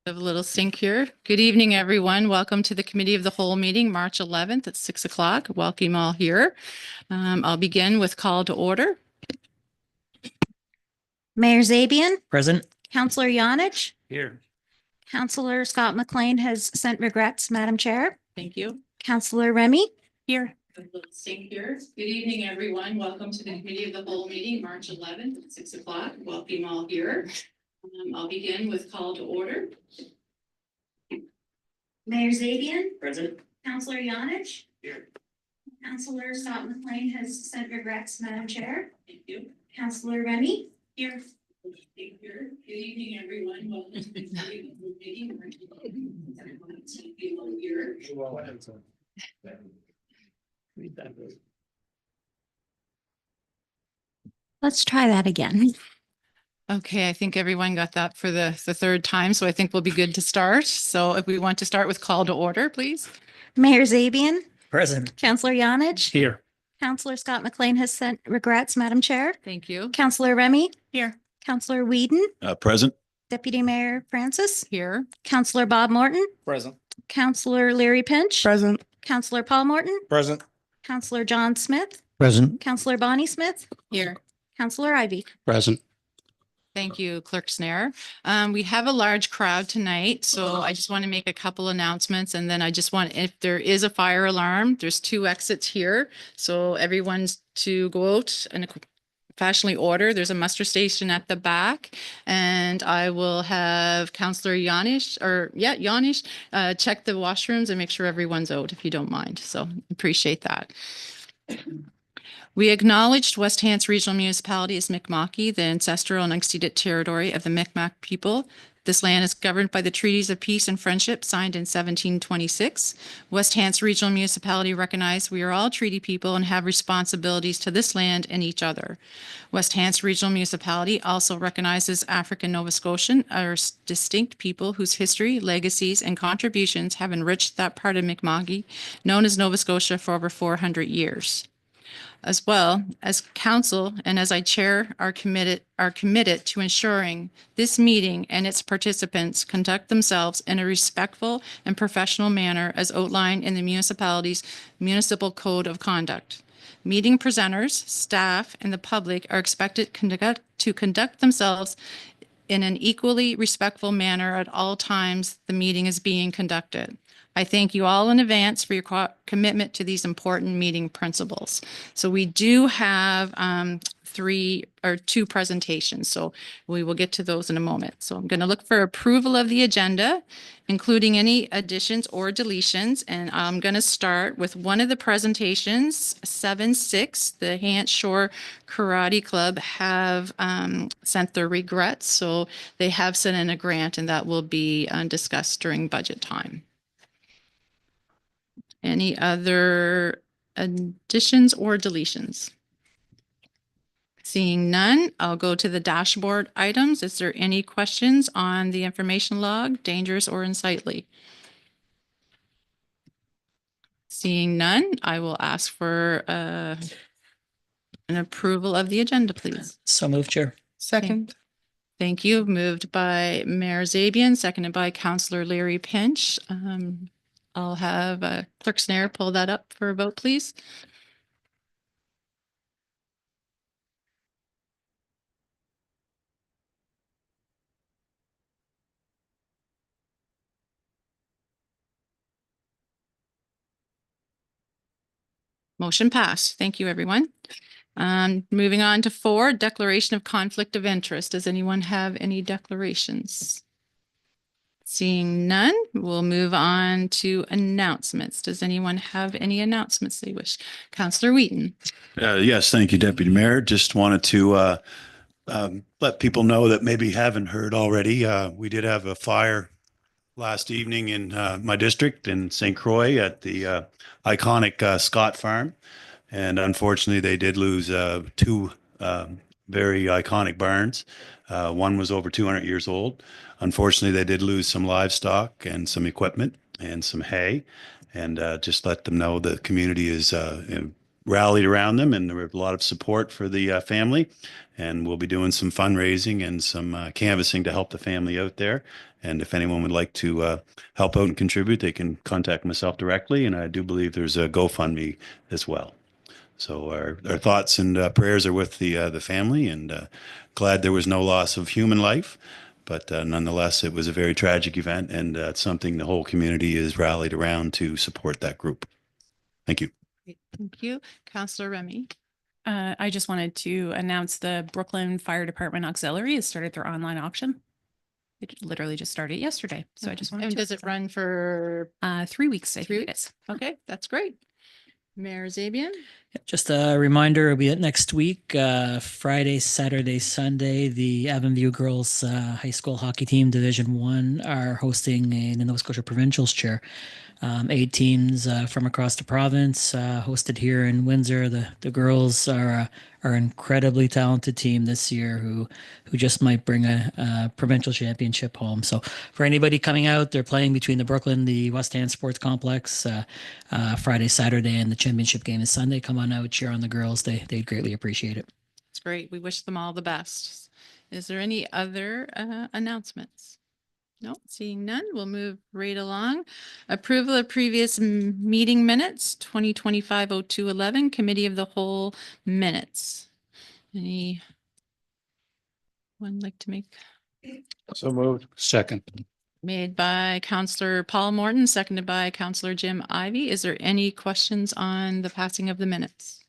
Have a little sync here. Good evening, everyone. Welcome to the Committee of the Whole meeting, March 11th at 6 o'clock. Welcome all here. I'll begin with call to order. Mayor Zabian, Present. Councillor Yonich, Here. Councillor Scott McLean has sent regrets, Madam Chair. Thank you. Councillor Remy. Here. A little sync here. Good evening, everyone. Welcome to the Committee of the Whole meeting, March 11th at 6 o'clock. Welcome all here. I'll begin with call to order. Mayor Zabian, Present. Councillor Yonich. Here. Councillor Scott McLean has sent regrets, Madam Chair. Thank you. Councillor Remy. Here. Good evening, everyone. Welcome to the Committee of the Whole meeting. Here. Read that. Let's try that again. Okay, I think everyone got that for the third time, so I think we'll be good to start. So if we want to start with call to order, please. Mayor Zabian, Present. Councillor Yonich, Here. Councillor Scott McLean has sent regrets, Madam Chair. Thank you. Councillor Remy. Here. Councillor Whedon, Present. Deputy Mayor Francis, Here. Councillor Bob Morton, Present. Councillor Larry Pinch, Present. Councillor Paul Morton, Present. Councillor John Smith, Present. Councillor Bonnie Smith, Here. Councillor Ivy. Present. Thank you, Clerk Snare. We have a large crowd tonight, so I just want to make a couple announcements, and then I just want, if there is a fire alarm, there's 2 exits here. So everyone's to go out and fashionably order. There's a muster station at the back, and I will have Councillor Yonish, check the washrooms and make sure everyone's out if you don't mind. So appreciate that. We acknowledged West Hants Regional Municipality as Mi'kma'ki, the ancestral and unceded territory of the Mi'kmaq people. This land is governed by the treaties of peace and friendship signed in 1726. West Hants Regional Municipality recognized we are all treaty people and have responsibilities to this land and each other. West Hants Regional Municipality also recognizes African Nova Scotian are distinct people whose history, legacies, and contributions have enriched that part of Mi'kma'ki, known as Nova Scotia, for over 400 years. As well as council and as I chair are committed to ensuring this meeting and its participants conduct themselves in a respectful and professional manner as outlined in the municipality's municipal code of conduct. Meeting presenters, staff, and the public are expected to conduct themselves in an equally respectful manner at all times the meeting is being conducted. I thank you all in advance for your commitment to these important meeting principles. So we do have 2 presentations, so we will get to those in a moment. So I'm going to look for approval of the agenda, including any additions or deletions, and I'm going to start with one of the presentations, 7-6. The Hants Shore Karate Club have sent their regrets, so they have sent in a grant, and that will be discussed during budget time. Any other additions or deletions? Seeing none, I'll go to the dashboard items. Is there any questions on the information log, dangerous or unsightly? Seeing none, I will ask for an approval of the agenda, please. So moved, Chair. Second. Thank you. Moved by Mayor Zabian, seconded by Councillor Larry Pinch. I'll have Clerk Snare pull that up for a vote, please. Motion passed. Thank you, everyone. Moving on to 4, declaration of conflict of interest. Does anyone have any declarations? Seeing none, we'll move on to announcements. Does anyone have any announcements they wish? Councillor Wheaton. Yes, thank you, Deputy Mayor. Just wanted to let people know that maybe haven't heard already. We did have a fire last evening in my district in St. Croix at the iconic Scott Farm. And unfortunately, they did lose 2 very iconic barns. One was over 200 years old. Unfortunately, they did lose some livestock and some equipment and some hay. And just let them know the community is rallied around them, and there was a lot of support for the family. And we'll be doing some fundraising and some canvassing to help the family out there. And if anyone would like to help out and contribute, they can contact myself directly. And I do believe there's a GoFundMe as well. So our thoughts and prayers are with the family, and glad there was no loss of human life. But nonetheless, it was a very tragic event, and it's something the whole community is rallied around to support that group. Thank you. Thank you. Councillor Remy. I just wanted to announce the Brooklyn Fire Department Auxiliary has started their online auction. It literally just started yesterday. So I just wanted And to. does it run for 3 weeks? I 3 think it weeks? is. Okay, that's great. Mayor Zabian. Just a reminder, it'll be next week, Friday, Saturday, Sunday. The Avonview Girls High School Hockey Team Division 1 are hosting in the Nova Scotia Provincials Chair. 8 teams from across the province hosted here in Windsor. The girls are an incredibly talented team this year who just might bring a provincial championship home. So for anybody coming out, they're playing between the Brooklyn, the West End Sports Complex Friday, Saturday, and the championship game is Sunday. Come on out, cheer on the girls. They'd greatly appreciate it. It's great. We wish them all the best. Is there any other announcements? No, seeing none, we'll move right along. Approval of previous meeting minutes, 2025-02-11, Committee of the Whole minutes. Anyone like to make? So moved. Second. Made by Councillor Paul Morton, seconded by Councillor Jim Ivey. Is there any questions on the passing of the minutes?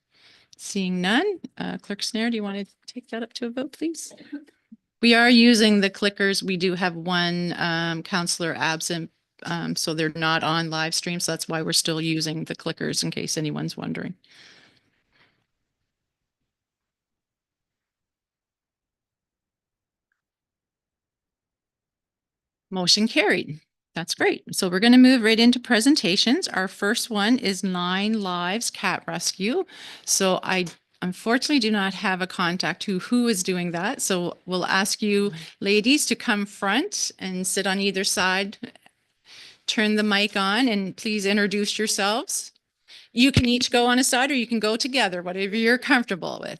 Seeing none, Clerk Snare, do you want to take that up to a vote, please? We are using the clickers. We do have one councillor absent, so they're not on live stream. So that's why we're still using the clickers in case anyone's wondering. Motion carried. That's great. So we're going to move right into presentations. Our first one is 9 Lives Cat Rescue. So I unfortunately do not have a contact who is doing that. So we'll ask you ladies to come front and sit on either side. Turn the mic on and please introduce yourselves. You can each go on a side or you can go together, whatever you're comfortable with.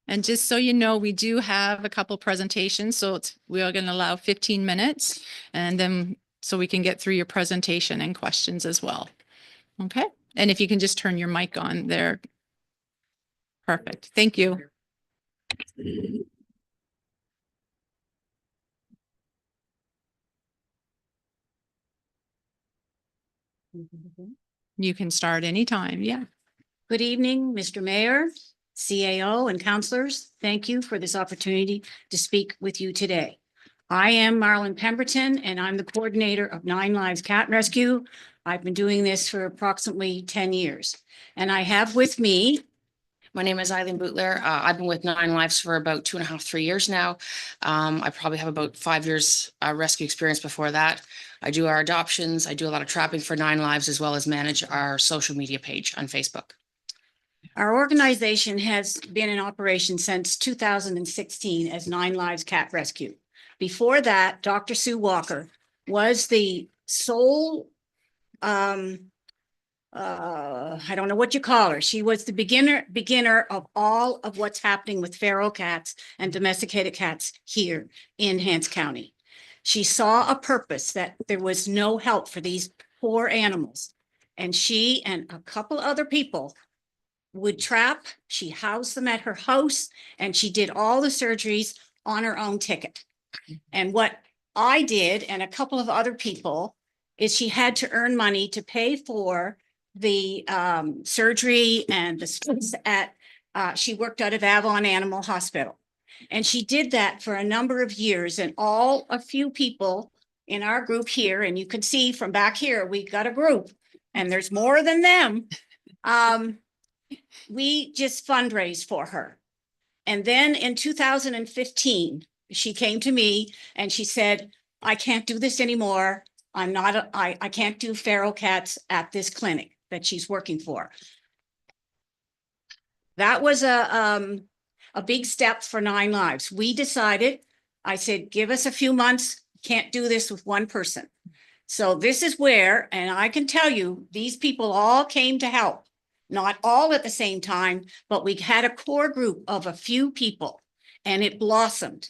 And just so you know, we do have a couple presentations, so we are going to allow 15 minutes and then so we can get through your presentation and questions as well. Okay. And if you can just turn your mic on there. Perfect. Thank you. You can start anytime. Yeah. Good evening, Mr. Mayor, CAO, and councillors. Thank you for this opportunity to speak with you today. I am Marlon Pemberton, and I'm the coordinator of 9 Lives Cat Rescue. I've been doing this for approximately 10 years. And I have with me. My name is Eileen Bootler. I've been with 9 Lives for about 2.5, 3 years now. I probably have about 5 years rescue experience before that. I do our adoptions. I do a lot of trapping for 9 Lives, as well as manage our social media page on Facebook. Our organization has been in operation since 2016 as 9 Lives Cat Rescue. Before that, Dr. Sue Walker was the sole, I don't know what you call her. She was the beginner of all of what's happening with feral cats and domesticated cats here in Hants County. She saw a purpose that there was no help for these poor animals. And she and a couple other people would trap. She housed them at her house and she did all the surgeries on her own ticket. And what I did and a couple of other people is she had to earn money to pay for the surgery and the space at, she worked out of Avon Animal Hospital. And she did that for a number of years, and a few people in our group here, and you can see from back here, we got a group and there's more than them. We just fundraised for her. And then in 2015, she came to me and she said, I can't do this anymore. I can't do feral cats at this clinic that she's working for. That was a big step for 9 Lives. We decided, I said, give us a few months, can't do this with one person. So this is where, and I can tell you, these people all came to help. Not all at the same time, but we had a core group of a few people and it blossomed.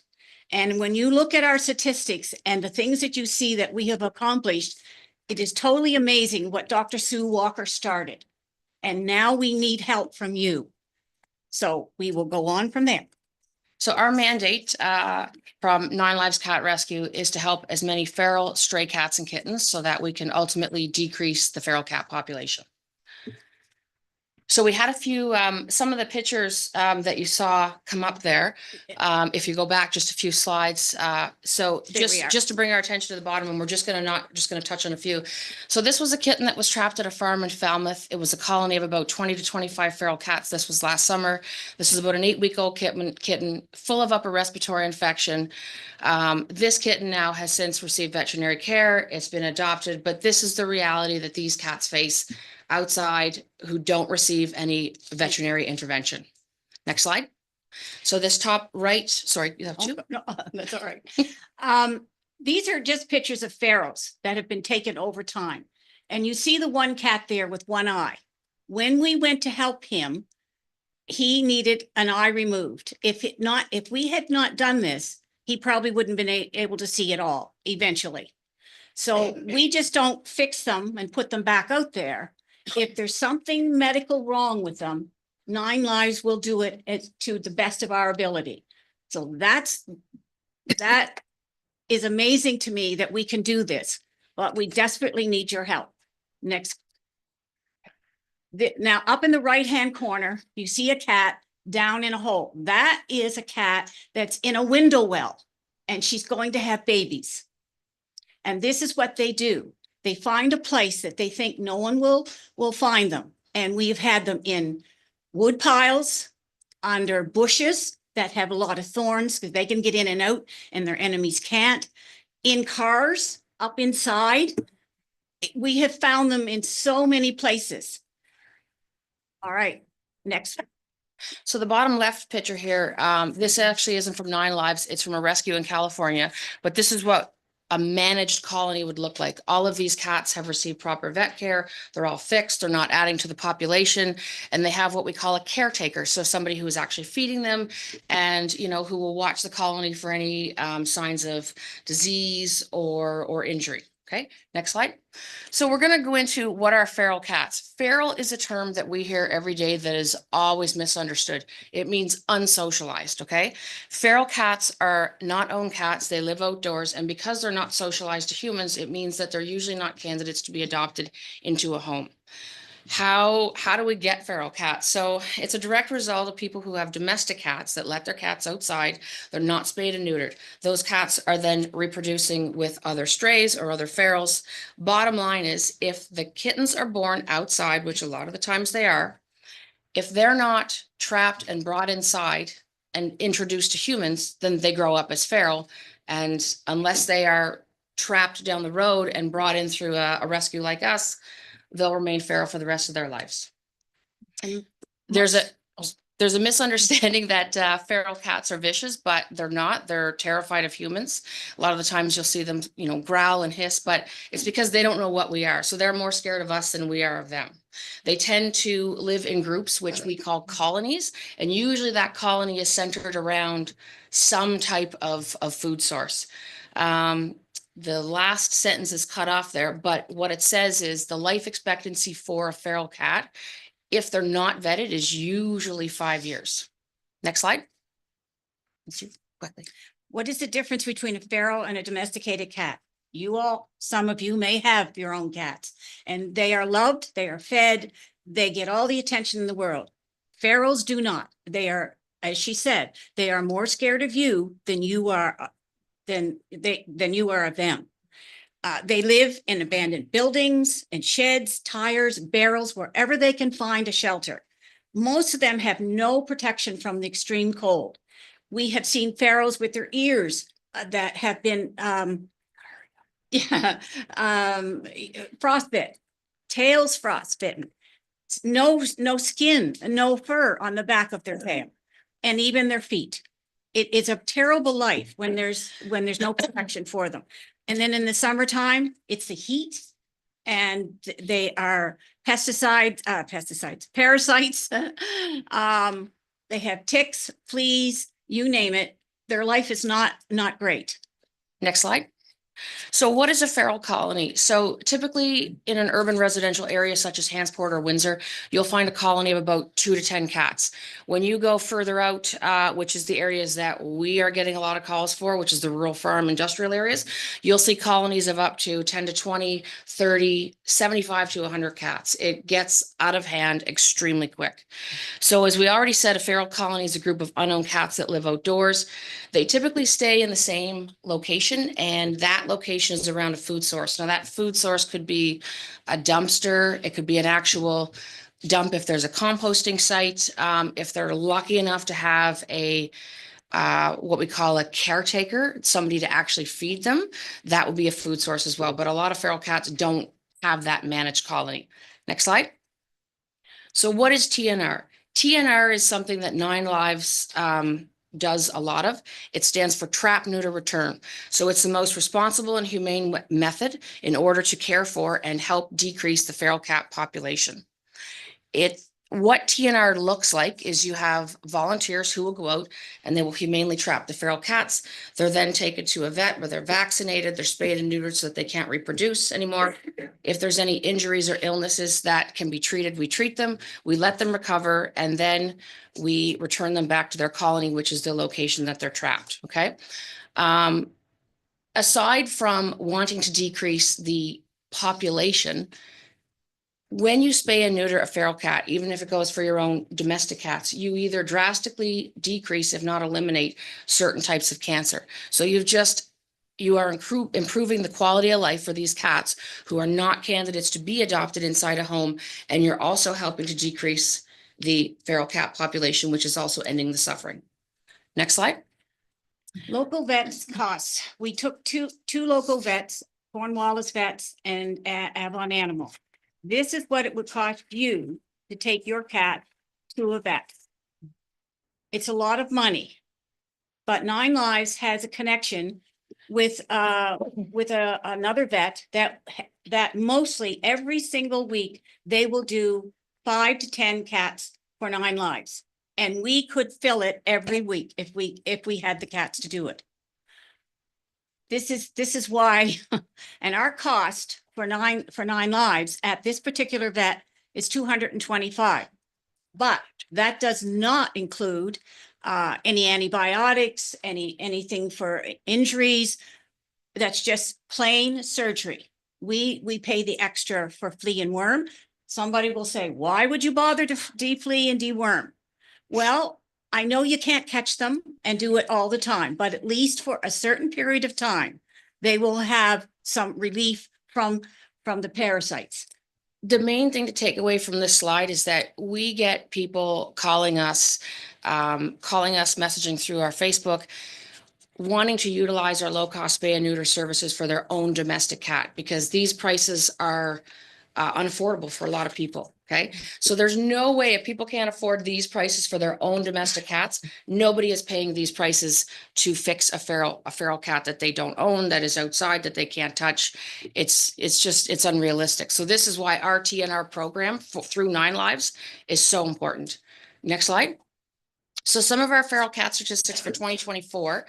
And when you look at our statistics and the things that you see that we have accomplished, it is totally amazing what Dr. Sue Walker started. And now we need help from you. So we will go on from there. So our mandate from Nine Lives Cat Rescue is to help as many feral stray cats and kittens so that we can ultimately decrease the feral cat population. So we had a few, some of the pictures that you saw come up there. If you go back just a few slides, so There we are. just to bring our attention to the bottom, and we're just gonna touch on a few. So this was a kitten that was trapped at a farm in Falmouth. It was a colony of about 20 to 25 feral cats. This was last summer. This is about an 8-week-old kitten full of upper respiratory infection. This kitten now has since received veterinary care. It's been adopted, but this is the reality that these cats face outside who don't receive any veterinary intervention. Next slide. So this top right, sorry, you have two? Oh, no, that's all right. These are just pictures of ferals that have been taken over time. And you see the one cat there with one eye. When we went to help him, he needed an eye removed. If we had not done this, he probably wouldn't have been able to see at all eventually. So we just don't fix them and put them back out there. If there's something medical wrong with them, Nine Lives will do it to the best of our ability. So that is amazing to me that we can do this, but we desperately need your help. Next. Now up in the right-hand corner, you see a cat down in a hole. That is a cat that's in a window well, and she's going to have babies. And this is what they do. They find a place that they think no one will find them. And we've had them in wood piles, under bushes that have a lot of thorns because they can get in and out and their enemies can't. In cars, up inside. We have found them in so many places. All right, next. So the bottom left picture here, this actually isn't from Nine Lives. It's from a rescue in California, but this is what a managed colony would look like. All of these cats have received proper vet care. They're all fixed. They're not adding to the population, and they have what we call a caretaker. So somebody who is actually feeding them and, you know, who will watch the colony for any signs of disease or injury. Okay, next slide. So we're going to go into what are feral cats. Feral is a term that we hear every day that is always misunderstood. It means unsocialized, okay? Feral cats are not owned cats. They live outdoors, and because they're not socialized to humans, it means that they're usually not candidates to be adopted into a home. How do we get feral cats? So it's a direct result of people who have domestic cats that let their cats outside. They're not spayed and neutered. Those cats are then reproducing with other strays or other ferals. Bottom line is, if the kittens are born outside, which a lot of the times they are, if they're not trapped and brought inside and introduced to humans, then they grow up as feral. And unless they are trapped down the road and brought in through a rescue like us, they'll remain feral for the rest of their lives. And There's a misunderstanding that feral cats are vicious, but they're not. They're terrified of humans. A lot of the times you'll see them, you know, growl and hiss, but it's because they don't know what we are. So they're more scared of us than we are of them. They tend to live in groups, which we call colonies. And usually that colony is centered around some type of food source. The last sentence is cut off there, but what it says is the life expectancy for a feral cat, if they're not vetted, is usually 5 years. Next slide. Let's see quickly. What is the difference between a feral and a domesticated cat? Some of you may have your own cats, and they are loved, they are fed, they get all the attention in the world. Ferals do not. They are, as she said, they are more scared of you than you are than you are of them. They live in abandoned buildings and sheds, tires, barrels, wherever they can find a shelter. Most of them have no protection from the extreme cold. We have seen ferals with their ears that have been frostbit, tails frostbitten, no skin, no fur on the back of their tail, and even their feet. It is a terrible life when there's no protection for them. And then in the summertime, it's the heat. And they are parasites. They have ticks, fleas, you name it. Their life is not great. Next slide. So what is a feral colony? So typically in an urban residential area such as Hansport or Windsor, you'll find a colony of about 2 to 10 cats. When you go further out, which is the areas that we are getting a lot of calls for, which is the rural farm industrial areas, you'll see colonies of up to 10 to 20, 30, 75 to 100 cats. It gets out of hand extremely quick. So as we already said, a feral colony is a group of unknown cats that live outdoors. They typically stay in the same location, and that location is around a food source. Now that food source could be a dumpster. It could be an actual dump if there's a composting site. If they're lucky enough to have a what we call a caretaker, somebody to actually feed them, that would be a food source as well. But a lot of feral cats don't have that managed colony. Next slide. So what is TNR? TNR is something that 9 Lives does a lot of. It stands for trap, neuter, return. So it's the most responsible and humane method in order to care for and help decrease the feral cat population. What TNR looks like is you have volunteers who will go out and they will humanely trap the feral cats. They're then taken to a vet where they're vaccinated, they're spayed and neutered so that they can't reproduce anymore. If there's any injuries or illnesses that can be treated, we treat them, we let them recover, and then we return them back to their colony, which is the location that they're trapped, okay? Aside from wanting to decrease the population, when you spay and neuter a feral cat, even if it goes for your own domestic cats, you either drastically decrease, if not eliminate, certain types of cancer. So you are improving the quality of life for these cats who are not candidates to be adopted inside a home. And you're also helping to decrease the feral cat population, which is also ending the suffering. Next slide. Local vets costs. We took two local vets, Cornwallis Vets and Avon Animal. This is what it would cost you to take your cat to a vet. It's a lot of money, but 9 Lives has a connection with another vet that mostly every single week they will do 5 to 10 cats for 9 Lives, and we could fill it every week if we had the cats to do it. This is why, and our cost for 9 Lives at this particular vet is $225. But that does not include any antibiotics, anything for injuries. That's just plain surgery. We pay the extra for flea and worm. Somebody will say, why would you bother to deflea and deworm? Well, I know you can't catch them and do it all the time, but at least for a certain period of time, they will have some relief from the parasites. The main thing to take away from this slide is that we get people calling us, messaging through our Facebook, wanting to utilize our low-cost spay and neuter services for their own domestic cat, because these prices are unaffordable for a lot of people. Okay, so there's no way, if people can't afford these prices for their own domestic cats, nobody is paying these prices to fix a feral cat that they don't own, that is outside, that they can't touch. It's unrealistic. So this is why our TNR program through 9 Lives is so important. Next slide. So some of our feral cat statistics for 2024.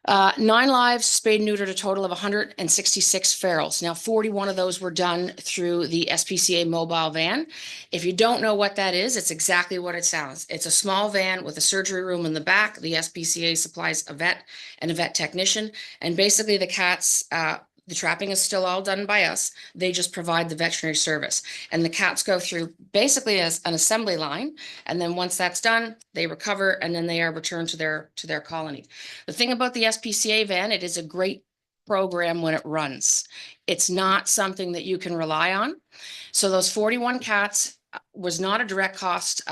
9 Lives spayed and neutered a total of 166 ferals. Now, 41 of those were done through the SPCA mobile van. If you don't know what that is, it's exactly what it sounds. It's a small van with a surgery room in the back. The SPCA supplies a vet and a vet technician. And basically the cats, the trapping is still all done by us. They just provide the veterinary service. And the cats go through basically as an assembly line. And then once that's done, they recover and then they are returned to their colony. The thing about the SPCA van, it is a great program when it runs. It's not something that you can rely on. So those 41 cats was not a direct cost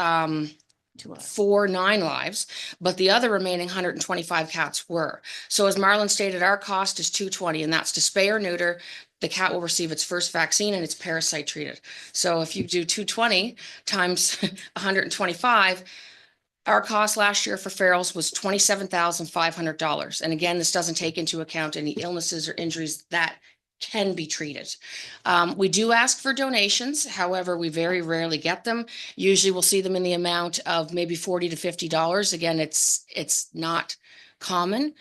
for 9 Lives, but the other remaining 125 cats were. So as Marlon stated, our cost is $220, and that's to spay or neuter. The cat will receive its first vaccine and it's parasite treated. So if you do 220 times 125, Our cost last year for ferals was $27,500. And again, this doesn't take into account any illnesses or injuries that can be treated. We do ask for donations. However, we very rarely get them. Usually we'll see them in the amount of maybe $40 to $50. Again, it's not common.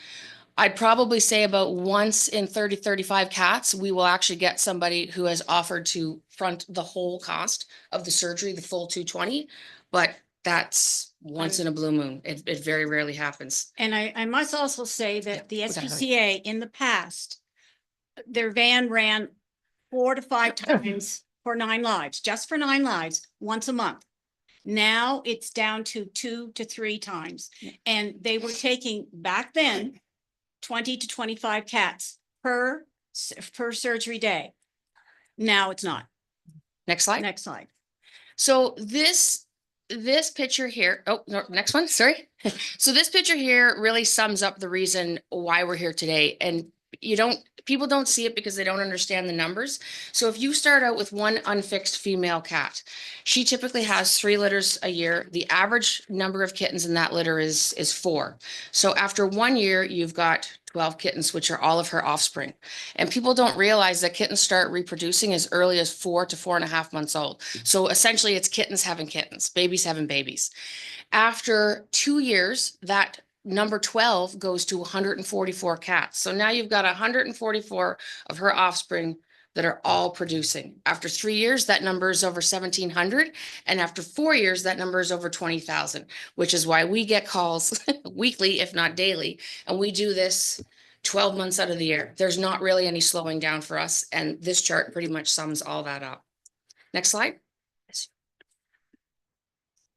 I'd probably say about once in 30, 35 cats, we will actually get somebody who has offered to front the whole cost of the surgery, the full 220. But that's once in a blue moon. It very rarely happens. And I must also say that the we gotta hurry. SPCA in the past, their van ran 4 to 5 times for 9 lives, just for 9 lives, once a month. Now it's down to 2 to 3 times. And they were taking back then 20 to 25 cats per surgery day. Now it's not. Next slide. Next slide. So this picture here, oh, no, next one, sorry. So this picture here really sums up the reason why we're here today. And people don't see it because they don't understand the numbers. So if you start out with one unfixed female cat, she typically has 3 litters a year. The average number of kittens in that litter is 4. So after 1 year, you've got 12 kittens, which are all of her offspring. And people don't realize that kittens start reproducing as early as 4 to 4.5 months old. So essentially it's kittens having kittens, babies having babies. After 2 years, that number 12 goes to 144 cats. So now you've got 144 of her offspring that are all producing. After 3 years, that number is over 1,700. And after 4 years, that number is over 20,000, which is why we get calls weekly, if not daily. And we do this 12 months out of the year. There's not really any slowing down for us. And this chart pretty much sums all that up. Next slide.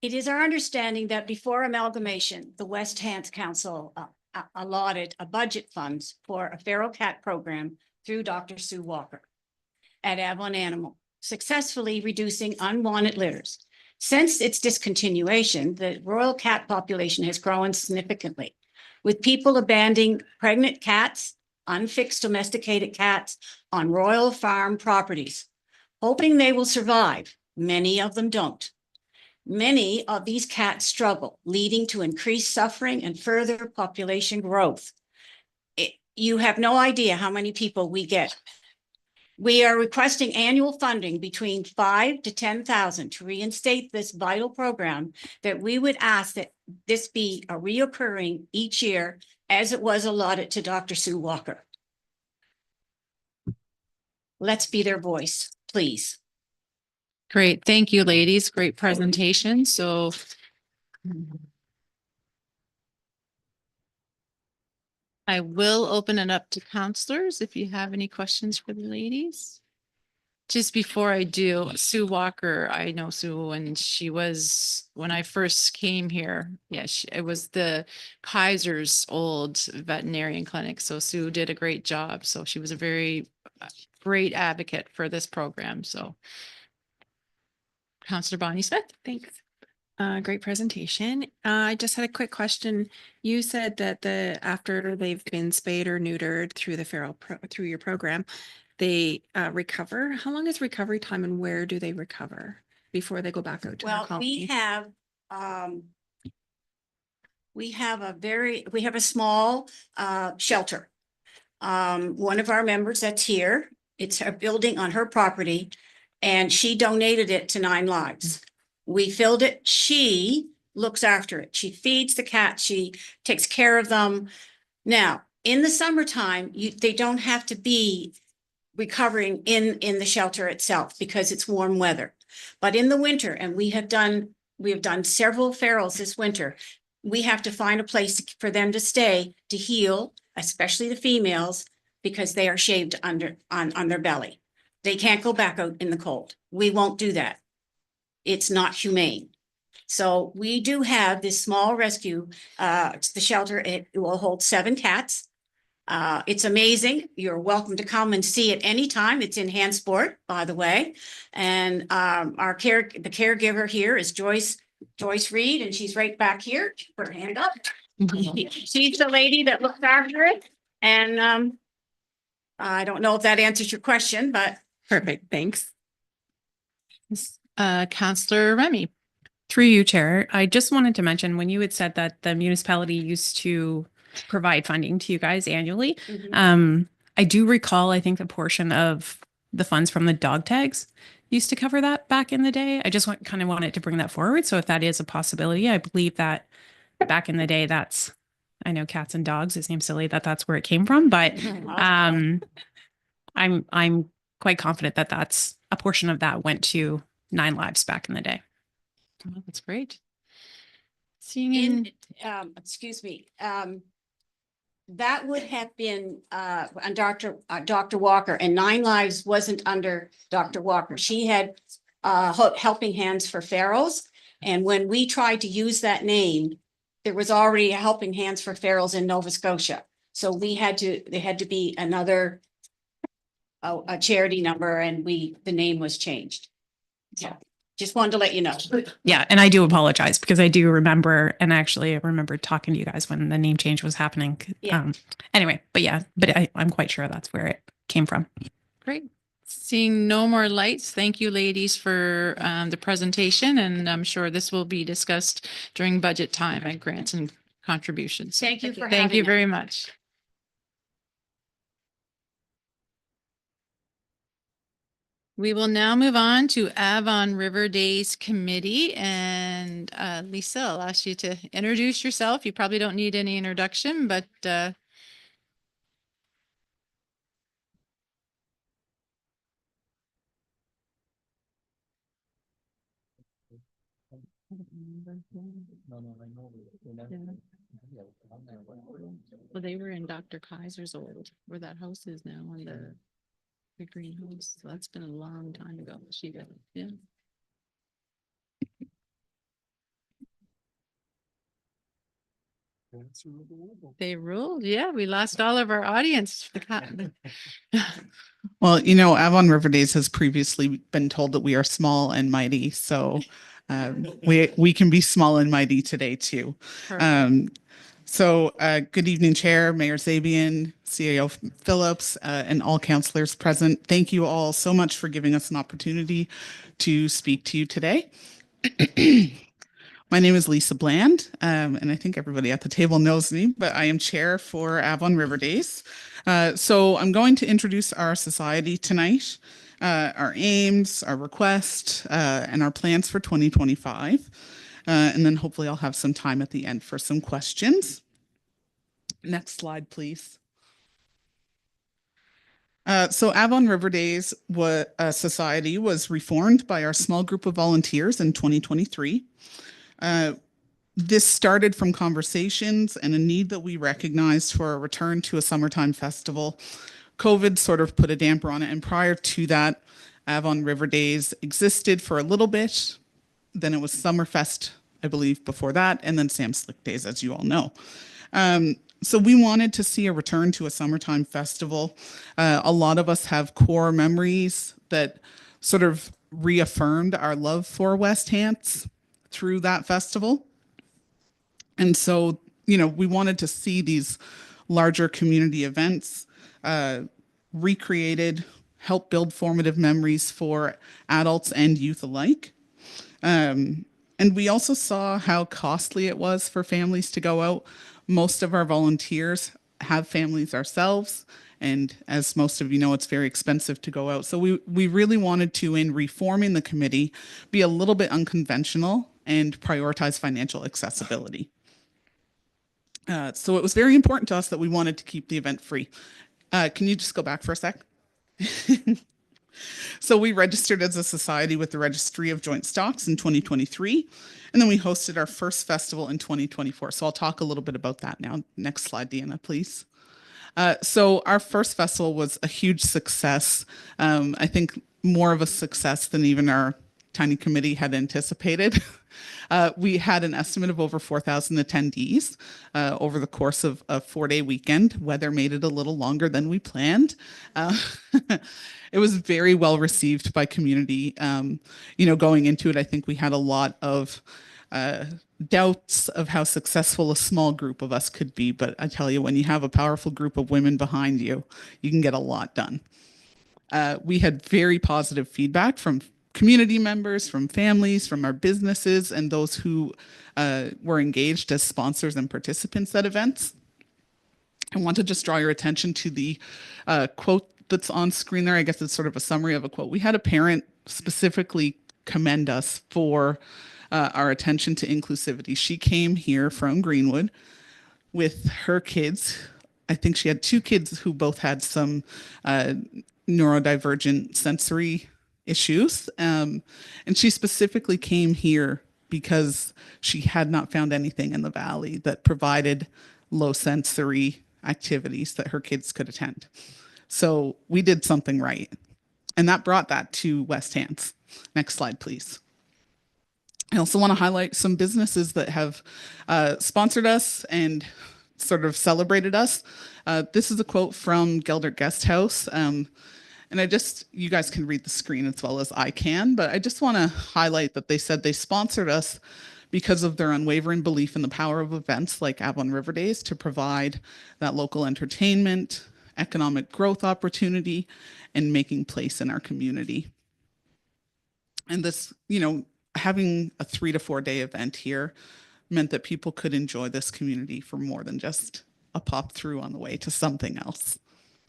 It is our understanding that before amalgamation, the West Hants Council allotted a budget funds for a feral cat program through Dr. Sue Walker at Avalon Animal, successfully reducing unwanted litters. Since its discontinuation, the royal cat population has grown significantly, with people abandoning pregnant cats, unfixed domesticated cats on royal farm properties, hoping they will survive. Many of them don't. Many of these cats struggle, leading to increased suffering and further population growth. You have no idea how many people we get. We are requesting annual funding between 5,000 to 10,000 to reinstate this vital program, that we would ask that this be a reoccurring each year as it was allotted to Dr. Sue Walker. Let's be their voice, please. Great. Thank you, ladies. Great presentation. So I will open it up to counselors if you have any questions for the ladies. Just before I do, Sue Walker, I know Sue, and she was, when I first came here, yeah, it was the Kaiser's old veterinarian clinic. So Sue did a great job. So she was a very great advocate for this program. So Counselor Bonnie Smith. Thanks. Great presentation. I just had a quick question. You said that after they've been spayed or neutered through the through your program, they recover. How long is recovery time, and where do they recover before they go back out to their Well, colony? we have a small shelter. One of our members that's here, it's a building on her property, and she donated it to 9 Lives. We filled it. She looks after it. She feeds the cats. She takes care of them. Now, in the summertime, they don't have to be recovering in the shelter itself because it's warm weather. But in the winter, and we have done several ferals this winter, we have to find a place for them to stay to heal, especially the females, because they are shaved on their belly. They can't go back out in the cold. We won't do that. It's not humane. So we do have this small rescue. It's the shelter. It will hold 7 cats. It's amazing. You're welcome to come and see it anytime. It's in Hansport, by the way. And the caregiver here is Joyce Reed, and she's right back here. Put her hand up. She's the lady that looks after it. And I don't know if that answers your question, but Perfect. Thanks. Counselor Remy. Through you, Chair, I just wanted to mention when you had said that the municipality used to provide funding to you guys annually. I do recall, I think a portion of the funds from the dog tags used to cover that back in the day. I just kind of wanted to bring that forward. So if that is a possibility, I believe that back in the day, I know cats and dogs, it seems silly that that's where it came from, but I'm quite confident that that's a portion of that went to 9 Lives back in the day. Oh, that's great. Seeing in, Excuse me, that would have been, on Dr. Walker, and 9 Lives wasn't under Dr. Walker. She had, Helping Hands for Ferals. And when we tried to use that name, there was already a Helping Hands for Ferals in Nova Scotia. So there had to be another, a charity number, and the name was changed. So just wanted to let you know. Yeah, and I do apologize because I do remember, and actually I remember talking to you guys when the name change was happening. Yeah. Anyway, but I'm quite sure that's where it came from. great. Seeing no more lights, thank you, ladies, for the presentation, and I'm sure this will be discussed during budget time and grants and contributions. Thank you for Thank having you us. very much. We will now move on to Avon River Days Committee, and Lisa, I'll ask you to introduce yourself. You probably don't need any introduction, but well, they were in Dr. Kaiser's old, where that house is now, on the green house. So that's been a long time ago. She did, yeah. They ruled, yeah. We lost all of our audience. Well, you know, Avon River Days has previously been told that we are small and mighty, so we can be small and mighty today too. Good evening, Chair, Mayor Zabian, CAO Phillips, and all councillors present. Thank you all so much for giving us an opportunity to speak to you today. My name is Lisa Bland, and I think everybody at the table knows me, but I am chair for Avon River Days. So I'm going to introduce our society tonight, our aims, our request, and our plans for 2025. And then hopefully I'll have some time at the end for some questions. Next slide, please. So Avon River Days Society was reformed by our small group of volunteers in 2023. This started from conversations and a need that we recognized for a return to a summertime festival. COVID sort of put a damper on it, and prior to that, Avon River Days existed for a little bit. Then it was Summerfest, I believe, before that, and then Sam Slick Days, as you all know. So we wanted to see a return to a summertime festival. A lot of us have core memories that sort of reaffirmed our love for West Hants through that festival. And so, you know, we wanted to see these larger community events recreated, help build formative memories for adults and youth alike. And we also saw how costly it was for families to go out. Most of our volunteers have families ourselves. And as most of you know, it's very expensive to go out. So we really wanted to, in reforming the committee, be a little bit unconventional and prioritize financial accessibility. So it was very important to us that we wanted to keep the event free. Can you just go back for a sec? So we registered as a society with the Registry of Joint Stocks in 2023, and then we hosted our first festival in 2024. So I'll talk a little bit about that now. Next slide, Deanna, please. So our first festival was a huge success. I think more of a success than even our tiny committee had anticipated. We had an estimate of over 4,000 attendees over the course of a 4-day weekend. Weather made it a little longer than we planned. It was very well received by community. You know, going into it, I think we had a lot of doubts of how successful a small group of us could be. But I tell you, when you have a powerful group of women behind you, you can get a lot done. We had very positive feedback from community members, from families, from our businesses, and those who were engaged as sponsors and participants at events. I want to just draw your attention to the quote that's on screen there. I guess it's sort of a summary of a quote. We had a parent specifically commend us for our attention to inclusivity. She came here from Greenwood with her kids. I think she had 2 kids who both had some neurodivergent sensory issues. And she specifically came here because she had not found anything in the Valley that provided low sensory activities that her kids could attend. So we did something right. And that brought that to West Hants. Next slide, please. I also want to highlight some businesses that have sponsored us and sort of celebrated us. This is a quote from Geldert Guest House. And you guys can read the screen as well as I can, but I just want to highlight that they said they sponsored us because of their unwavering belief in the power of events like Avalon River Days to provide that local entertainment, economic growth opportunity, and making place in our community. And this, having a 3 to 4 day event here meant that people could enjoy this community for more than just a pop through on the way to something else.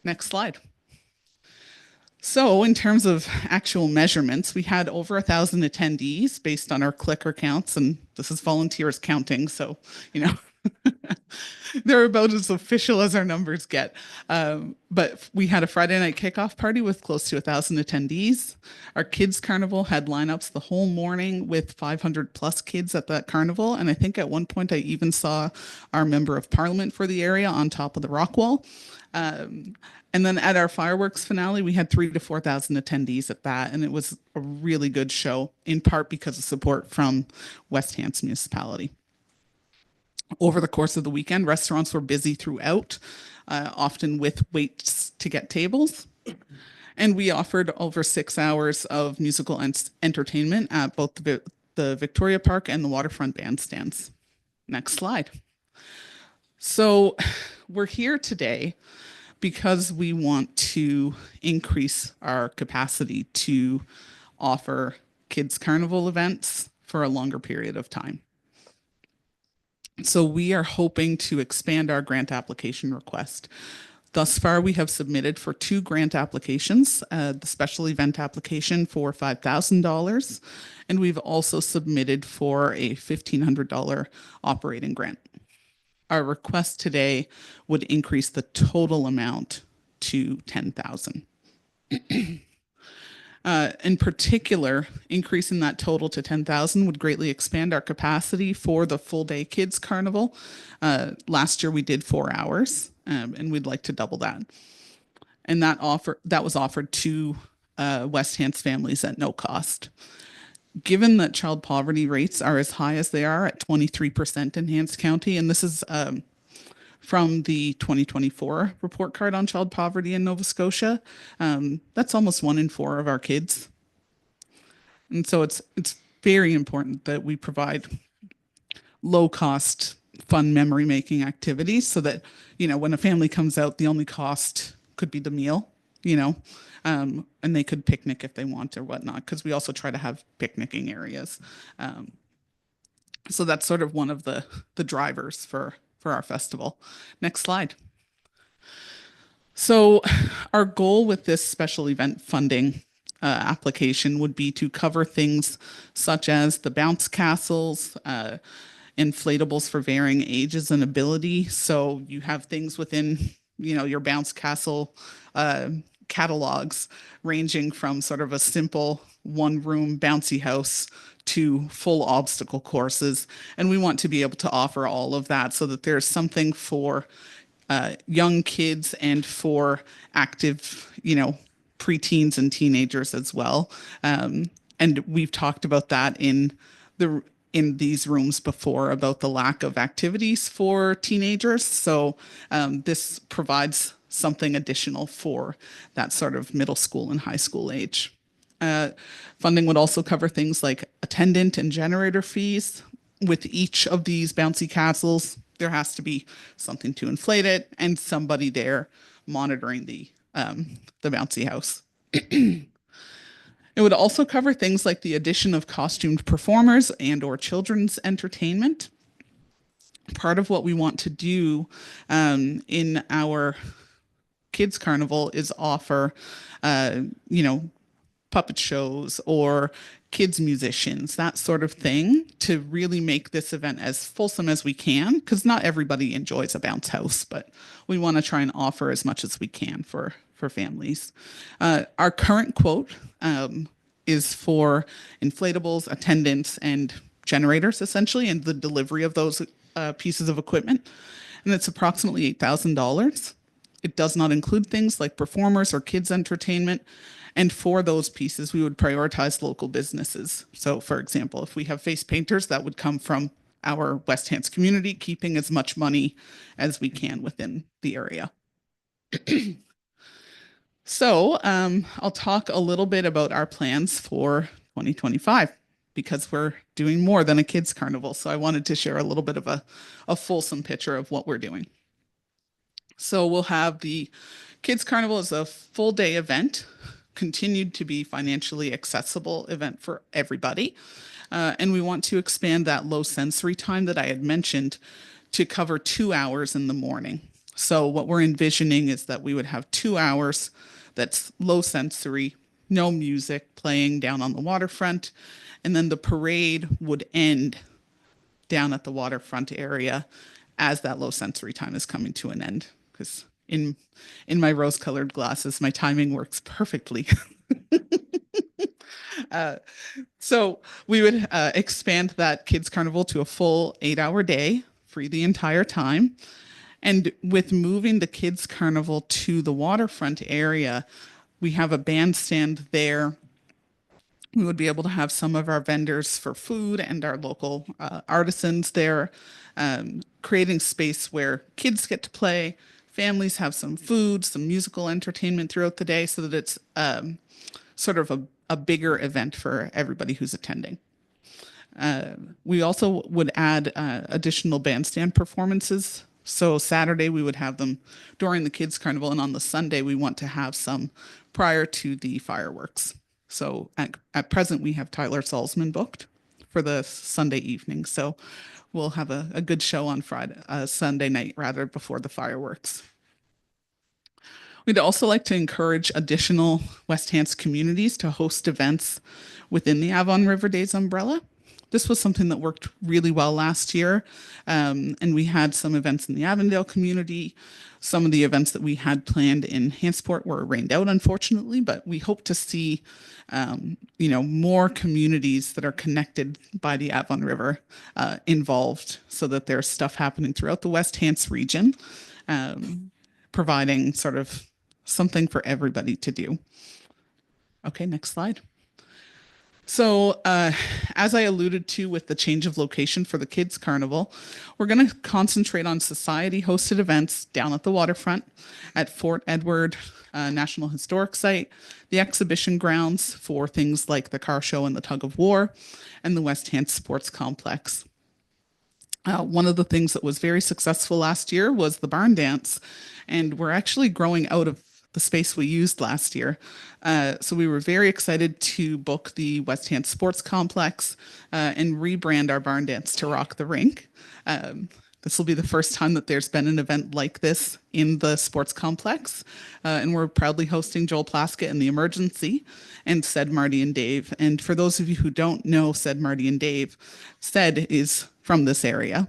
Next slide. So in terms of actual measurements, we had over 1,000 attendees based on our clicker counts, and this is volunteers counting, so, they're about as official as our numbers get. But we had a Friday night kickoff party with close to 1,000 attendees. Our kids carnival had lineups the whole morning with 500 plus kids at that carnival. And I think at one point I even saw our member of parliament for the area on top of the rock wall. And then at our fireworks finale, we had 3,000 to 4,000 attendees at that. And it was a really good show, in part because of support from West Hants Municipality. Over the course of the weekend, restaurants were busy throughout, often with waits to get tables. And we offered over 6 hours of musical entertainment at both the Victoria Park and the waterfront bandstands. Next slide. So we're here today because we want to increase our capacity to offer kids' carnival events for a longer period of time. So we are hoping to expand our grant application request. Thus far, we have submitted for 2 grant applications, the special event application for $5,000, and we've also submitted for a $1,500 operating grant. Our request today would increase the total amount to $10,000. In particular, increasing that total to $10,000 would greatly expand our capacity for the full day kids carnival. Last year we did 4 hours, and we'd like to double that. And that was offered to West Hants families at no cost. Given that child poverty rates are as high as they are at 23% in Hants County, and this is from the 2024 report card on child poverty in Nova Scotia, that's almost 1 in 4 of our kids. And so it's very important that we provide low cost, fun memory making activities so that, when a family comes out, the only cost could be the meal, and they could picnic if they want or whatnot, because we also try to have picnicking areas. So that's sort of one of the drivers for our festival. Next slide. So our goal with this special event funding application would be to cover things such as the bounce castles, inflatables for varying ages and ability. So you have things within, your bounce castle catalogs ranging from sort of a simple 1-room bouncy house to full obstacle courses. And we want to be able to offer all of that so that there's something for young kids and for active, preteens and teenagers as well. And we've talked about that in these rooms before about the lack of activities for teenagers. So this provides something additional for that sort of middle school and high school age. Funding would also cover things like attendant and generator fees. With each of these bouncy castles, there has to be something to inflate it and somebody there monitoring the bouncy house. It would also cover things like the addition of costumed performers and or children's entertainment. Part of what we want to do in our kids carnival is offer, you know, puppet shows or kids musicians, that sort of thing, to really make this event as fulsome as we can, because not everybody enjoys a bounce house, but we want to try and offer as much as we can for families. Our current quote is for inflatables, attendance, and generators, essentially, and the delivery of those pieces of equipment, and it's approximately $8,000. It does not include things like performers or kids entertainment. And for those pieces, we would prioritize local businesses. So for example, if we have face painters, that would come from our West Hants community, keeping as much money as we can within the area. So I'll talk a little bit about our plans for 2025, because we're doing more than a kids carnival. So I wanted to share a little bit of a fulsome picture of what we're doing. So we'll have the kids carnival as a full day event, continued to be financially accessible event for everybody. And we want to expand that low sensory time that I had mentioned to cover 2 hours in the morning. So what we're envisioning is that we would have 2 hours that's low sensory, no music playing down on the waterfront. And then the parade would end down at the waterfront area as that low sensory time is coming to an end. Because in my rose-colored glasses, my timing works perfectly. So we would expand that kids carnival to a full 8-hour day, free the entire time. And with moving the kids carnival to the waterfront area, we have a bandstand there. We would be able to have some of our vendors for food and our local artisans there, creating space where kids get to play, families have some food, some musical entertainment throughout the day, so that it's sort of a bigger event for everybody who's attending. We also would add additional bandstand performances. So Saturday we would have them during the kids carnival, and on the Sunday we want to have some prior to the fireworks. So at present we have Tyler Salzman booked for the Sunday evening. So we'll have a good show on Sunday night rather, before the fireworks. We'd also like to encourage additional West Hants communities to host events within the Avon River Days umbrella. This was something that worked really well last year, and we had some events in the Avondale community. Some of the events that we had planned in Hantsport were rained out, unfortunately, but we hope to see more communities that are connected by the Avon River involved, so that there's stuff happening throughout the West Hants region, providing sort of something for everybody to do. Okay, next slide. So as I alluded to with the change of location for the kids carnival, we're going to concentrate on society hosted events down at the waterfront, at Fort Edward National Historic Site, the exhibition grounds for things like the car show and the tug of war, and the West Hants Sports Complex. One of the things that was very successful last year was the barn dance, and we're actually growing out of the space we used last year. So we were very excited to book the West Hants Sports Complex and rebrand our barn dance to Rock the Rink. This will be the first time that there's been an event like this in the sports complex. And we're proudly hosting Joel Plaskett and the Emergency and Said, Marty, and Dave. And for those of you who don't know Said, Marty, and Dave, Said is from this area.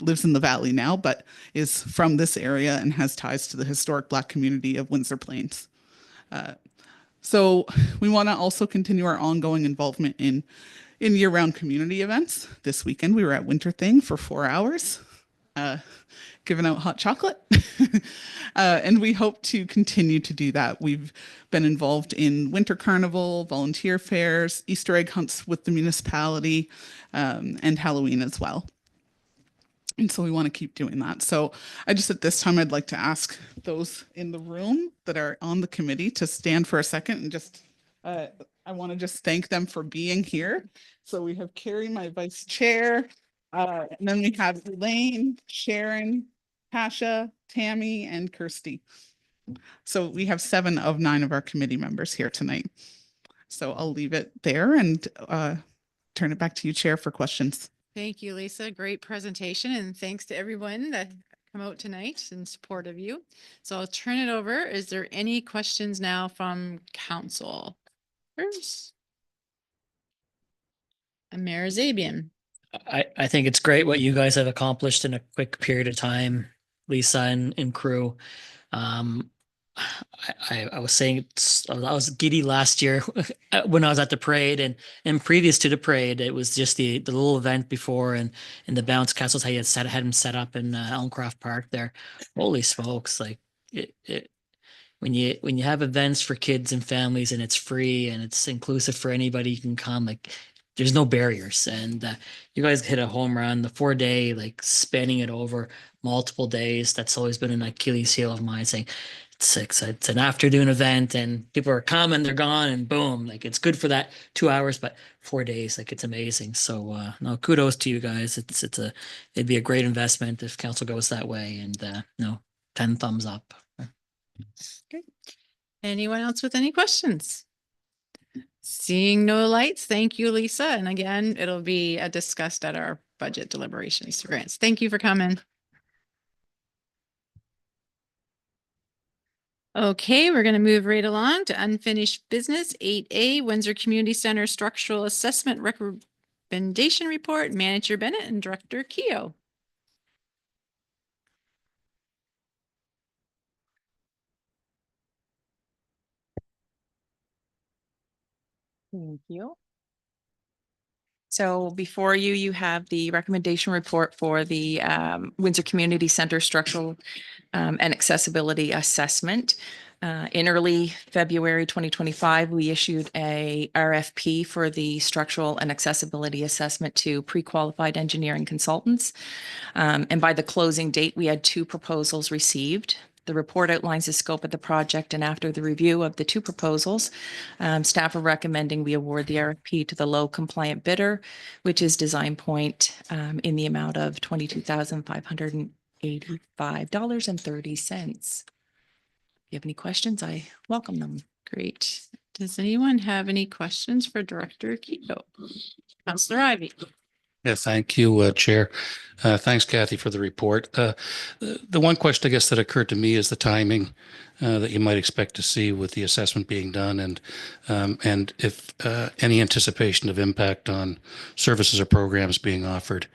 Lives in the Valley now, but is from this area and has ties to the historic Black community of Windsor Plains. So we want to also continue our ongoing involvement in year-round community events. This weekend, we were at Winter Thing for 4 hours, giving out hot chocolate. And we hope to continue to do that. We've been involved in Winter Carnival, volunteer fairs, Easter egg hunts with the municipality, and Halloween as well. And so we want to keep doing that. So I just, at this time, I'd like to ask those in the room that are on the committee to stand for a second and just, I want to just thank them for being here. So we have Carrie, my vice chair, and then we have Elaine, Sharon, Tasha, Tammy, and Kirsty. So we have 7 of 9 of our committee members here tonight. So I'll leave it there and turn it back to you, Chair, for questions. Thank you, Lisa. Great presentation, and thanks to everyone that come out tonight in support of you. So I'll turn it over. Is there any questions now from council? First. And Mayor Zabian. I think it's great what you guys have accomplished in a quick period of time, Lisa and crew. Um, I was saying I was giddy last year when I was at the parade and previous to the parade, it was just the little event before and the bounce castles how you had him set up in Elmcroft Park there. Holy smokes! Like it when you have events for kids and families and it's free and it's inclusive for anybody you can come, like there's no barriers. And you guys hit a home run. The 4-day, like spanning it over multiple days, that's always been an Achilles heel of mine, saying it's an afternoon event and people are coming, they're gone, and boom, like it's good for that 2 hours, but 4 days, like it's amazing. So no, kudos to you guys. It'd be a great investment if council goes that way, and no, 10 thumbs up. Great. Anyone else with any questions? Seeing no lights, thank you, Lisa. And again, it'll be discussed at our budget deliberations for grants. Thank you for coming. Okay, we're going to move right along to unfinished business. 8A, Windsor Community Center Structural Assessment Recommendation Report, Manager Bennett and Director Keogh. Thank you. So before you, you have the recommendation report for the Windsor Community Center Structural and Accessibility Assessment. In early February 2025, we issued a RFP for the structural and accessibility assessment to pre-qualified engineering consultants. And by the closing date, we had 2 proposals received. The report outlines the scope of the project, and after the review of the 2 proposals, staff are recommending we award the RFP to the low compliant bidder, which is Design Point, in the amount of $22,585.30. If you have any questions, I welcome them. Great. Does anyone have any questions for Director Keogh? Councillor Ivey. Yeah, thank you, Chair. Thanks, Kathy, for the report. The one question, I guess, that occurred to me is the timing that you might expect to see with the assessment being done, and if any anticipation of impact on services or programs being offered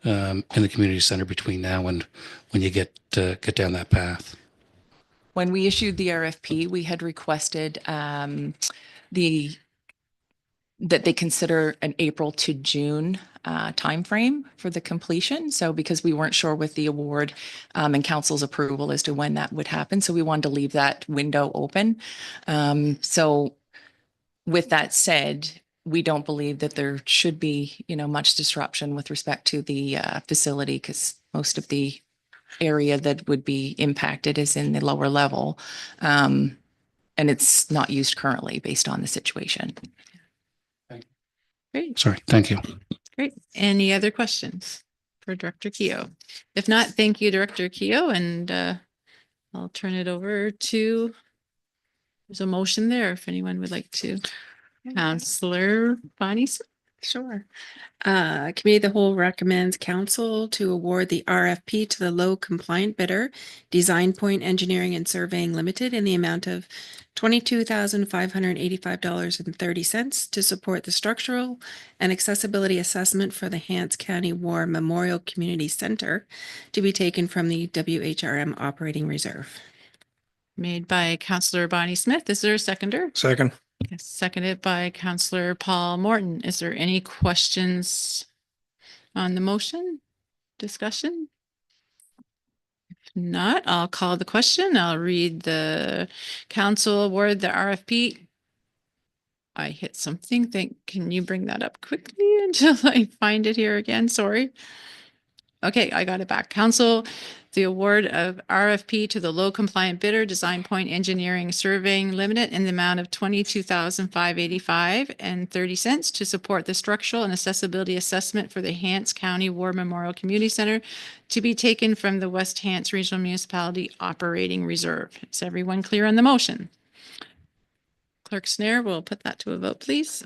in the community center between now and when you get down that path. When we issued the RFP, we had requested that they consider an April to June timeframe for the completion. So because we weren't sure with the award and council's approval as to when that would happen. So we wanted to leave that window open. So with that said, we don't believe that there should be, much disruption with respect to the facility, because most of the area that would be impacted is in the lower level. And it's not used currently based on the situation. Great. Sorry, thank you. Great. Any other questions for Director Keogh? If not, thank you, Director Keogh, and I'll turn it over to, there's a motion there if anyone would like to. Councillor Bonnie. Sure. Committee of the Whole recommends council to award the RFP to the low compliant bidder, Design Point Engineering and Surveying Limited, in the amount of $22,585.30 to support the structural and accessibility assessment for the Hants County War Memorial Community Center, to be taken from the WHRM operating reserve. Made by Councillor Bonnie Smith. Is there a seconder? Second. Yes, seconded by Councillor Paul Morton. Is there any questions on the motion? Discussion? If not, I'll call the question. I'll read the council award the RFP. I hit something. Can you bring that up quickly until I find it here again? Sorry. Okay, I got it back. Council, the award of RFP to the low compliant bidder, Design Point Engineering Surveying Limited, in the amount of $22,585.30 to support the structural and accessibility assessment for the Hants County War Memorial Community Center, to be taken from the West Hants Regional Municipality Operating Reserve. Is everyone clear on the motion? Clerk Snare will put that to a vote, please.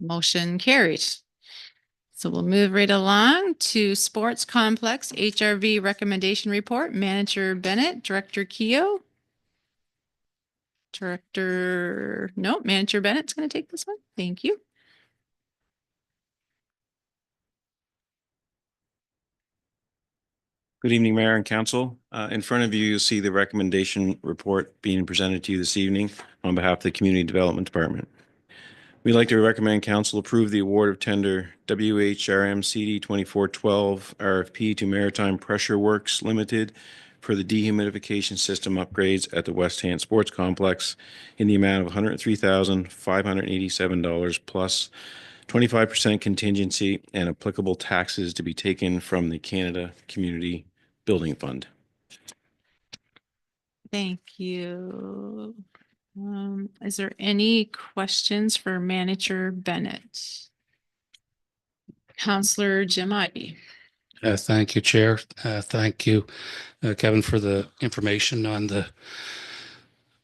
Motion carried. So we'll move right along to Sports Complex HRV Recommendation Report. Manager Bennett, Director Keogh. Manager Bennett's going to take this one. Thank you. Good evening, Mayor and Council. In front of you, you'll see the recommendation report being presented to you this evening on behalf of the Community Development Department. We'd like to recommend Council approve the award of tender WHRM CD 2412 RFP to Maritime Pressure Works Limited for the dehumidification system upgrades at the West Hand Sports Complex in the amount of $103,587 plus 25% contingency and applicable taxes to be taken from the Canada Community Building Fund. Thank you. Is there any questions for Manager Bennett? Counselor Jim Ivey. Thank you, Chair. Thank you, Kevin, for the information on the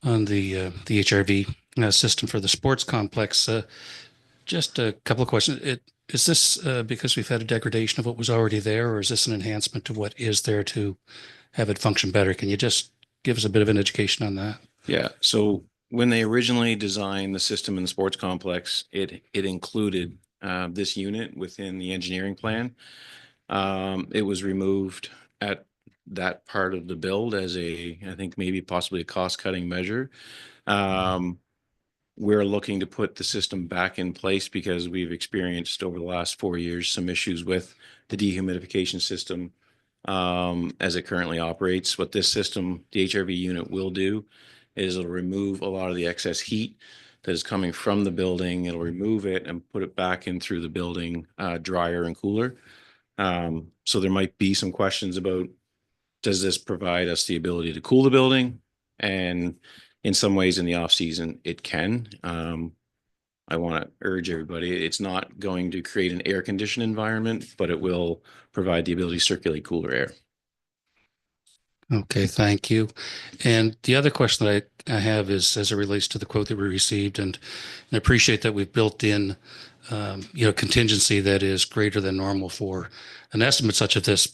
HRV system for the sports complex. Just a couple of questions. Is this because we've had a degradation of what was already there, or is this an enhancement to what is there to have it function better? Can you just give us a bit of an education on that? Yeah, so when they originally designed the system in the sports complex, it included this unit within the engineering plan. It was removed at that part of the build as I think maybe possibly a cost-cutting measure. We're looking to put the system back in place because we've experienced over the last 4 years some issues with the dehumidification system as it currently operates. What this system, the HRV unit, will do is it'll remove a lot of the excess heat that is coming from the building. It'll remove it and put it back in through the building drier and cooler. So there might be some questions about, does this provide us the ability to cool the building? And in some ways in the off season, it can. I want to urge everybody, it's not going to create an air conditioned environment, but it will provide the ability to circulate cooler air. Okay, thank you. And the other question that I have is as it relates to the quote that we received, and I appreciate that we've built in contingency that is greater than normal for an estimate such as this.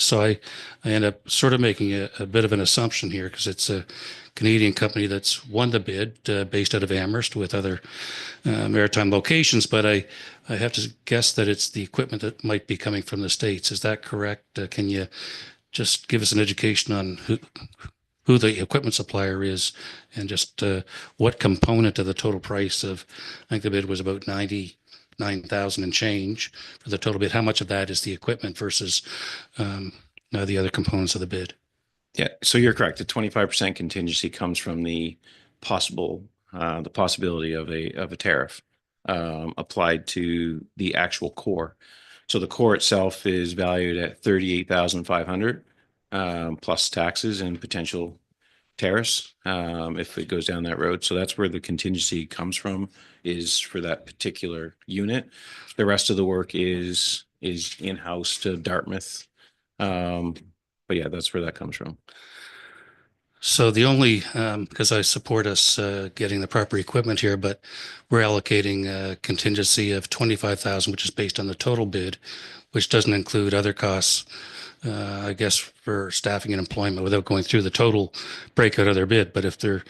So I end up sort of making a bit of an assumption here because it's a Canadian company that's won the bid based out of Amherst with other maritime locations, but I have to guess that it's the equipment that might be coming from the States. Is that correct? Can you just give us an education on who the equipment supplier is and just what component of the total price of, I think the bid was about 99,000 and change for the total bid. How much of that is the equipment versus the other components of the bid? Yeah, so you're correct. The 25% contingency comes from the possibility of a tariff applied to the actual core. So the core itself is valued at 38,500 plus taxes and potential tariffs if it goes down that road. So that's where the contingency comes from, is for that particular unit. The rest of the work is in-house to Dartmouth. But yeah, that's where that comes from. So the only, because I support us getting the proper equipment here, but we're allocating a contingency of 25,000, which is based on the total bid, which doesn't include other costs, I guess, for staffing and employment without going through the total breakout of their bid. But if their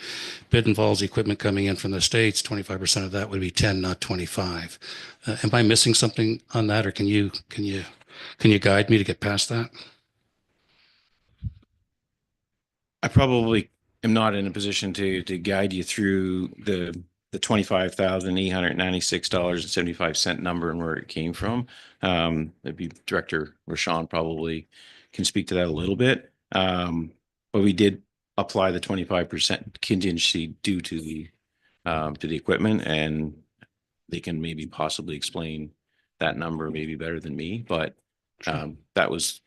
bid involves equipment coming in from the States, 25% of that would be 10, not 25. Am I missing something on that, or can you guide me to get past that? I probably am not in a position to guide you through the $25,896.75 number and where it came from. That'd be Director Rashawn probably can speak to that a little bit. But we did apply the 25% contingency due to the equipment, and they can maybe possibly explain that number maybe better than me. But that was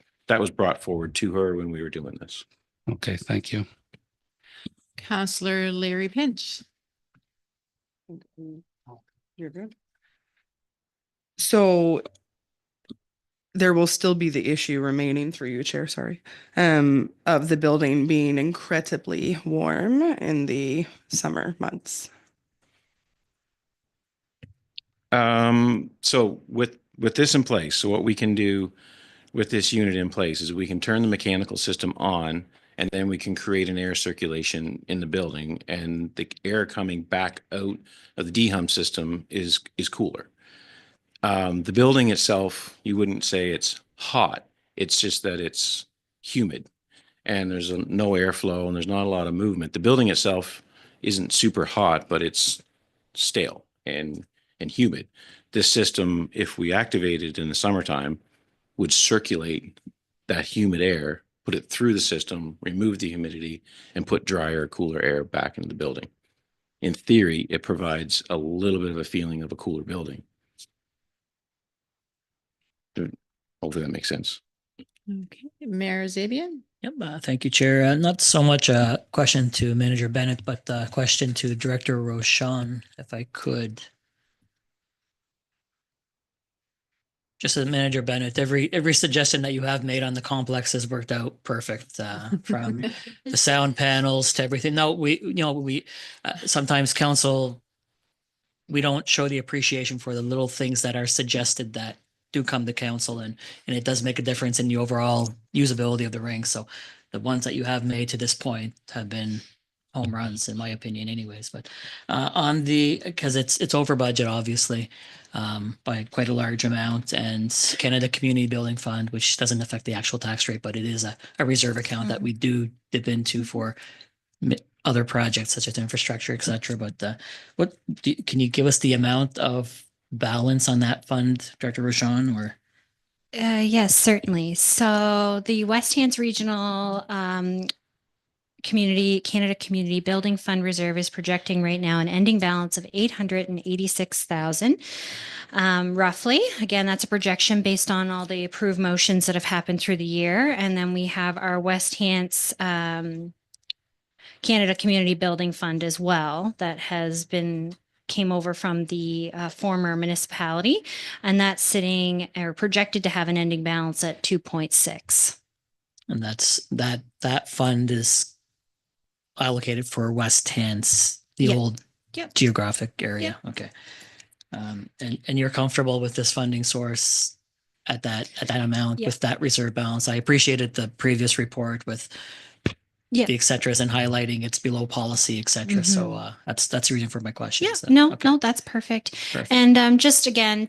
brought forward to her when we were doing this. Okay, thank you. Counselor Larry Pinch. You're good. So there will still be the issue remaining through you, Chair, sorry, of the building being incredibly warm in the summer months. So with this in place, so what we can do with this unit in place is we can turn the mechanical system on, and then we can create an air circulation in the building, and the air coming back out of the dehum system is cooler. The building itself, you wouldn't say it's hot. It's just that it's humid and there's no airflow and there's not a lot of movement. The building itself isn't super hot, but it's stale and humid. This system, if we activate it in the summertime, would circulate that humid air, put it through the system, remove the humidity, and put drier, cooler air back into the building. In theory, it provides a little bit of a feeling of a cooler building. Hopefully that makes sense. Okay, Mayor Zabian? Yep, thank you, Chair. Not so much a question to Manager Bennett, but a question to Director Roshan, if I could. Just as Manager Bennett, every suggestion that you have made on the complex has worked out perfect, from the sound panels to everything. No, we sometimes council, we don't show the appreciation for the little things that are suggested that do come to council, and it does make a difference in the overall usability of the rink. So the ones that you have made to this point have been home runs, in my opinion, anyways. But on the, because it's over budget, obviously, by quite a large amount, and Canada Community Building Fund, which doesn't affect the actual tax rate, but it is a reserve account that we do dip into for other projects such as infrastructure, et cetera. But can you give us the amount of balance on that fund, Director Roshan, or? Yes, certainly. So the West Hants Regional Canada Community Building Fund Reserve is projecting right now an ending balance of 886,000, roughly. Again, that's a projection based on all the approved motions that have happened through the year. And then we have our West Hants Canada Community Building Fund as well that came over from the former municipality, and that's sitting or projected to have an ending balance at 2.6. And that fund is allocated for West Hants, the old geographic area. Yep. Okay. And you're comfortable with this funding source at that amount with that reserve balance? I appreciated the previous report with the et ceteras and highlighting it's below policy, et cetera. So that's the reason for my question. Yeah, So, no, that's perfect. Perfect. And just again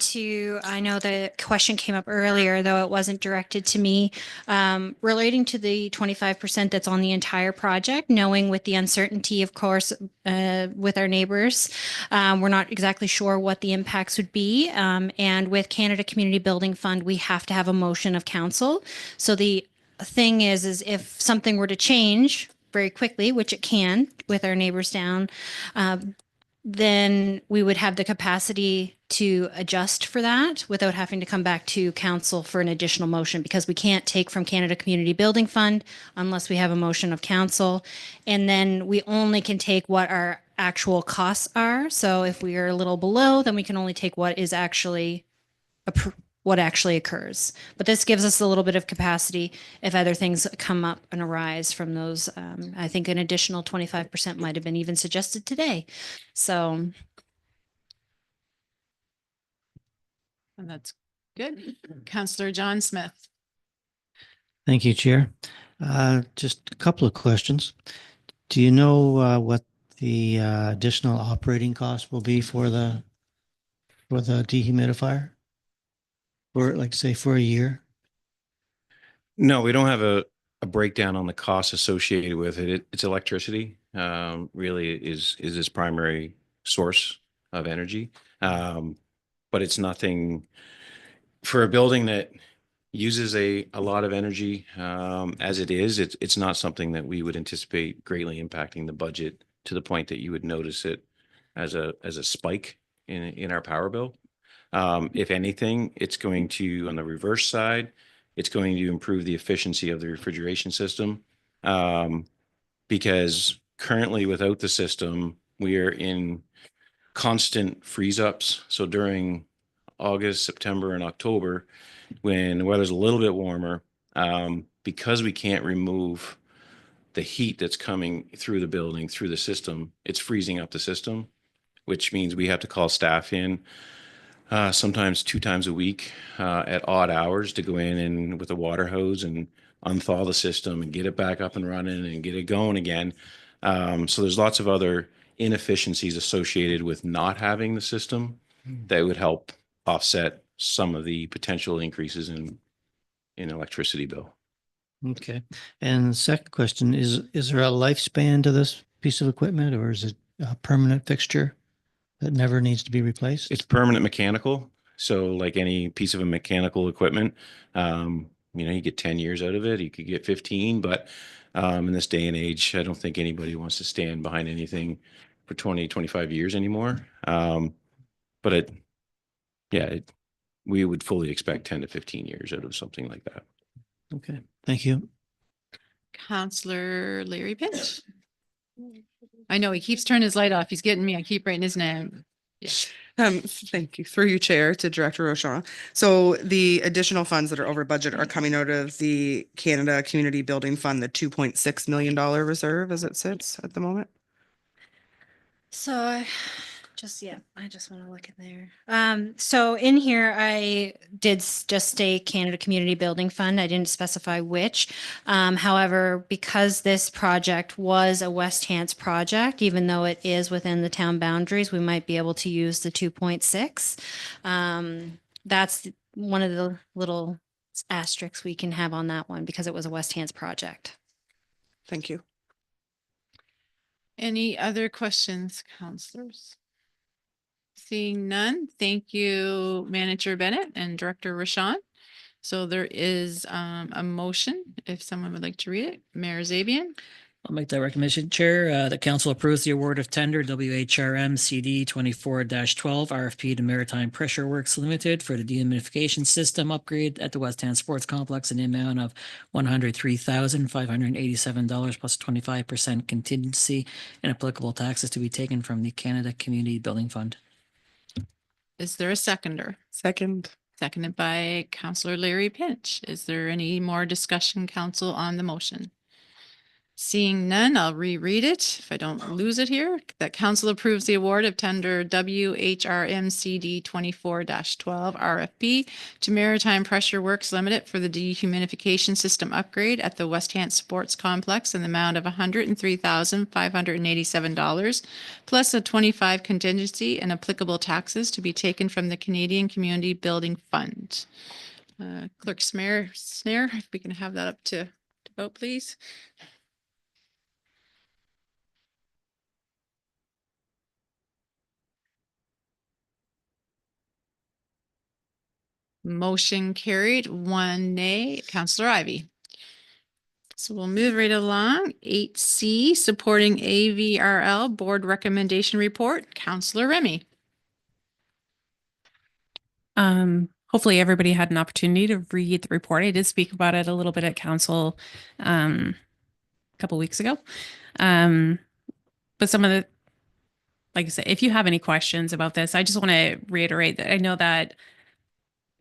I know the question came up earlier, though it wasn't directed to me, relating to the 25% that's on the entire project, knowing with the uncertainty, of course, with our neighbors, we're not exactly sure what the impacts would be. And with Canada Community Building Fund, we have to have a motion of council. So the thing is if something were to change very quickly, which it can with our neighbors down, then we would have the capacity to adjust for that without having to come back to council for an additional motion, because we can't take from Canada Community Building Fund unless we have a motion of council. And then we only can take what our actual costs are. So if we are a little below, then we can only take what is actually what actually occurs. But this gives us a little bit of capacity if other things come up and arise from those. I think an additional 25% might have been even suggested today. So. And that's good. Councillor John Smith. Thank you, Chair. Just a couple of questions. Do you know what the additional operating cost will be for the dehumidifier? Or like say for a year? No, we don't have a breakdown on the costs associated with it. It's electricity, really is its primary source of energy. But it's nothing for a building that uses a lot of energy, as it is. It's not something that we would anticipate greatly impacting the budget to the point that you would notice it as a spike in our power bill. If anything, it's going to, on the reverse side, it's going to improve the efficiency of the refrigeration system, because currently without the system, we are in constant freeze ups. So during August, September, and October, when the weather's a little bit warmer, because we can't remove the heat that's coming through the building, through the system, it's freezing up the system, which means we have to call staff in sometimes 2 times a week at odd hours to go in and with a water hose and unthaw the system and get it back up and running and get it going again. So there's lots of other inefficiencies associated with not having the system that would help offset some of the potential increases in electricity bill. Okay. And second question, is there a lifespan to this piece of equipment, or is it a permanent fixture that never needs to be replaced? It's permanent mechanical. So like any piece of a mechanical equipment, you get 10 years out of it, you could get 15, but in this day and age, I don't think anybody wants to stand behind anything for 20, 25 years anymore. But we would fully expect 10 to 15 years out of something like that. Okay, thank you. Counselor Larry Pinch. I know he keeps turning his light off. He's getting me. I keep writing his name. Yeah. Thank you. Through you, Chair, to Director Rochon. So the additional funds that are over budget are coming out of the Canada Community Building Fund, the $2.6 million reserve as it sits at the moment. So I just want to look in there. So in here, I did just state Canada Community Building Fund. I didn't specify which. However, because this project was a West Hants project, even though it is within the town boundaries, we might be able to use the 2.6. That's one of the little asterisks we can have on that one because it was a West Hants project. Thank you. Any other questions, counselors? Seeing none, thank you, Manager Bennett and Director Rochon. So there is a motion, if someone would like to read it. Mayor Zabian. I'll make that recommendation, Chair. The council approves the award of tender WHRM CD 24-12 RFP to Maritime Pressure Works Limited for the dehumidification system upgrade at the West End Sports Complex in the amount of $103,587 plus 25% contingency and applicable taxes to be taken from the Canada Community Building Fund. Is there a seconder? Second. Seconded by Counselor Larry Pinch. Is there any more discussion, council, on the motion? Seeing none, I'll reread it if I don't lose it here. That council approves the award of tender WHRMCD 24-12 RFP to Maritime Pressure Works Limited for the dehumidification system upgrade at the West Hants Sports Complex in the amount of $103,587 plus a 25% contingency and applicable taxes to be taken from the Canadian Community Building Fund. Clerk Snare, if we can have that up to vote, please. Motion carried, 1 nay. Counselor Ivey. So we'll move right along. 8C, supporting AVRL Board Recommendation Report. Counselor Remy. Hopefully everybody had an opportunity to read the report. I did speak about it a little bit at council a couple weeks ago. But some of the, like I said, if you have any questions about this, I just want to reiterate that I know that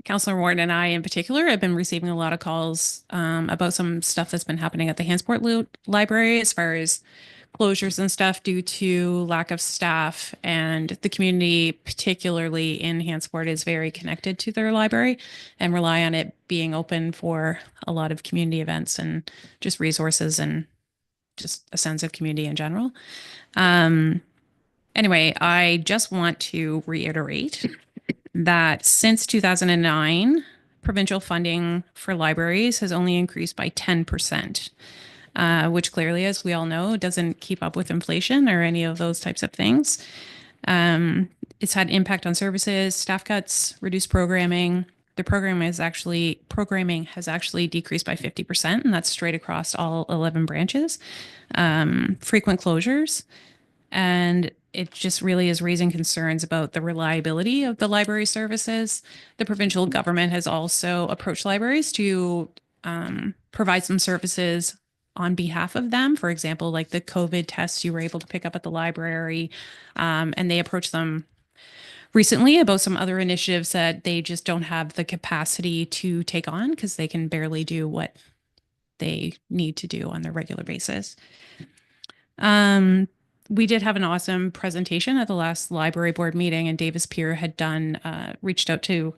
Councilor Warren and I in particular have been receiving a lot of calls about some stuff that's been happening at the Hansport Library as far as closures and stuff due to lack of staff, and the community, particularly in Hansport, is very connected to their library and rely on it being open for a lot of community events and just resources and just a sense of community in general. Anyway, I just want to reiterate that since 2009, provincial funding for libraries has only increased by 10%. Which clearly, as we all know, doesn't keep up with inflation or any of those types of things. It's had impact on services, staff cuts, reduced programming. The programming has actually decreased by 50%, and that's straight across all 11 branches. Frequent closures, and it just really is raising concerns about the reliability of the library services. The provincial government has also approached libraries to provide some services on behalf of them. For example, like the COVID tests you were able to pick up at the library, and they approached them recently about some other initiatives that they just don't have the capacity to take on because they can barely do what they need to do on their regular basis. We did have an awesome presentation at the last library board meeting, and Davis Peer had reached out to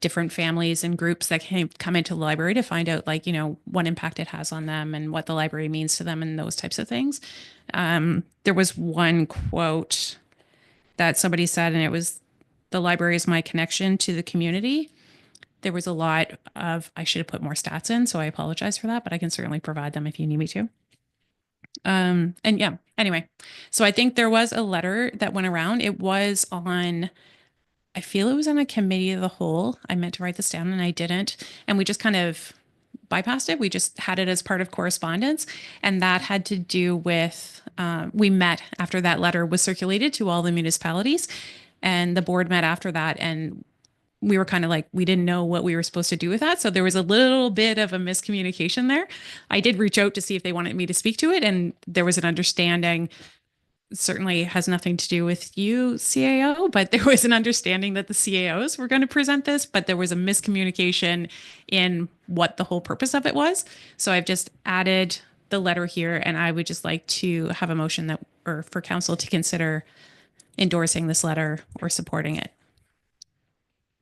different families and groups that come into the library to find out, like, what impact it has on them and what the library means to them and those types of things. There was one quote that somebody said, and it was, "The library is my connection to the community." There was a lot of, I should have put more stats in, so I apologize for that, but I can certainly provide them if you need me to. And yeah, anyway, so I think there was a letter that went around. It was on, I feel it was on a committee of the whole. I meant to write this down and I didn't. And we just kind of bypassed it. We just had it as part of correspondence. And that had to do with, we met after that letter was circulated to all the municipalities, and the board met after that. And we were kind of like, we didn't know what we were supposed to do with that. So there was a little bit of a miscommunication there. I did reach out to see if they wanted me to speak to it, and there was an understanding. Certainly has nothing to do with you, CAO, but there was an understanding that the CAOs were going to present this, but there was a miscommunication in what the whole purpose of it was. So I've just added the letter here, and I would just like to have a motion that, or for council to consider endorsing this letter or supporting it.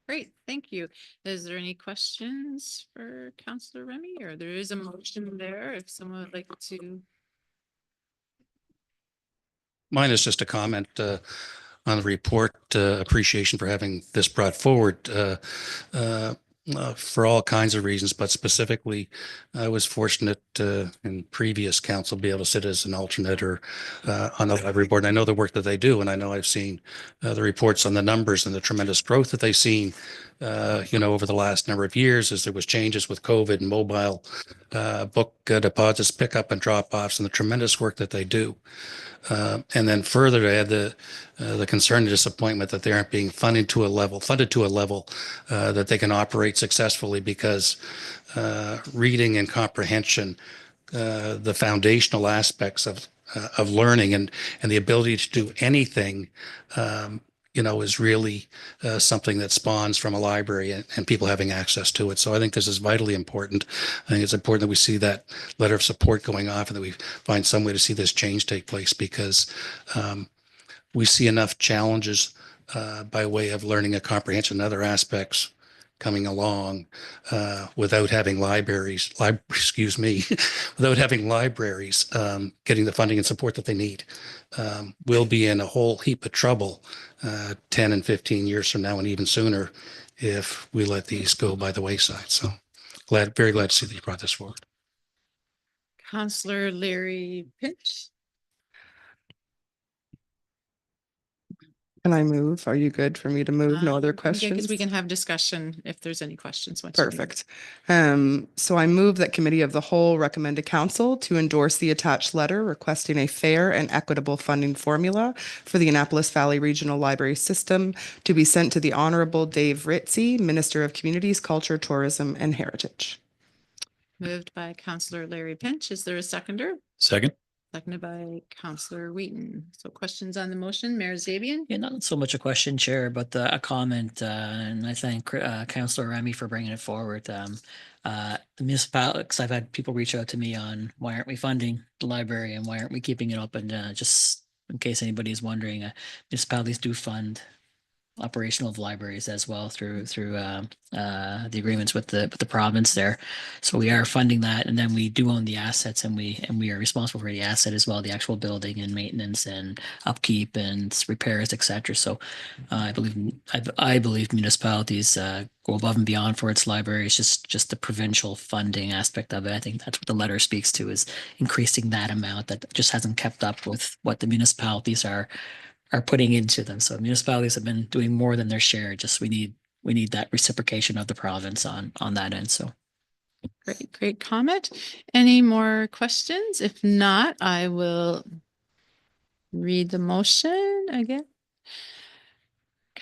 Great, thank you. Is there any questions for Councillor Remy, or there is a motion there if someone would like to? Mine is just a comment on the report. Appreciation for having this brought forward for all kinds of reasons, but specifically, I was fortunate in previous council be able to sit as an alternate or on the library board. And I know the work that they do, and I know I've seen the reports on the numbers and the tremendous growth that they've seen, over the last number of years as there was changes with COVID and mobile book deposits, pickup and drop offs, and the tremendous work that they do. And then further to add the concern and disappointment that they aren't being funded to a level that they can operate successfully, because reading and comprehension, the foundational aspects of learning and the ability to do anything, is really something that spawns from a library and people having access to it. So I think this is vitally important. I think it's important that we see that letter of support going off and that we find some way to see this change take place, because we see enough challenges by way of learning and comprehension and other aspects coming along without having libraries, without having libraries getting the funding and support that they need. We'll be in a whole heap of trouble 10 and 15 years from now, and even sooner, if we let these go by the wayside. So very glad to see that you brought this forward. Councillor Larry Pinch. Can I move? Are you good for me to move? No other questions? Because we can have discussion if there's any questions. Perfect. So I move that Committee of the Whole recommend to Council to endorse the attached letter requesting a fair and equitable funding formula for the Annapolis Valley Regional Library System to be sent to the Honorable Dave Ritzie, Minister of Communities, Culture, Tourism, and Heritage. Moved by Councillor Larry Pinch. Is there a seconder? Second. Seconded by Councillor Wheaton. So questions on the motion, Mayor Zabian? Yeah, not so much a question, Chair, but a comment, and I thank Councillor Remy for bringing it forward. The municipality, because I've had people reach out to me on why aren't we funding the library and why aren't we keeping it open? Just in case anybody is wondering, municipalities do fund operational of libraries as well through the agreements with the province there. So we are funding that, and then we do own the assets, and we are responsible for the asset as well, the actual building and maintenance and upkeep and repairs, etc. So I believe municipalities go above and beyond for its libraries. Just the provincial funding aspect of it. I think that's what the letter speaks to, is increasing that amount that just hasn't kept up with what the municipalities are putting into them. So municipalities have been doing more than their share. Just we need that reciprocation of the province on that end. So Great comment. Any more questions? If not, I will read the motion again.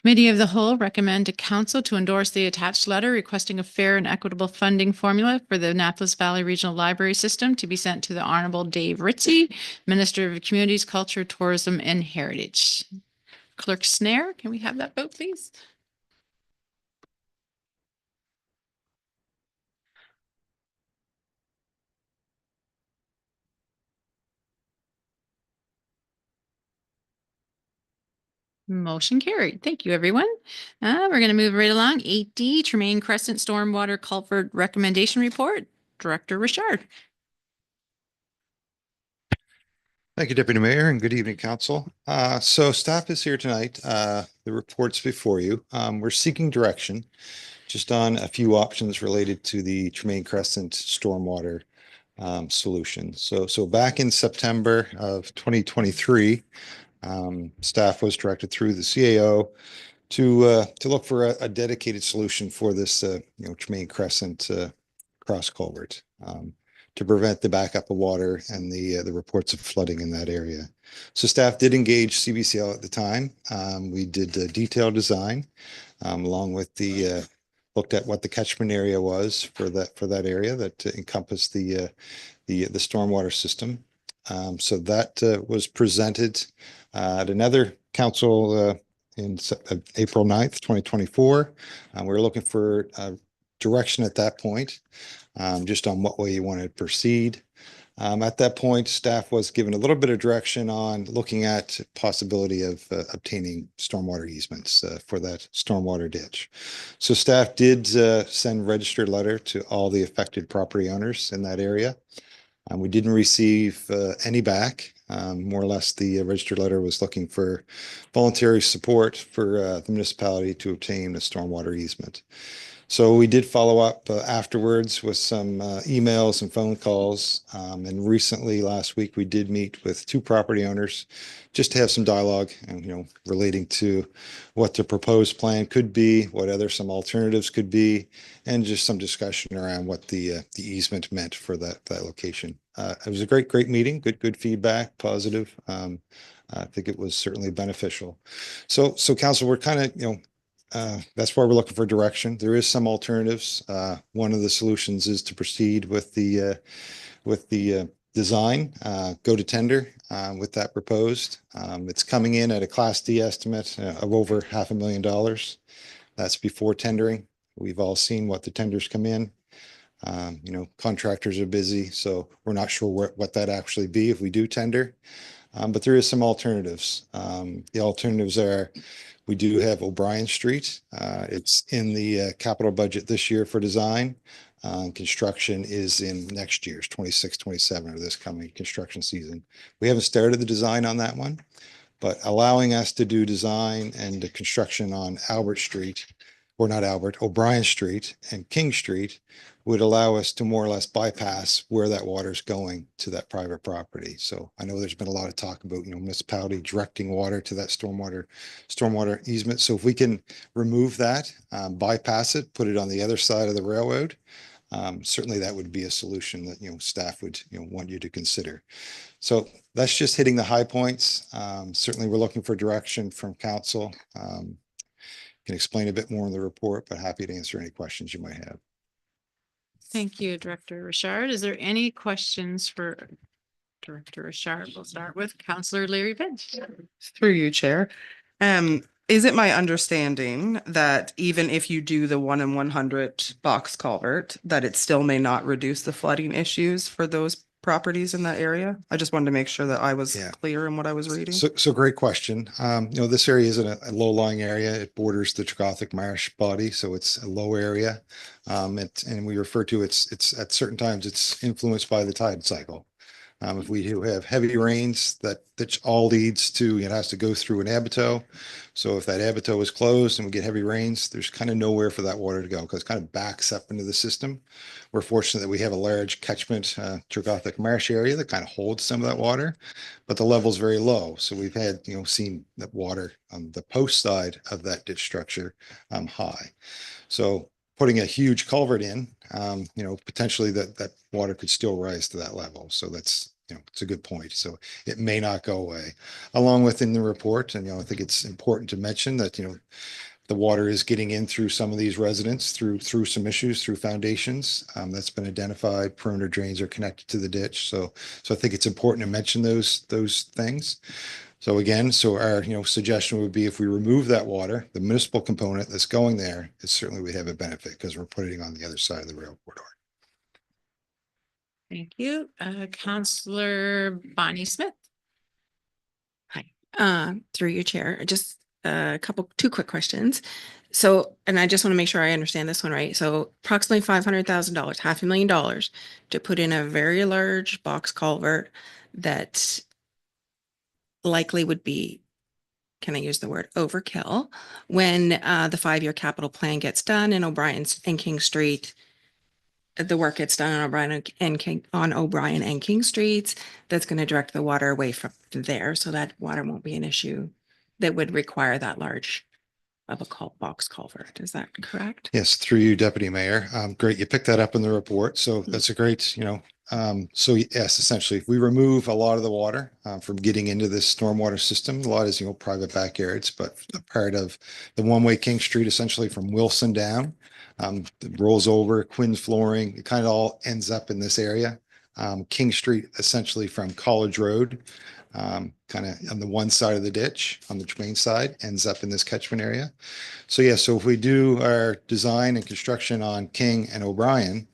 Committee of the Whole recommend to Council to endorse the attached letter requesting a fair and equitable funding formula for the Annapolis Valley Regional Library System to be sent to the Honorable Dave Ritchie, Minister of Communities, Culture, Tourism, and Heritage. Clerk Snare, can we have that vote, please? Motion carried. Thank you, everyone. We're going to move right along. 8D, Tremaine Crescent Stormwater Culvert Recommendation Report. Director Richard. Thank you, Deputy Mayor, and good evening, Council. So staff is here tonight. The report's before you. We're seeking direction just on a few options related to the Tremaine Crescent stormwater solution. So back in September of 2023, staff was directed through the CAO to look for a dedicated solution for this Tremaine Crescent cross culvert to prevent the backup of water and the reports of flooding in that area. So staff did engage CBCL at the time. We did a detailed design along with looked at what the catchment area was for that area that encompassed the stormwater system. So that was presented at another council in April 9th, 2024. We were looking for direction at that point, just on what way you want to proceed. At that point, staff was given a little bit of direction on looking at possibility of obtaining stormwater easements for that stormwater ditch. So staff did send registered letter to all the affected property owners in that area. We didn't receive any back. More or less, the registered letter was looking for voluntary support for the municipality to obtain a stormwater easement. So we did follow up afterwards with some emails and phone calls. And recently, last week, we did meet with 2 property owners just to have some dialogue and, relating to what the proposed plan could be, what some alternatives could be, and just some discussion around what the easement meant for that location. It was a great meeting, good feedback, positive. I think it was certainly beneficial. So council, we're kind of, that's why we're looking for direction. There is some alternatives. One of the solutions is to proceed with the design, go to tender with that proposed. It's coming in at a Class D estimate of over $500,000. That's before tendering. We've all seen what the tenders come in. Contractors are busy, so we're not sure what that actually be if we do tender. But there is some alternatives. The alternatives are, we do have O'Brien Street. It's in the capital budget this year for design. Construction is in next year's 26, 27, or this coming construction season. We haven't started the design on that one, but allowing us to do design and the construction on O'Brien Street and King Street would allow us to more or less bypass where that water is going to that private property. So I know there's been a lot of talk about, municipality directing water to that stormwater easement. So if we can remove that, bypass it, put it on the other side of the railroad, certainly that would be a solution that, staff would, want you to consider. So that's just hitting the high points. Certainly we're looking for direction from council. Can explain a bit more in the report, but happy to answer any questions you might have. Thank you, Director Richard. Is there any questions for Director Richard? We'll start with Councillor Larry Finch. Through you, Chair. Is it my understanding that even if you do the 1 in 100 box culvert, that it still may not reduce the flooding issues for those properties in that area? I just wanted to make sure that I was clear in what I was reading. So great question. This area isn't a low-lying area. It borders the Cotw marsh body, so it's a low area. And we refer to it's at certain times it's influenced by the tide cycle. If we do have heavy rains, that all leads to, it has to go through an abattoir. So if that abattoir is closed and we get heavy rains, there's kind of nowhere for that water to go because it kind of backs up into the system. We're fortunate that we have a large catchment, Cotw marsh area that kind of holds some of that water, but the level is very low. So we've had, seen that water on the post side of that ditch structure high. So putting a huge culvert in, potentially that water could still rise to that level. So that's it's a good point. So it may not go away. Along with in the report, and, I think it's important to mention that, the water is getting in through some of these residents through some issues through foundations. That's been identified. Perimeter drains are connected to the ditch. So I think it's important to mention those things. So again, our, suggestion would be if we remove that water, the municipal component that's going there, it certainly would have a benefit because we're putting it on the other side of the rail corridor. Thank you. Councillor Bonnie Smith. Through your chair, just two quick questions. So, and I just want to make sure I understand this one right. So approximately $500,000, $500,000 to put in a very large box culvert that likely would be, can I use the word overkill, when the 5-year capital plan gets done and O'Brien's and King Street, the work gets done on O'Brien and King Streets, that's going to direct the water away from there. So that water won't be an issue that would require that large of a box culvert. Is that correct? Yes, through you, Deputy Mayor. Great. You picked that up in the report. So that's a great, so yes, essentially, if we remove a lot of the water from getting into this stormwater system, a lot is, private backyards, but a part of the one-way King Street, essentially from Wilson down, it rolls over, Quinn's flooring, it kind of all ends up in this area. King Street, essentially from College Road, kind of on the one side of the ditch, on the main side, ends up in this catchment area. So yeah, so if we do our design and construction on King and O'Brien,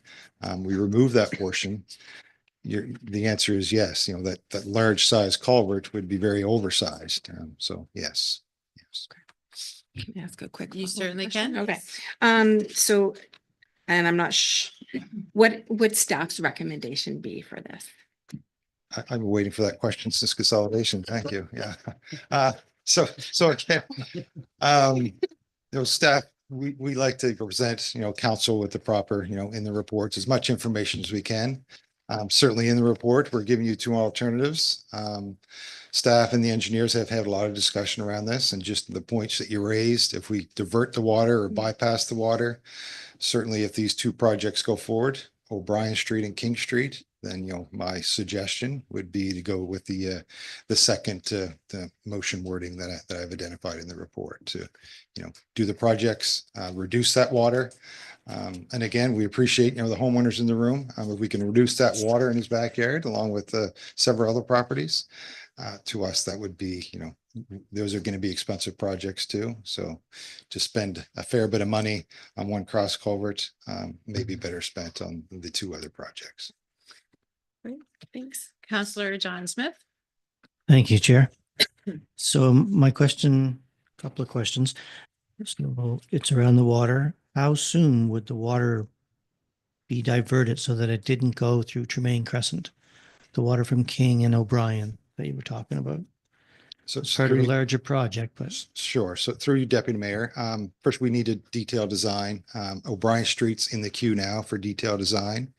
we remove that portion. The answer is yes. That large size culvert would be very oversized. So yes. Can I ask a quick? You follow-up certainly question? can. Okay. So, and I'm not what would staff's recommendation be for this? I'm waiting for that question since consolidation. Thank you. Yeah. So again, staff, we like to present, council with the proper, in the reports, as much information as we can. Certainly in the report, we're giving you 2 alternatives. Staff and the engineers have had a lot of discussion around this, and just the points that you raised, if we divert the water or bypass the water, certainly if these 2 projects go forward, O'Brien Street and King Street, then, my suggestion would be to go with the second, the motion wording that I've identified in the report to, do the projects, reduce that water. And again, we appreciate, the homeowners in the room. If we can reduce that water in his backyard, along with several other properties, to us, that would be, those are going to be expensive projects too. So to spend a fair bit of money on one cross culvert may be better spent on the 2 other projects. Great, thanks. Councillor John Smith. Thank you, Chair. So my question, a couple of questions. So it's around the water. How soon would the water be diverted so that it didn't go through Tremaine Crescent? The water from King and O'Brien that you were talking about. So It's part of a larger project, but sure. So through you, Deputy Mayor, first we need a detailed design. O'Brien Street's in the queue now for detailed design.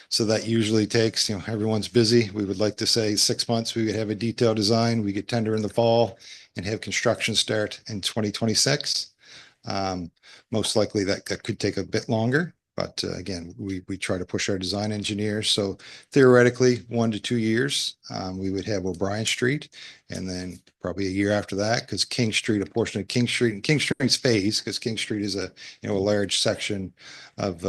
So that usually takes, everyone's busy. We would like to say 6 months, we would have a detailed design. We get tender in the fall and have construction start in 2026. Most likely that could take a bit longer. But again, we try to push our design engineers. So theoretically, 1 to 2 years, we would have O'Brien Street, and then probably a year after that, because King Street, a portion of King Street, and King Street's phase, because King Street is a large section of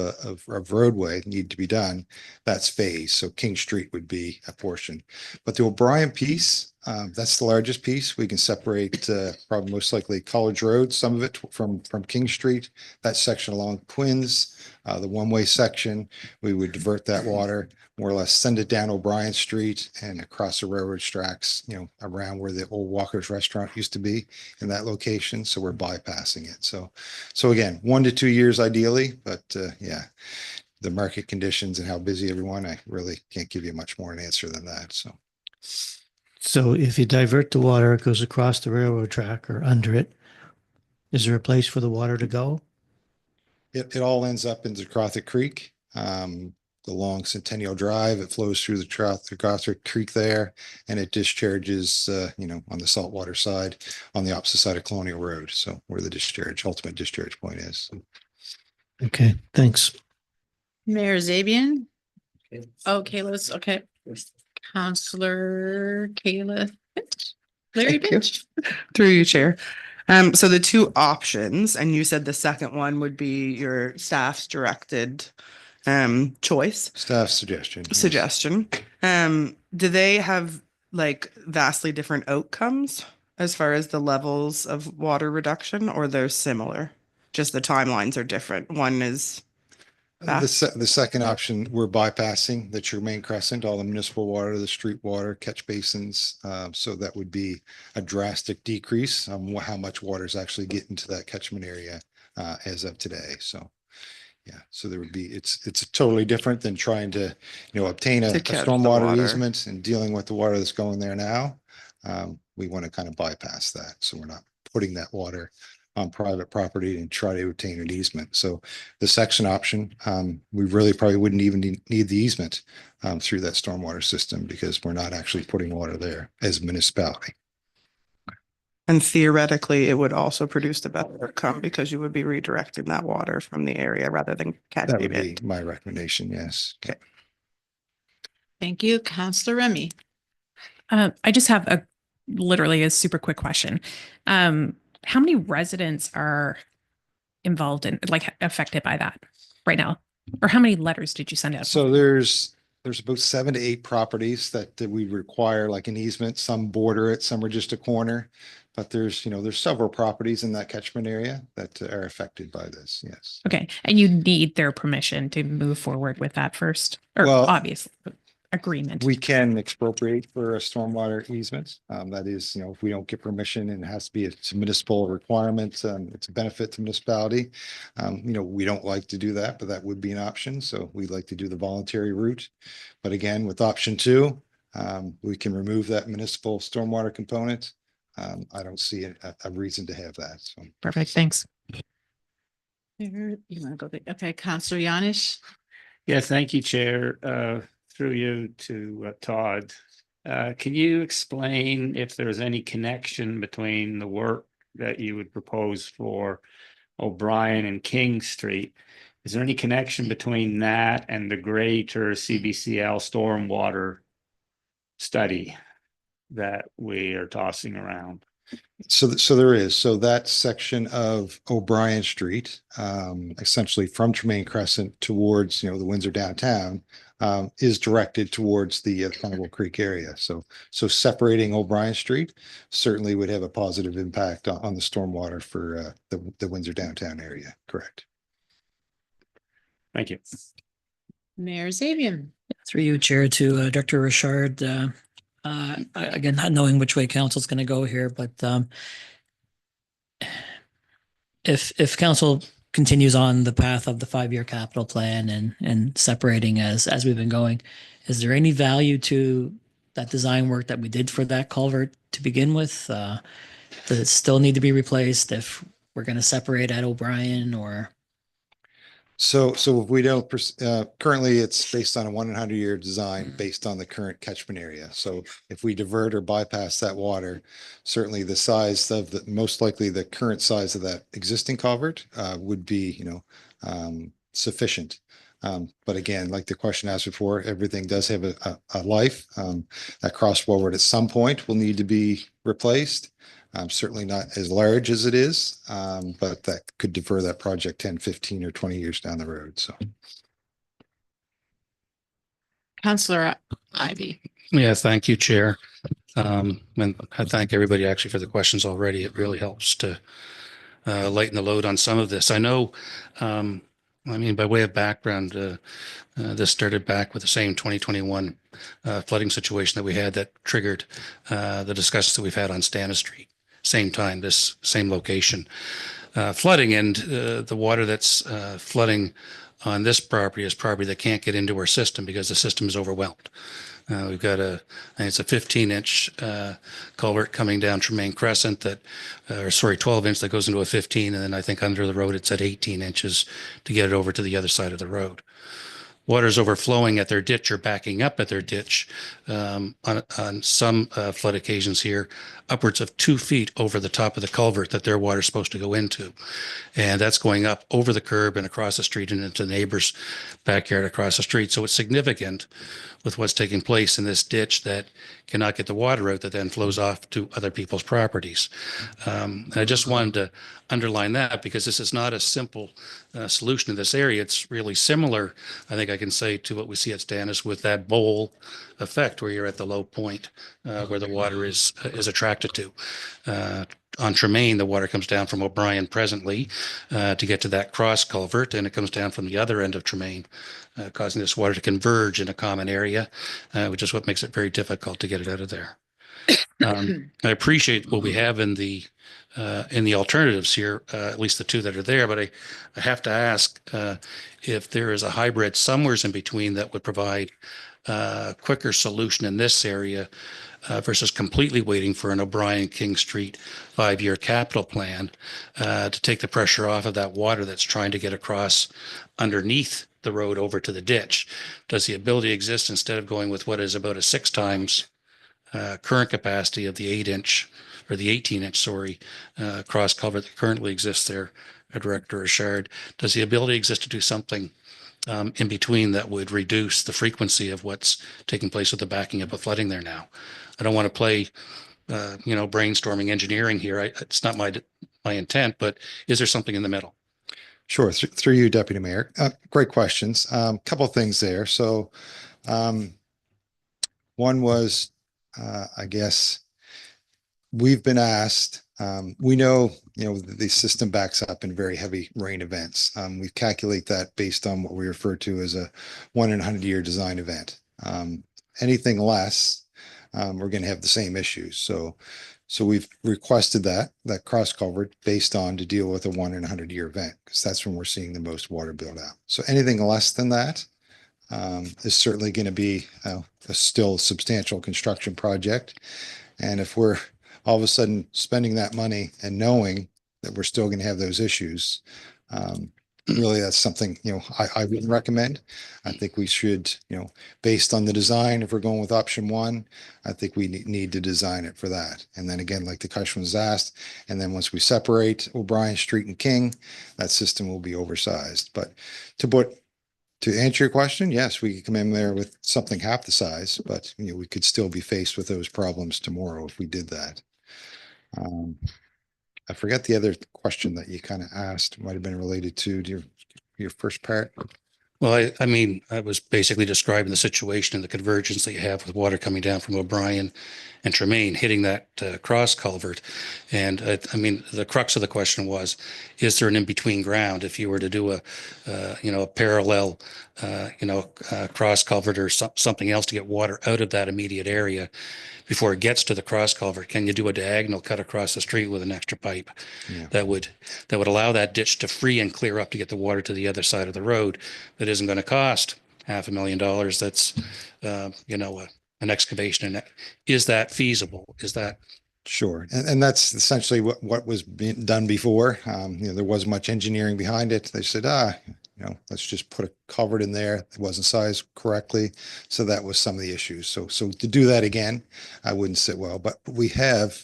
roadway need to be done. That's phase. So King Street would be a portion, but the O'Brien piece, that's the largest piece. We can separate probably most likely College Road, some of it from King Street, that section along Quinn's, the one-way section. We would divert that water, more or less send it down O'Brien Street and across the railroad tracks, around where the old Walker's restaurant used to be in that location. So we're bypassing it. So again, 1 to 2 years ideally, but yeah, the market conditions and how busy everyone, I really can't give you much more an answer than that. so if you divert the water, it goes across the railroad track or under it. Is there a place for the water to go? It all ends up into Crothet Creek, along Centennial Drive. It flows through the Crothet Creek there, and it discharges, on the saltwater side, on the opposite side of Colonial Road. So where the ultimate discharge point is. Okay, thanks. Mayor Zabian. Okay, let's, okay. Counselor Kayla Finch. Larry Thank you. Finch. Through you, Chair. So the two options, and you said the second one would be your staff's directed choice, Staff suggestion. yes. suggestion. Do they have like vastly different outcomes as far as the levels of water reduction, or they're similar? Just the timelines are different. One is The second option, we're bypassing the Tremaine Crescent, all the municipal water, the street water, catch basins. So that would be a drastic decrease on how much water is actually getting to that catchment area as of today. So, yeah, so there would be, it's totally different than trying to, obtain a catch the stormwater water. easement and dealing with the water that's going there now. We want to kind of bypass that. So we're not putting that water on private property and try to obtain an easement. So the section option, we really probably wouldn't even need the easement through that stormwater system because we're not actually putting water there as a municipality. And theoretically, it would also produce the better outcome because you would be redirecting that water from the area rather than That catching would be it. my recommendation, yes. Okay. Thank you. Counselor Remy. I just have literally a super quick question. How many residents are involved in, like, affected by that right now? Or how many letters did you send out? So there's about 7 to 8 properties that we require like an easement. Some border it, some are just a corner. But there's several properties in that catchment area that are affected by this. Yes. Okay. And you need their permission to move forward with that first, or Well, obviously agreement. We can expropriate for a stormwater easement. That is, if we don't get permission and it has to be a municipal requirement, it's a benefit to municipality. We don't like to do that, but that would be an option. So we'd like to do the voluntary route. But again, with option 2, we can remove that municipal stormwater component. I don't see a reason to have that. So. Perfect. Thanks. You want to go there? Okay, Counselor Yanish. Yeah, thank you, Chair. Through you to Todd. Can you explain if there's any connection between the work that you would propose for O'Brien and King Street? Is there any connection between that and the greater CBCL stormwater study that we are tossing around? So there is. So that section of O'Brien Street, essentially from Tremaine Crescent towards, the Windsor downtown, is directed towards the Carnival Creek area. So separating O'Brien Street certainly would have a positive impact on the stormwater for the Windsor downtown area. Correct. Thank you. Mayor Zabian. Through you, Chair, to Director Richard. Again, not knowing which way council's going to go here, but if council continues on the path of the 5-year capital plan and separating as we've been going, is there any value to that design work that we did for that culvert to begin with? Does it still need to be replaced if we're going to separate at O'Brien or? So if we don't, currently it's based on a 100-year design based on the current catchment area. So if we divert or bypass that water, certainly the size of most likely the current size of that existing culvert would be, sufficient. But again, like the question asked before, everything does have a life. That cross forward at some point will need to be replaced. Certainly not as large as it is, but that could defer that project 10, 15, or 20 years down the road. So, Counselor Ivy. Yeah, thank you, Chair. And I thank everybody actually for the questions already. It really helps to lighten the load on some of this. I know, by way of background, this started back with the same 2021 flooding situation that we had that triggered the discussions that we've had on Stannis Street. Same time, this same location. Flooding, and the water that's flooding on this property is property that can't get into our system because the system is overwhelmed. We've got I think it's a 15-inch culvert coming down Tremaine Crescent 12-inch that goes into a 15, and then I think under the road it's at 18 inches to get it over to the other side of the road. water's overflowing at their ditch or backing up at their ditch, on some flood occasions here, upwards of 2 feet over the top of the culvert that their water's supposed to go into. And that's going up over the curb and across the street and into the neighbor's backyard across the street. So it's significant with what's taking place in this ditch that cannot get the water out that then flows off to other people's properties. And I just wanted to underline that because this is not a simple solution in this area. It's really similar, I think I can say, to what we see at Stannis with that bowl effect where you're at the low point where the water is attracted to. On Tremaine, the water comes down from O'Brien presently to get to that cross culvert, and it comes down from the other end of Tremaine, causing this water to converge in a common area, which is what makes it very difficult to get it out of there. I appreciate what we have in the alternatives here, at least the two that are there, but I have to ask if there is a hybrid somewhere in between that would provide a quicker solution in this area versus completely waiting for an O'Brien King Street 5-year capital plan to take the pressure off of that water that's trying to get across underneath the road over to the ditch. Does the ability exist instead of going with what is about a 6 times current capacity of the 8-inch or the 18-inch, cross culvert that currently exists there, Director Richard? Does the ability exist to do something in between that would reduce the frequency of what's taking place with the backing up of flooding there now? I don't want to play, brainstorming engineering here. It's not my intent, but is there something in the middle? Sure. Through you, Deputy Mayor. Great questions. Couple of things there. So one was, I guess, we've been asked, we know, the system backs up in very heavy rain events. We calculate that based on what we refer to as a 1 in 100-year design event. Anything less, we're going to have the same issues. So we've requested that cross culvert based on to deal with a 1 in 100-year event, because that's when we're seeing the most water build out. So anything less than that is certainly going to be a still substantial construction project. And if we're all of a sudden spending that money and knowing that we're still going to have those issues, really that's something, I wouldn't recommend. I think we should, based on the design, if we're going with option 1, I think we need to design it for that. And then again, like the question was asked, and then once we separate O'Brien Street and King, that system will be oversized. But to answer your question, yes, we could come in there with something half the size, but we could still be faced with those problems tomorrow if we did that. I forget the other question that you kind of asked. Might have been related to your first part. Well, I was basically describing the situation and the convergence that you have with water coming down from O'Brien and Tremaine hitting that cross culvert. And the crux of the question was, is there an in-between ground if you were to do a parallel, cross culvert or something else to get water out of that immediate area before it gets to the cross culvert? Can you do a diagonal cut across the street with an extra pipe that would allow that ditch to free and clear up to get the water to the other side of the road? That isn't going to cost $500,000. That's an excavation. And is that feasible? Is that Sure. And that's essentially what was being done before. There wasn't much engineering behind it. They said, let's just put a culvert in there. It wasn't sized correctly. So that was some of the issues. So to do that again, I wouldn't sit well, but we have,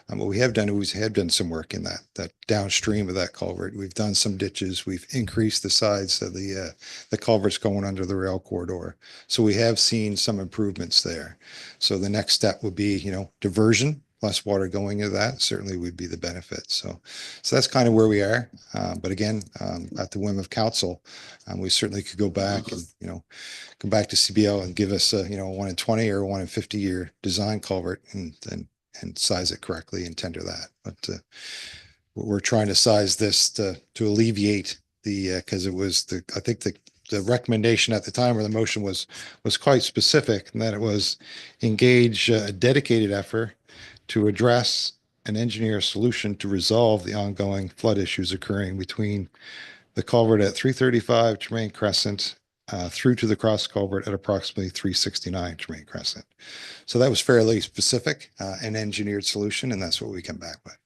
what we have done is we have done some work in that downstream of that culvert. We've done some ditches. We've increased the size of the culverts going under the rail corridor. So we have seen some improvements there. So the next step would be, diversion. Less water going into that certainly would be the benefit. So that's kind of where we are. But again, at the whim of council, we certainly could go back and, come back to CBL and give us a, 1 in 20 or 1 in 50-year design culvert and size it correctly and tender that. But we're trying to size this to alleviate because it was I think the recommendation at the time, or the motion was quite specific, and that it was engage a dedicated effort to address and engineer a solution to resolve the ongoing flood issues occurring between the culvert at 335 Tremaine Crescent through to the cross culvert at approximately 369 Tremaine Crescent. So that was fairly specific, an engineered solution, and that's what we come back with.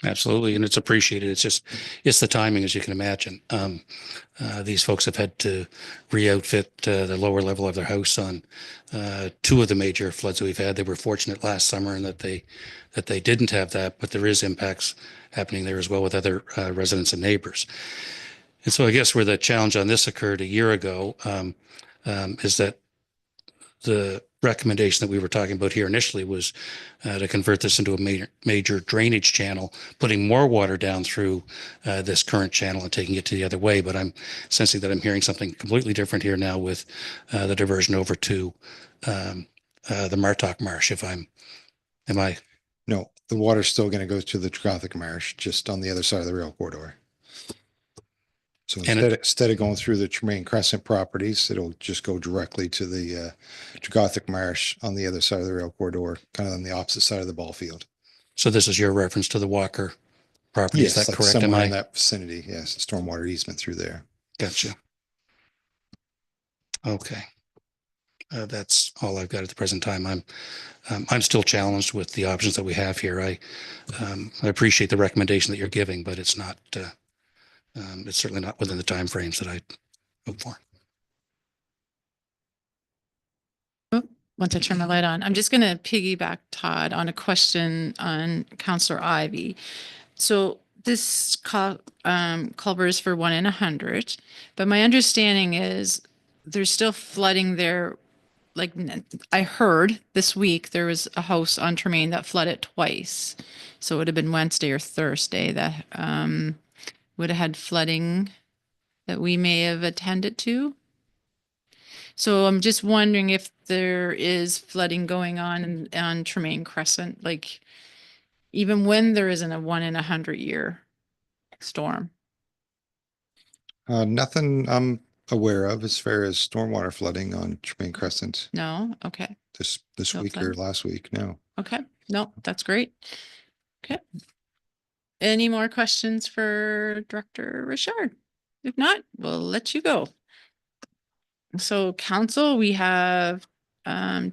Absolutely, and it's appreciated. It's the timing, as you can imagine. These folks have had to re-outfit the lower level of their house on two of the major floods that we've had. They were fortunate last summer in that they didn't have that, but there is impacts happening there as well with other residents and neighbors. And so I guess where the challenge on this occurred a year ago is that the recommendation that we were talking about here initially was to convert this into a major drainage channel, putting more water down through this current channel and taking it to the other way. But I'm sensing that I'm hearing something completely different here now with the diversion over to the Martok Marsh. Am I? No, the water's still going to go to the Cotw Marsh, just on the other side of the rail corridor. So instead of going through the Tremaine Crescent properties, it'll just go directly to the Cotw Marsh on the other side of the rail corridor, kind of on the opposite side of the ball field. So this is your reference to the Walker property, is that like correct? Somewhere in that vicinity, yes, stormwater easement through there. Gotcha. Okay. That's all I've got at the present time. I'm still challenged with the options that we have here. I appreciate the recommendation that you're giving, but it's not. It's certainly not within the timeframes that I hope for. Once I turn my light on, I'm just going to piggyback, Todd, on a question on Councillor Ivy. So this culvert is for 1 in 100, but my understanding is there's still flooding there. Like I heard this week, there was a house on Tremaine that flooded twice. So it would have been Wednesday or Thursday that would have had flooding that we may have attended to. So I'm just wondering if there is flooding going on Tremaine Crescent, like even when there isn't a 1 in 100 year storm. Nothing I'm aware of as far as stormwater flooding on Tremaine Crescent No? Okay. this No week or flooding. last week. No. Okay. No, that's great. Okay. Any more questions for Director Richard? If not, we'll let you go. So council, we have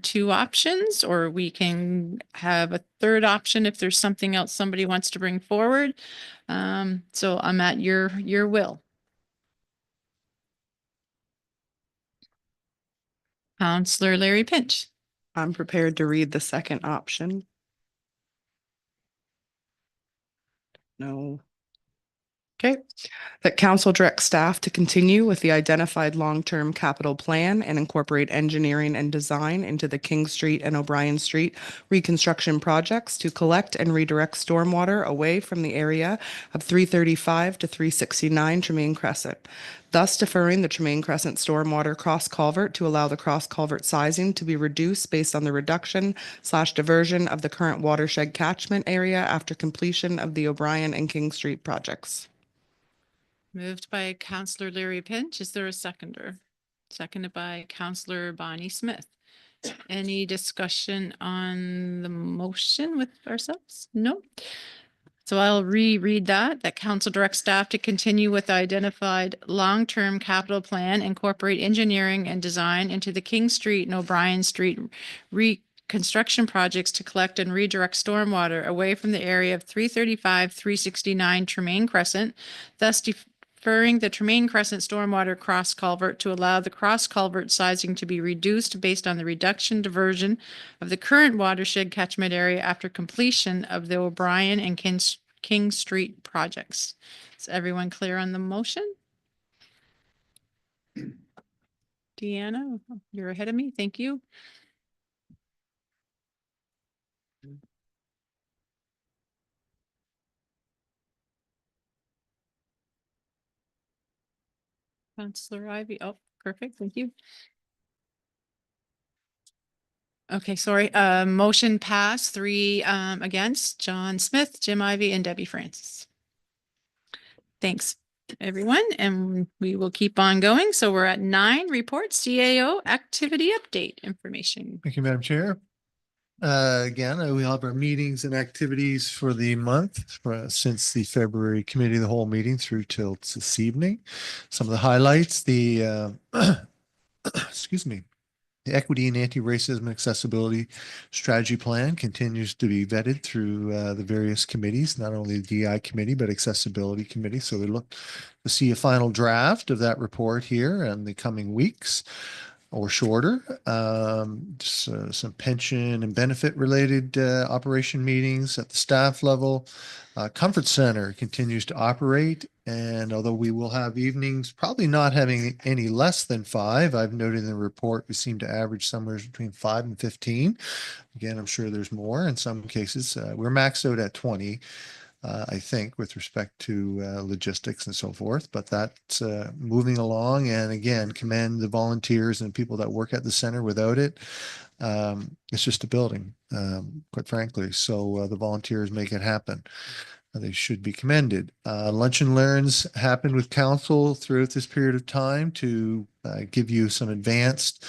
two options, or we can have a third option if there's something else somebody wants to bring forward. So I'm at your will. Councillor Larry Pinch. I'm prepared to read the second option. No. Okay, that council directs staff to continue with the identified long-term capital plan and incorporate engineering and design into the King Street and O'Brien Street reconstruction projects to collect and redirect stormwater away from the area of 335 to 369 Tremaine Crescent, thus deferring the Tremaine Crescent stormwater cross culvert to allow the cross culvert sizing to be reduced based on the reduction/diversion of the current watershed catchment area after completion of the O'Brien and King Street projects. Moved by Councillor Larry Pinch. Is there a seconder? Seconded by Councillor Bonnie Smith. Any discussion on the motion with ourselves? No. So I'll reread that council directs staff to continue with the identified long-term capital plan, incorporate engineering and design into the King Street and O'Brien Street reconstruction projects to collect and redirect stormwater away from the area of 335, 369 Tremaine Crescent, thus deferring the Tremaine Crescent stormwater cross culvert to allow the cross culvert sizing to be reduced based on the reduction diversion of the current watershed catchment area after completion of the O'Brien and King Street projects. Is everyone clear on the motion? Deanna, you're ahead of me. Thank you. Councillor Ivy. Oh, perfect. Thank you. Okay, sorry. Motion passed, 3 against, John Smith, Jim Ivy, and Debbie Francis. Thanks, everyone, and we will keep on going. So we're at 9, reports, CAO activity update information. Thank you, Madam Chair. Again, we have our meetings and activities for the month since the February Committee of the Whole meeting through till this evening. Some of the highlights, the excuse me, The Equity and Anti-Racism Accessibility Strategy Plan continues to be vetted through the various committees, not only the DI committee, but accessibility committee. So we look to see a final draft of that report here in the coming weeks or shorter. Some pension and benefit related operation meetings at the staff level. Comfort Center continues to operate. And although we will have evenings, probably not having any less than 5, I've noted in the report, we seem to average somewhere between 5 and 15. Again, I'm sure there's more in some cases. We're maxed out at 20. I think, with respect to logistics and so forth, but that's moving along. And again, commend the volunteers and people that work at the center. Without it, it's just a building, quite frankly. So the volunteers make it happen. They should be commended. Lunch and learns happened with council throughout this period of time to give you some advanced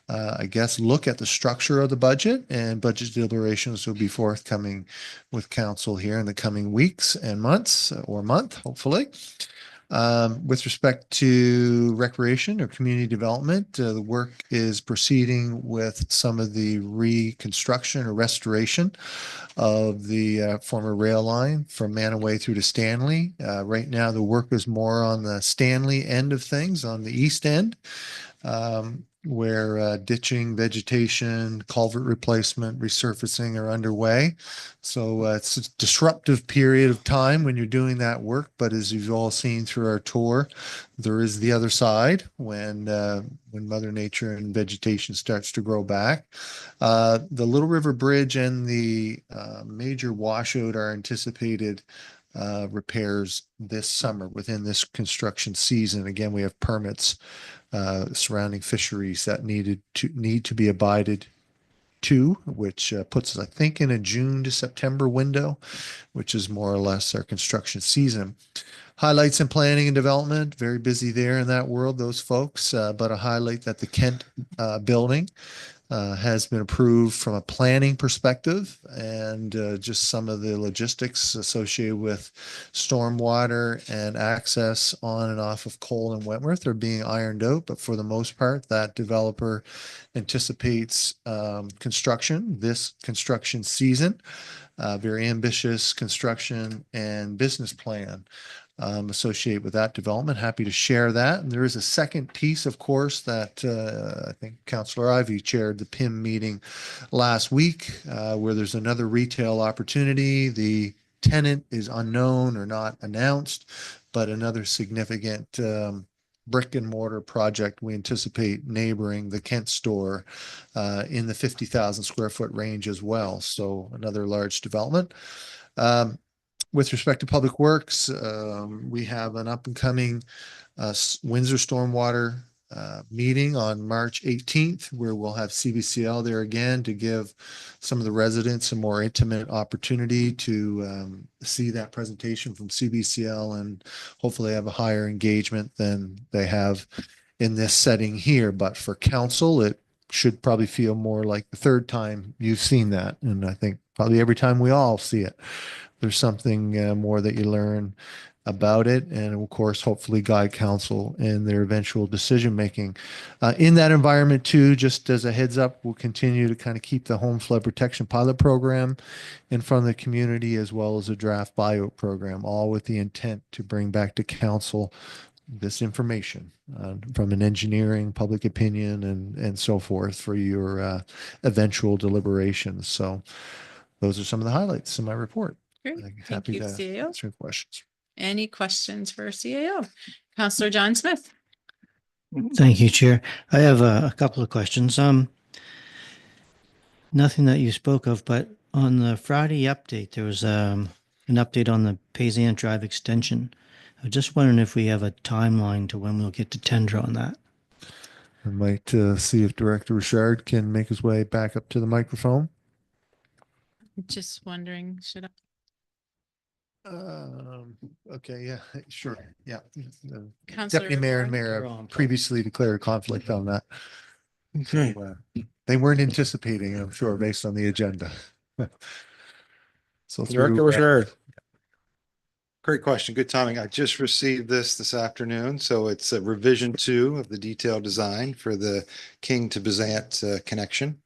I guess, look at the structure of the budget, and budget deliberations will be forthcoming with council here in the coming weeks and months, or month, hopefully. With respect to recreation or community development, the work is proceeding with some of the reconstruction or restoration of the former rail line from Manaway through to Stanley. Right now, the work is more on the Stanley end of things, on the east end. Where ditching, vegetation, culvert replacement, resurfacing are underway. So it's a disruptive period of time when you're doing that work. But as you've all seen through our tour, there is the other side when Mother Nature and vegetation starts to grow back. The Little River Bridge and the major washout are anticipated repairs this summer within this construction season. Again, we have permits surrounding fisheries that need to be abided to, which puts us, I think, in a June to September window, which is more or less our construction season. Highlights in planning and development, very busy there in that world, those folks, but a highlight that the Kent building has been approved from a planning perspective, and just some of the logistics associated with stormwater and access on and off of Cole and Wentworth are being ironed out. But for the most part, that developer anticipates construction this construction season. Very ambitious construction and business plan associated with that development. Happy to share that. And there is a second piece, of course, that I think Councillor Ivey chaired the PIM meeting last week, where there's another retail opportunity. The tenant is unknown or not announced, but another significant brick and mortar project we anticipate neighboring the Kent store in the 50,000 square foot range as well. So another large development. With respect to public works, we have an up and coming Windsor Stormwater meeting on March 18th, where we'll have CBCL there again to give some of the residents a more intimate opportunity to see that presentation from CBCL and hopefully have a higher engagement than they have in this setting here. But for council, it should probably feel more like the third time you've seen that. And I think probably every time we all see it, there's something more that you learn about it, and of course, hopefully guide council in their eventual decision making. In that environment too, just as a heads up, we'll continue to kind of keep the home flood protection pilot program in front of the community, as well as a draft buyout program, all with the intent to bring back to council this information from an engineering, public opinion, and so forth for your eventual deliberations. So those are some of the highlights in my report. Great. Thank Happy you, to CAO. answer questions. Any questions for CAO? Councillor John Smith. Thank you, Chair. I have a couple of questions. Nothing that you spoke of, but on the Friday update, there was an update on the Paysan Drive extension. I was just wondering if we have a timeline to when we'll get to tender on that. I might see if Director Richard can make his way back up to the microphone. Just wondering, should I? Okay, yeah, sure. Yeah. Councillor Deputy Mayor and Richard? Mayor have previously declared conflict on that. Okay. So, they weren't anticipating, I'm sure, based on the agenda. So Director Richard. Great question. Good timing. I just received this afternoon. So it's a revision 2 of the detailed design for the King to Bazant connection.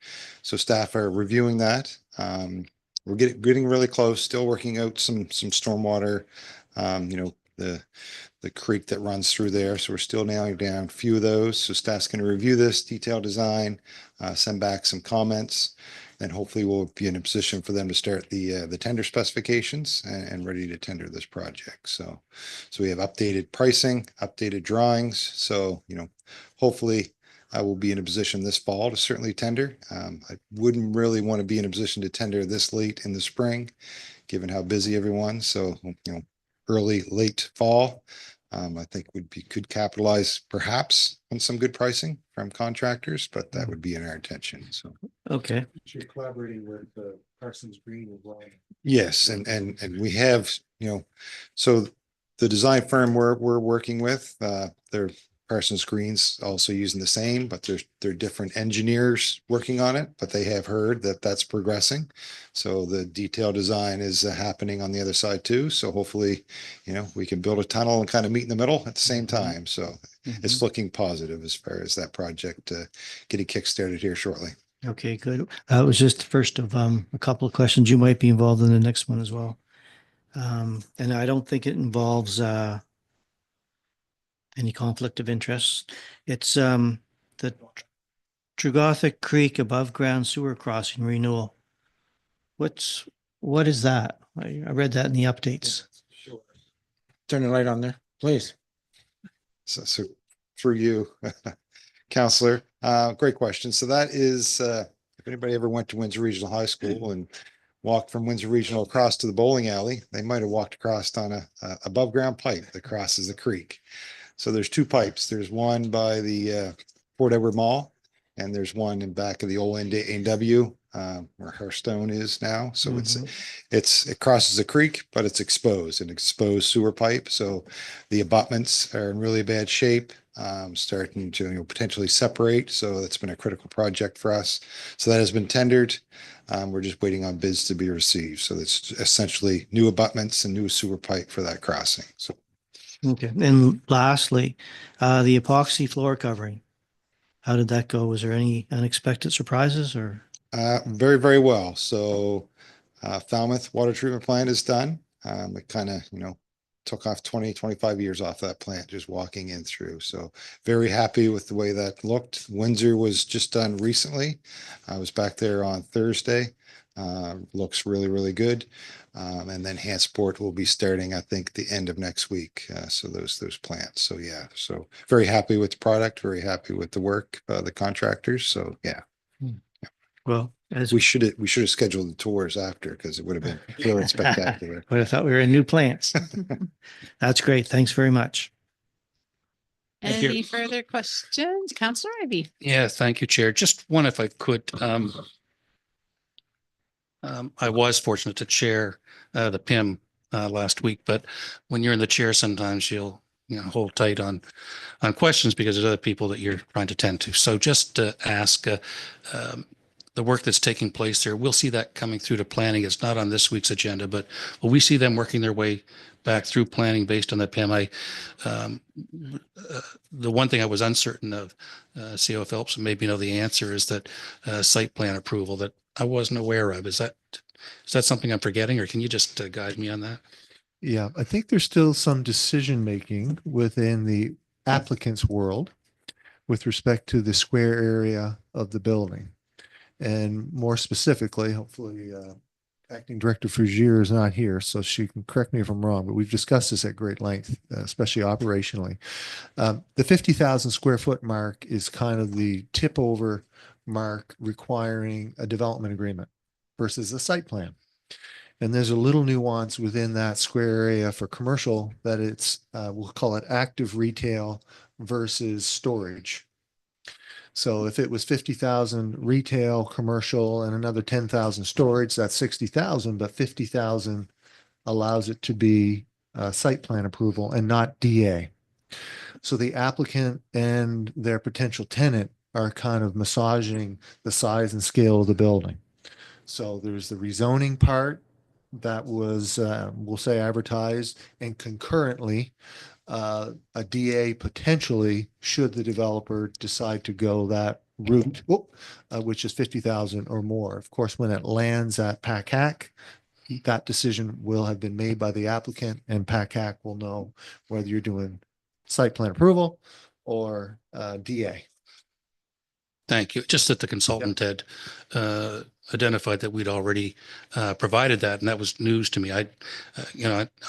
So staff are reviewing that. We're getting really close, still working out some stormwater, the creek that runs through there. So we're still nailing down a few of those. So staff's going to review this detailed design, send back some comments, and hopefully we'll be in a position for them to start the tender specifications and ready to tender this project. So we have updated pricing, updated drawings. So, hopefully I will be in a position this fall to certainly tender. I wouldn't really want to be in a position to tender this late in the spring, given how busy everyone. So, early, late fall, I think could capitalize perhaps on some good pricing from contractors, but that would be in our intention. So. Okay. You're collaborating with Parsons Green as well. Yes, and we have, so the design firm we're working with, they're Parsons Green's also using the same, but they're different engineers working on it, but they have heard that that's progressing. So the detailed design is happening on the other side too. So hopefully, we can build a tunnel and kind of meet in the middle at the same time. So it's looking positive as far as that project getting kickstarted here shortly. Okay, good. It was just the first of a couple of questions. You might be involved in the next one as well. And I don't think it involves any conflict of interest. It's the Trugothic Creek above ground sewer crossing renewal. What is that? I read that in the updates. Sure. Turn the light on there, please. So through you, Counselor, great question. So that is, if anybody ever went to Windsor Regional High School and walked from Windsor Regional across to the bowling alley, they might have walked across on a above ground pipe that crosses the creek. So there's 2 pipes. There's one by the Fort Edward Mall, and there's one in back of the old NW where Hearthstone is now. So it crosses the creek, but it's exposed, an exposed sewer pipe. So the abutments are in really bad shape, starting to potentially separate. So that's been a critical project for us. So that has been tendered. We're just waiting on bids to be received. So it's essentially new abutments and new sewer pipe for that crossing. So. Okay. And lastly, the epoxy floor covering. How did that go? Was there any unexpected surprises or? Very, very well. So Falmouth water treatment plant is done. It kind of, took off 25 years off that plant, just walking in through. So very happy with the way that looked. Windsor was just done recently. I was back there on Thursday. Looks really, really good. And then Hansport will be starting, I think, the end of next week. So those plants. So yeah, so very happy with the product, very happy with the work, the contractors. So yeah. Well, as we should have scheduled the tours after, because it would have been really spectacular. But I thought we were in new plants. That's great. Thanks very much. Any further questions? Councillor Ivey? Yeah, thank you, Chair. Just one, if I could. I was fortunate to chair the PIM last week, but when you're in the chair, sometimes you'll hold tight on questions because there's other people that you're trying to tend to. So just to ask the work that's taking place there, we'll see that coming through to planning. It's not on this week's agenda, but will we see them working their way back through planning based on that PIM? The one thing I was uncertain of, CO Phelps, and maybe you know the answer, is that site plan approval that I wasn't aware of. Is that something I'm forgetting, or can you just guide me on that? Yeah, I think there's still some decision making within the applicant's world with respect to the square area of the building. And more specifically, hopefully, Acting Director Frugier is not here, so she can correct me if I'm wrong, but we've discussed this at great length, especially operationally. The 50,000 square foot mark is kind of the tip over mark requiring a development agreement versus a site plan. And there's a little nuance within that square area for commercial that it's, we'll call it active retail versus storage. So if it was 50,000 retail, commercial, and another 10,000 storage, that's 60,000, but 50,000 allows it to be site plan approval and not DA. So the applicant and their potential tenant are kind of massaging the size and scale of the building. So there's the rezoning part that was, we'll say advertised, and concurrently, a DA potentially, should the developer decide to go that route, which is 50,000 or more. Of course, when it lands at PACAC, that decision will have been made by the applicant, and PACAC will know whether you're doing site plan approval or DA. Thank you. Just that the consultant had identified that we'd already provided that, and that was news to me. I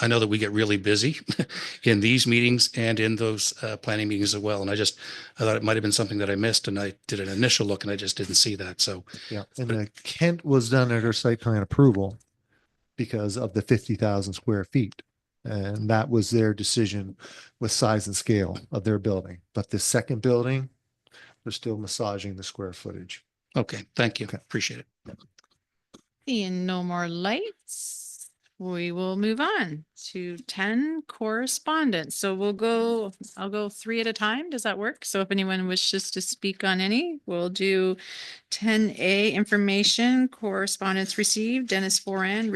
know that we get really busy in these meetings and in those planning meetings as well. And I thought it might have been something that I missed, and I did an initial look and I just didn't see that. So yeah, and the Kent was done under site plan approval because of the 50,000 square feet. And that was their decision with size and scale of their building. But the second building, they're still massaging the square footage. Okay, thank you. Appreciate it. And no more lights. We will move on to 10 correspondence. So I'll go 3 at a time. Does that work? So if anyone wishes to speak on any, we'll do 10A, information correspondence received. Dennis Foran,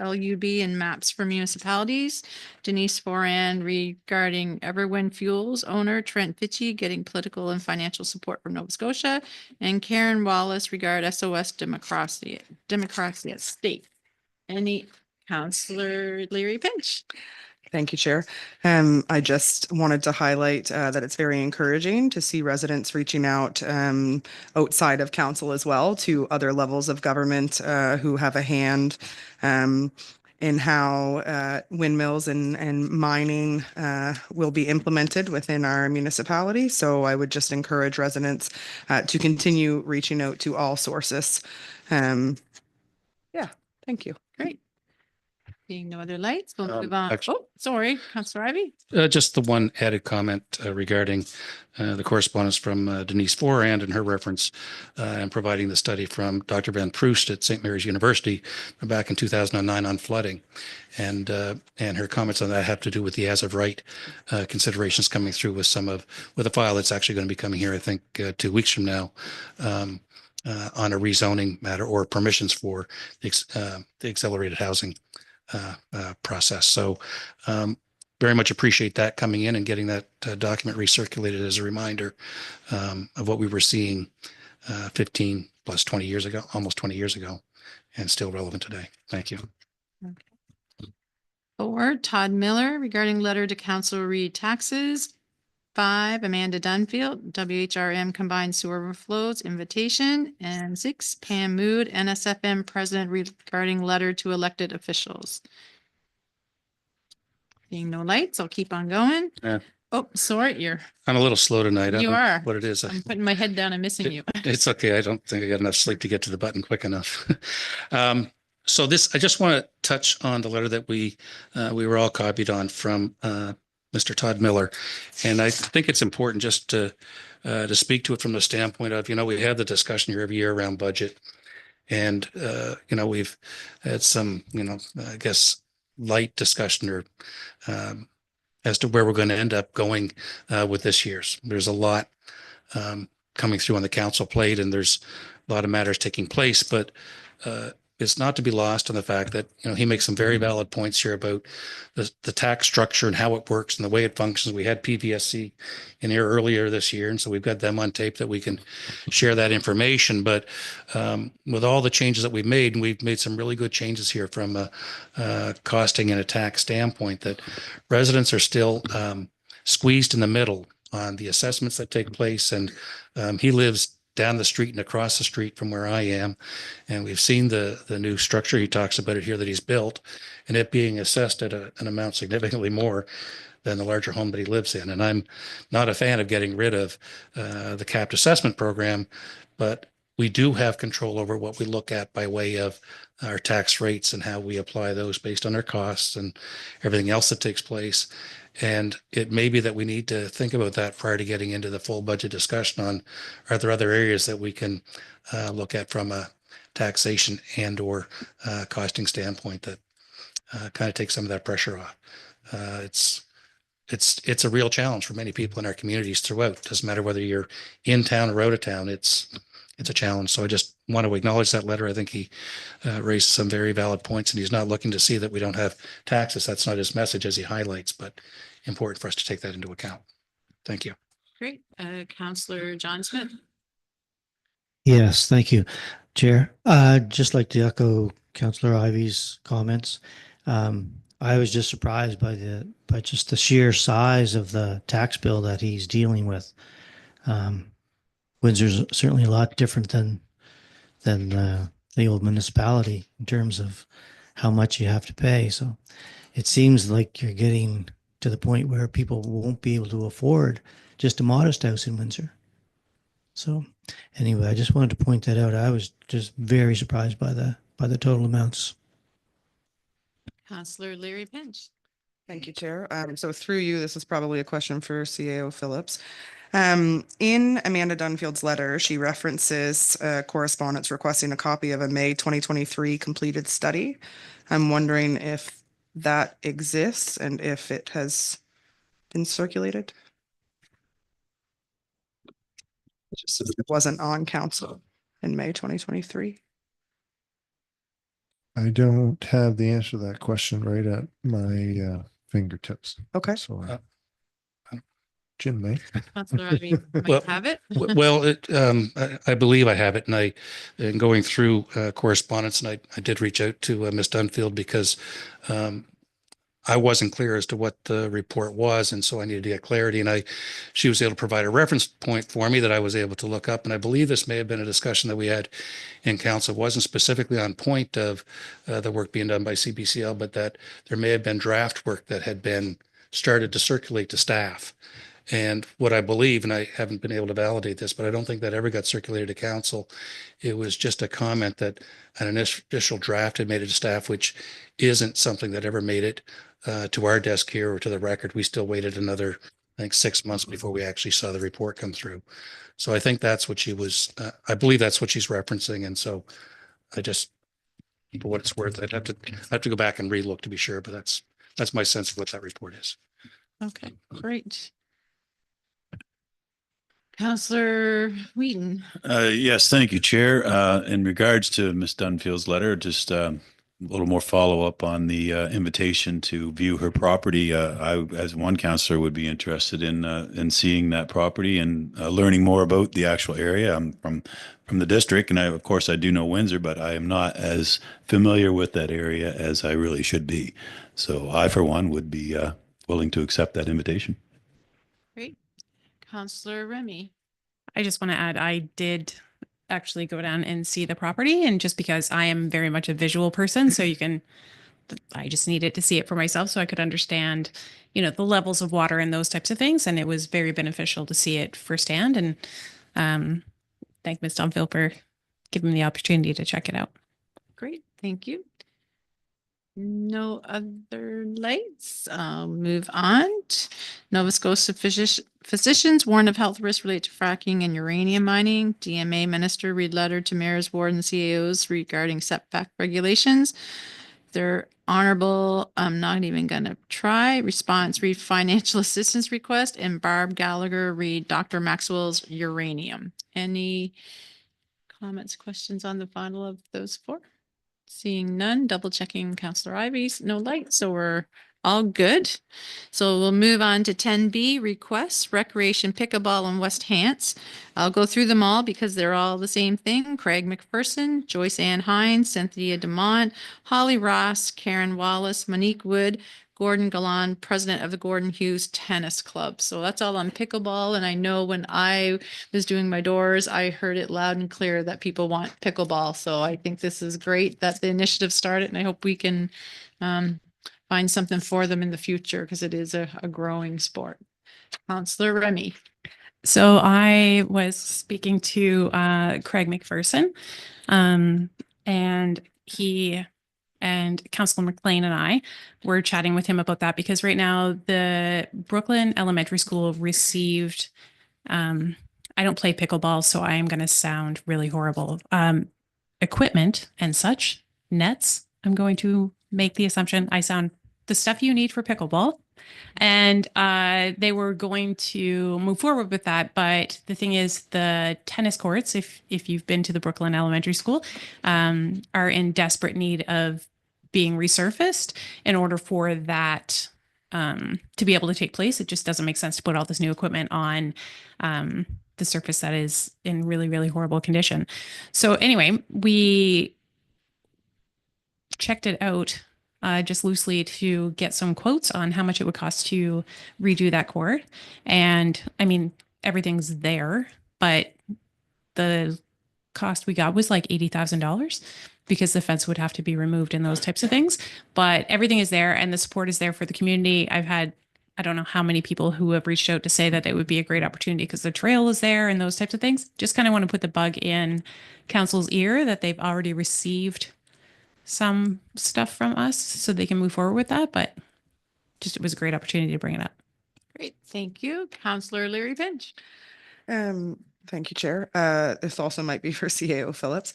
LUB and maps for municipalities. Denise Foran regarding Everwind Fuels owner Trent Fitchie getting political and financial support from Nova Scotia. And Karen Wallace regard SOS Democracy at Stake. Any Councillor Leary Pinch. Thank you, Chair. I just wanted to highlight that it's very encouraging to see residents reaching out outside of council as well to other levels of government who have a hand in how windmills and mining will be implemented within our municipality. So I would just encourage residents to continue reaching out to all sources. Yeah, thank you. Great. Being no other lights, we'll move on. Actually- Oh, sorry, Councillor Ivey. Just the one added comment regarding the correspondence from Denise Forand and her reference and providing the study from Dr. Van Proust at St. Mary's University back in 2009 on flooding. And her comments on that have to do with the as of right considerations coming through with a file that's actually going to be coming here, I think, 2 weeks from now. On a rezoning matter or permissions for the accelerated housing process. So very much appreciate that coming in and getting that document recirculated as a reminder of what we were seeing 15 plus 20 years ago, almost 20 years ago, and still relevant today. Thank you. Four, Todd Miller regarding letter to Council Reed taxes. 5, Amanda Dunfield, WHRM combined sewer overflows invitation. And 6, Pam Mood, NSFM president regarding letter to elected officials. Being no lights, I'll keep on going. Yeah. Oh, sorry, I'm a little slow tonight. I don't you know are. what it is. I'm putting my head down and missing you. It's okay. I don't think I got enough sleep to get to the button quick enough. So I just want to touch on the letter that we were all copied on from Mr. Todd Miller. And I think it's important just to speak to it from the standpoint of, we have the discussion here every year around budget. And, we've had some, I guess, light discussion or as to where we're going to end up going with this year's. There's a lot coming through on the council plate, and there's a lot of matters taking place, but it's not to be lost on the fact that, he makes some very valid points here about the tax structure and how it works and the way it functions. We had PVSC in here earlier this year, and so we've got them on tape that we can share that information. But with all the changes that we've made, and we've made some really good changes here from a costing and a tax standpoint, that residents are still squeezed in the middle on the assessments that take place. And he lives down the street and across the street from where I am. And we've seen the new structure. He talks about it here that he's built, and it being assessed at an amount significantly more than the larger home that he lives in. And I'm not a fan of getting rid of the capped assessment program, but we do have control over what we look at by way of our tax rates and how we apply those based on our costs and everything else that takes place. And it may be that we need to think about that prior to getting into the full budget discussion on, are there other areas that we can look at from a taxation and or costing standpoint that kind of takes some of that pressure off. It's a real challenge for many people in our communities throughout. Doesn't matter whether you're in town or out of town. It's it's a challenge. So I just want to acknowledge that letter. I think he raised some very valid points, and he's not looking to see that we don't have taxes. That's not his message as he highlights, but important for us to take that into account. Thank you. Great. Counselor John Smith. Yes, thank you, Chair. Just like to echo Councillor Ivy's comments. I was just surprised by just the sheer size of the tax bill that he's dealing with. Windsor's certainly a lot different than the old municipality in terms of how much you have to pay. So it seems like you're getting to the point where people won't be able to afford just a modest house in Windsor. So anyway, I just wanted to point that out. I was just very surprised by the total amounts. Counselor Leary Pinch. Thank you, Chair. So through you, this is probably a question for CAO Phillips. In Amanda Dunfield's letter, she references correspondence requesting a copy of a May 2023 completed study. I'm wondering if that exists and if it has been circulated. It wasn't on council in May 2023. I don't have the answer to that question right at my fingertips. Okay. So Jim may. Counselor Ivy might Well, have it. Well, I believe I have it, and in going through correspondence, and I did reach out to Ms. Dunfield because I wasn't clear as to what the report was, and so I needed to get clarity. And she was able to provide a reference point for me that I was able to look up. And I believe this may have been a discussion that we had in council. It wasn't specifically on point of the work being done by CBCL, but that there may have been draft work that had been started to circulate to staff. And what I believe, and I haven't been able to validate this, but I don't think that ever got circulated to council. It was just a comment that an initial draft had made it to staff, which isn't something that ever made it to our desk here or to the record. We still waited another, I think, 6 months before we actually saw the report come through. So I think that's what she was, I believe that's what she's referencing. And so I just, for what it's worth, I'd have to go back and relook to be sure, but that's my sense of what that report is. Okay, great. Counselor Wheaton. Yes, thank you, Chair. In regards to Ms. Dunfield's letter, just a little more follow-up on the invitation to view her property. I, as one counselor, would be interested in seeing that property and learning more about the actual area. I'm from the district, and of course, I do know Windsor, but I am not as familiar with that area as I really should be. So I, for one, would be willing to accept that invitation. Great. Counselor Remy. I just want to add, I did actually go down and see the property, and just because I am very much a visual person, so I just needed to see it for myself so I could understand, the levels of water and those types of things. And it was very beneficial to see it firsthand. And thank Ms. Dunfield for giving me the opportunity to check it out. Great, thank you. No other lights. I'll move on. Nova Scotia physicians warn of health risks related to fracking and uranium mining. DMA minister read letter to mayors, ward, and CAOs regarding setback regulations. They're honorable. I'm not even going to try. Response read financial assistance request, and Barb Gallagher read Dr. Maxwell's uranium. Any comments, questions on the final of those four? Seeing none, double checking Counselor Ivy's, no light, so we're all good. So we'll move on to 10B, requests, recreation pickleball in West Hants. I'll go through them all because they're all the same thing. Craig McPherson, Joyce Ann Hines, Cynthia DeMont, Holly Ross, Karen Wallace, Monique Wood, Gordon Galan, president of the Gordon Hughes Tennis Club. So that's all on pickleball. And I know when I was doing my doors, I heard it loud and clear that people want pickleball. So I think this is great that the initiative started, and I hope we can find something for them in the future because it is a growing sport. Counselor Remy. So I was speaking to Craig McPherson, and he and Councilor McLean and I were chatting with him about that because right now the Brooklyn Elementary School received, I don't play pickleball, so I am going to sound really horrible, equipment and such, nets. I'm going to make the assumption I sound the stuff you need for pickleball. And they were going to move forward with that. But the thing is, the tennis courts, if you've been to the Brooklyn Elementary School, are in desperate need of being resurfaced in order for that to be able to take place. It just doesn't make sense to put all this new equipment on the surface that is in really, really horrible condition. So anyway, we checked it out just loosely to get some quotes on how much it would cost to redo that court. And I mean, everything's there, but the cost we got was like $80,000 because the fence would have to be removed and those types of things. But everything is there and the support is there for the community. I've had, I don't know how many people who have reached out to say that it would be a great opportunity because the trail is there and those types of things. Just kind of want to put the bug in council's ear that they've already received some stuff from us so they can move forward with that. But just, it was a great opportunity to bring it up. Great. Thank you. Councillor Leary Finch. Thank you, Chair. This also might be for CAO Phillips.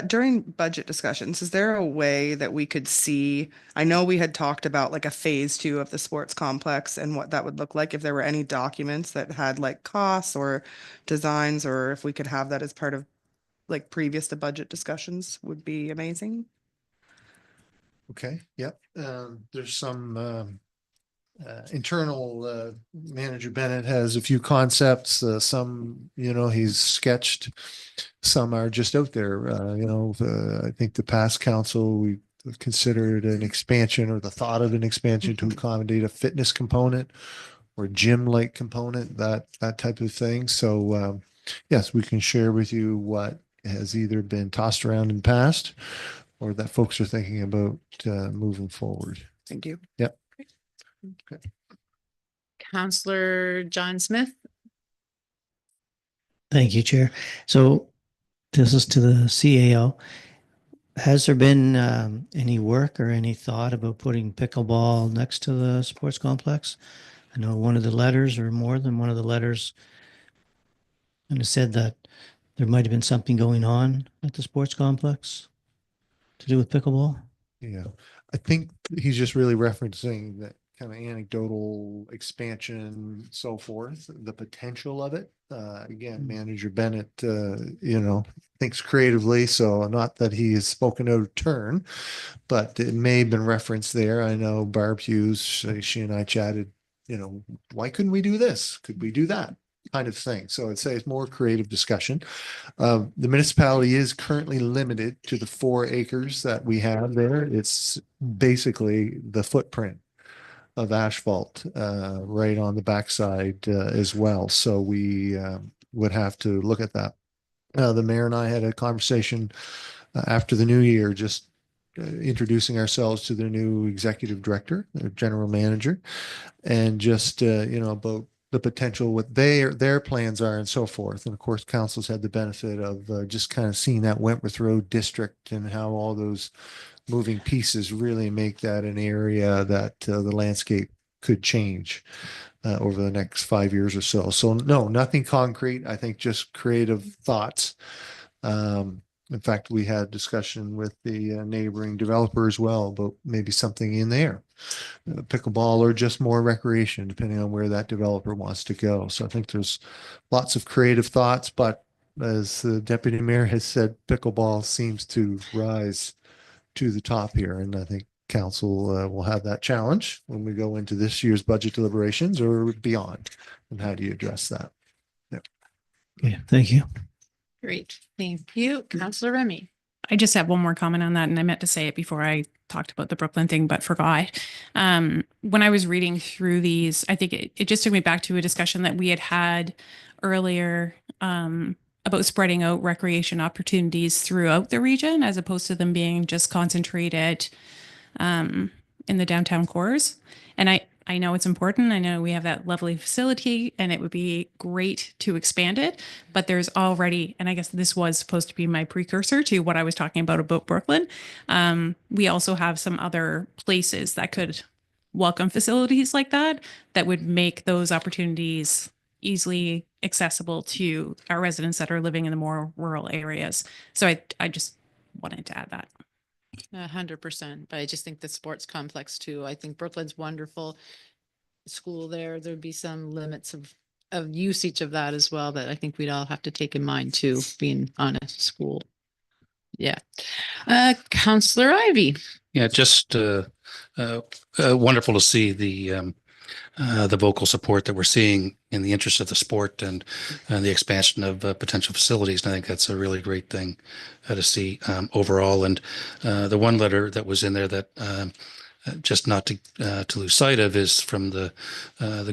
During budget discussions, is there a way that we could see, I know we had talked about like a phase 2 of the sports complex and what that would look like, if there were any documents that had like costs or designs, or if we could have that as part of like previous to budget discussions would be amazing. Okay, yep. There's some internal manager Bennett has a few concepts, some, he's sketched, some are just out there. I think the past council, we considered an expansion or the thought of an expansion to accommodate a fitness component or gym-like component, that type of thing. So yes, we can share with you what has either been tossed around in the past or that folks are thinking about moving forward. Thank you. Yep. Okay. Councillor John Smith. Thank you, Chair. So this is to the CAO. Has there been any work or any thought about putting pickleball next to the sports complex? I know one of the letters, or more than one of the letters, and it said that there might have been something going on at the sports complex to do with pickleball. Yeah, I think he's just really referencing that kind of anecdotal expansion, so forth, the potential of it. Again, Manager Bennett, thinks creatively, so not that he has spoken out of turn, but it may have been referenced there. I know Barb Hughes, she and I chatted, why couldn't we do this? Could we do that? Kind of thing. So I'd say it's more creative discussion. The municipality is currently limited to the 4 acres that we have there. It's basically the footprint of asphalt right on the backside as well. So we would have to look at that. The mayor and I had a conversation after the new year, just introducing ourselves to the new executive director, the general manager, and just, about the potential, what their plans are and so forth. And of course, council's had the benefit of just kind of seeing that Wentworth Road district and how all those moving pieces really make that an area that the landscape could change over the next 5 years or so. So no, nothing concrete. I think just creative thoughts. In fact, we had discussion with the neighboring developer as well about maybe something in there, pickleball or just more recreation, depending on where that developer wants to go. So I think there's lots of creative thoughts, but as the deputy mayor has said, pickleball seems to rise to the top here. And I think council will have that challenge when we go into this year's budget deliberations or beyond. And how do you address that? Yeah. Okay, thank you. Great. Thank you. Councillor Remy. I just have one more comment on that, and I meant to say it before I talked about the Brooklyn thing, but forgot. When I was reading through these, I think it just took me back to a discussion that we had earlier about spreading out recreation opportunities throughout the region, as opposed to them being just concentrated in the downtown cores. And I know it's important. I know we have that lovely facility and it would be great to expand it, but there's already, and I guess this was supposed to be my precursor to what I was talking about Brooklyn. We also have some other places that could welcome facilities like that would make those opportunities easily accessible to our residents that are living in the more rural areas. So I just wanted to add that. 100%. But I just think the sports complex too. I think Brooklyn's wonderful. school there, there'd be some limits of usage of that as well, that I think we'd all have to take in mind too, being on a school. Yeah. Counselor Ivy. Yeah, just wonderful to see the vocal support that we're seeing in the interest of the sport and the expansion of potential facilities. And I think that's a really great thing to see overall. And the one letter that was in there that just not to lose sight of is from the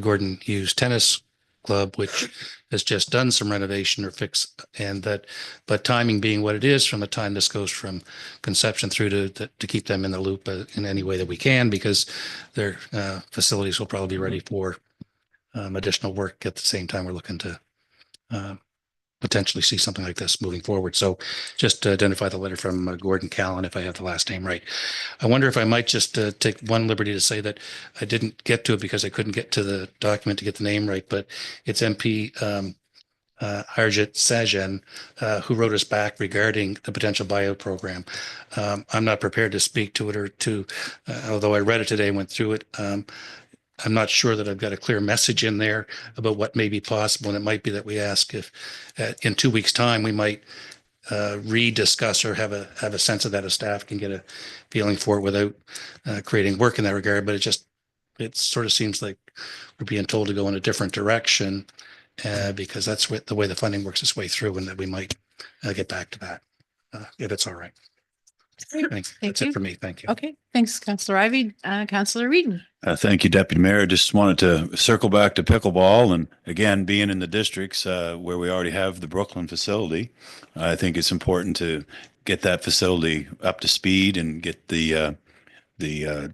Gordon Hughes Tennis Club, which has just done some renovation or fix, and that, but timing being what it is, from the time this goes from conception through to keep them in the loop in any way that we can, because their facilities will probably be ready for additional work at the same time we're looking to potentially see something like this moving forward. So just to identify the letter from Gordon Callan, if I have the last name right. I wonder if I might just take one liberty to say that I didn't get to it because I couldn't get to the document to get the name right, but it's MP Harjit Sajan, who wrote us back regarding the potential buyout program. I'm not prepared to speak to it or to, although I read it today and went through it. I'm not sure that I've got a clear message in there about what may be possible. And it might be that we ask if in 2 weeks' time, we might rediscuss or have a sense of that as staff can get a feeling for it without creating work in that regard. But it sort of seems like we're being told to go in a different direction because that's the way the funding works its way through, and that we might get back to that if it's all right. Thanks. That's it for me. Thank you. Okay, thanks, Counselor Ivy. Counselor Reedon. Thank you, Deputy Mayor. Just wanted to circle back to pickleball, and again, being in the districts where we already have the Brooklyn facility, I think it's important to get that facility up to speed and get the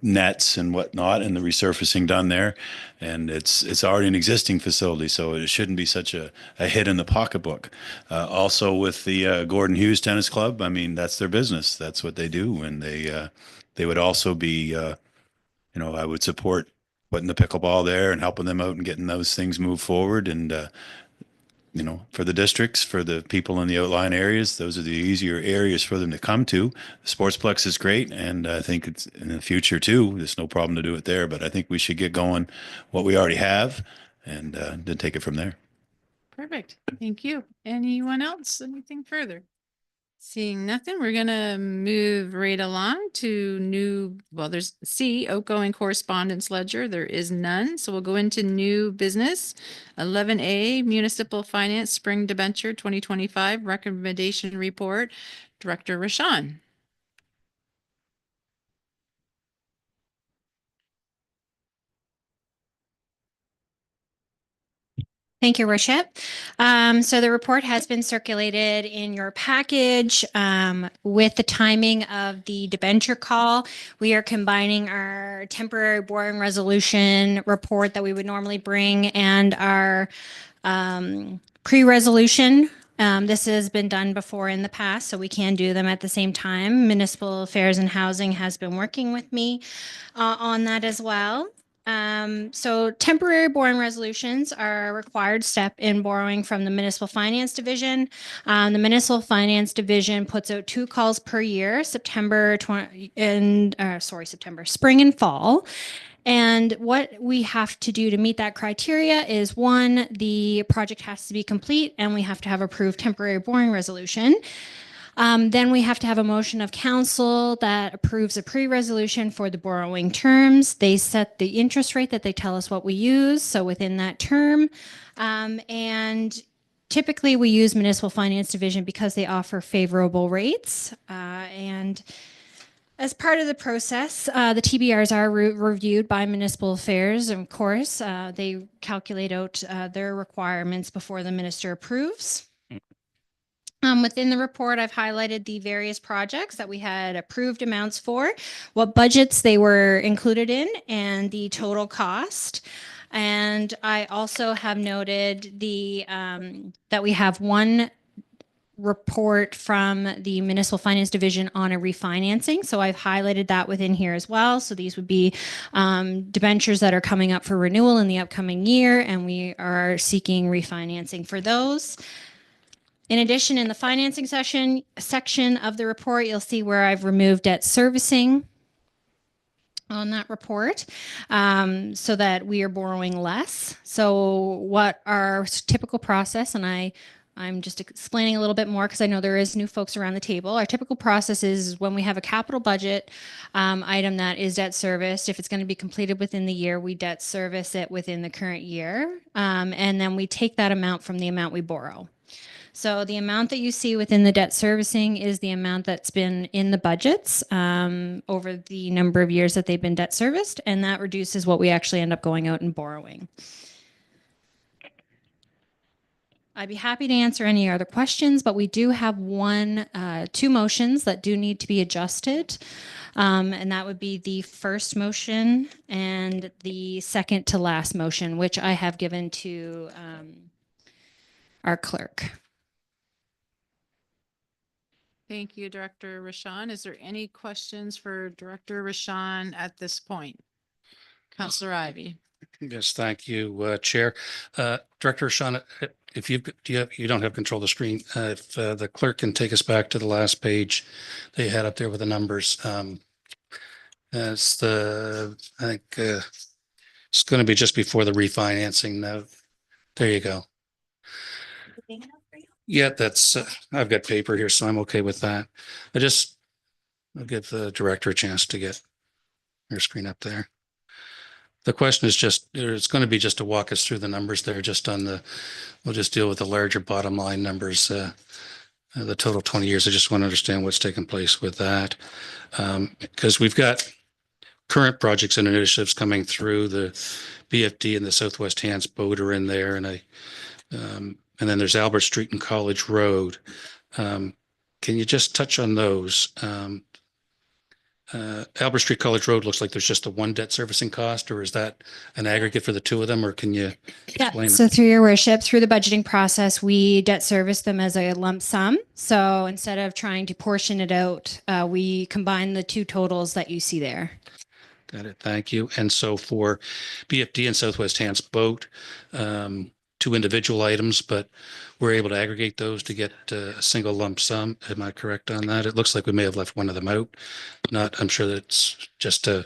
nets and whatnot and the resurfacing done there. And it's already an existing facility, so it shouldn't be such a hit in the pocketbook. Also with the Gordon Hughes Tennis Club, I mean, that's their business. That's what they do. And they would also be, I would support putting the pickleball there and helping them out and getting those things moved forward. And, for the districts, for the people in the outlying areas, those are the easier areas for them to come to. The Sportsplex is great, and I think it's in the future too. There's no problem to do it there, but I think we should get going what we already have and then take it from there. Perfect. Thank you. Anyone else? Anything further? Seeing nothing, we're gonna move right along to there's outgoing correspondence ledger. There is none. So we'll go into new business. 11A, Municipal Finance Spring Debenture 2025 Recommendation Report. Director Rashawn. Thank you, Worship. So the report has been circulated in your package with the timing of the debenture call. We are combining our temporary borrowing resolution report that we would normally bring and our pre-resolution. This has been done before in the past, so we can do them at the same time. Municipal Affairs and Housing has been working with me on that as well. So temporary borrowing resolutions are a required step in borrowing from the Municipal Finance Division. The Municipal Finance Division puts out 2 calls per year, spring and fall. And what we have to do to meet that criteria is 1, the project has to be complete and we have to have approved temporary borrowing resolution. Then we have to have a motion of council that approves a pre-resolution for the borrowing terms. They set the interest rate that they tell us what we use, so within that term. And typically we use Municipal Finance Division because they offer favorable rates. And as part of the process, the TBRs are reviewed by Municipal Affairs. Of course, they calculate out their requirements before the minister approves. Within the report, I've highlighted the various projects that we had approved amounts for, what budgets they were included in, and the total cost. And I also have noted that we have 1 report from the Municipal Finance Division on a refinancing. So I've highlighted that within here as well. So these would be debentures that are coming up for renewal in the upcoming year, and we are seeking refinancing for those. In addition, in the financing section of the report, you'll see where I've removed debt servicing. on that report, so that we are borrowing less. So what our typical process, and I'm just explaining a little bit more because I know there is new folks around the table. Our typical process is when we have a capital budget item that is debt serviced, if it's going to be completed within the year, we debt service it within the current year. And then we take that amount from the amount we borrow. So the amount that you see within the debt servicing is the amount that's been in the budgets over the number of years that they've been debt serviced, and that reduces what we actually end up going out and borrowing. I'd be happy to answer any other questions, but we do have two motions that do need to be adjusted. And that would be the first motion and the second to last motion, which I have given to our clerk. Thank you, Director Rashawn. Is there any questions for Director Rashawn at this point? Councillor Ivey. Yes, thank you, Chair. Director Rashawn, if you don't have control of the screen, if the clerk can take us back to the last page they had up there with the numbers. It's I think it's going to be just before the refinancing note. There you go. Yeah, that's, I've got paper here, so I'm okay with that. I'll give the director a chance to get your screen up there. The question is just, it's going to be just to walk us through the numbers there, just on we'll just deal with the larger bottom line numbers, the total 20 years. I just want to understand what's taking place with that. Because we've got current projects and initiatives coming through. The BFD and the Southwest Hands boat are in there, and then there's Albert Street and College Road. Can you just touch on those? Albert Street, College Road looks like there's just the one debt servicing cost, or is that an aggregate for the two of them, or can you explain? So through your worship, through the budgeting process, we debt service them as a lump sum. So instead of trying to portion it out, we combine the two totals that you see there. Got it. Thank you. And so for BFD and Southwest Hands boat, two individual items, but we're able to aggregate those to get a single lump sum. Am I correct on that? It looks like we may have left one of them out. I'm sure that's just a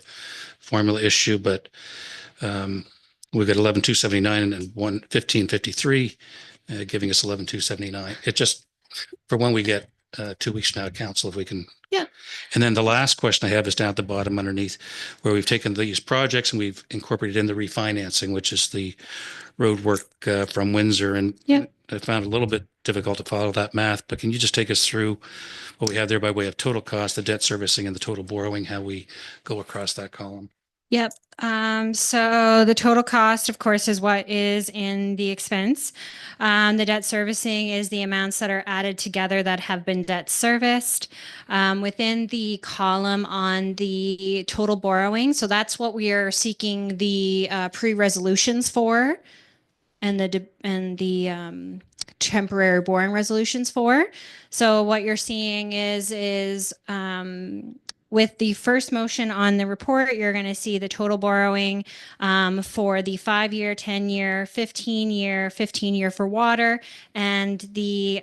formula issue, but we've got 11,279 and 1553, giving us 11,279. It just, for when we get 2 weeks from now, council, if we can. Yeah. And then the last question I have is down at the bottom underneath, where we've taken these projects and we've incorporated in the refinancing, which is the road work from Windsor. And yeah, I found it a little bit difficult to follow that math, but can you just take us through what we have there by way of total cost, the debt servicing and the total borrowing, how we go across that column? Yep. So the total cost, of course, is what is in the expense. The debt servicing is the amounts that are added together that have been debt serviced within the column on the total borrowing. So that's what we are seeking the pre-resolutions for, and the temporary borrowing resolutions for. So what you're seeing is with the first motion on the report, you're going to see the total borrowing for the 5-year, 10-year, 15-year, 15-year for water, and the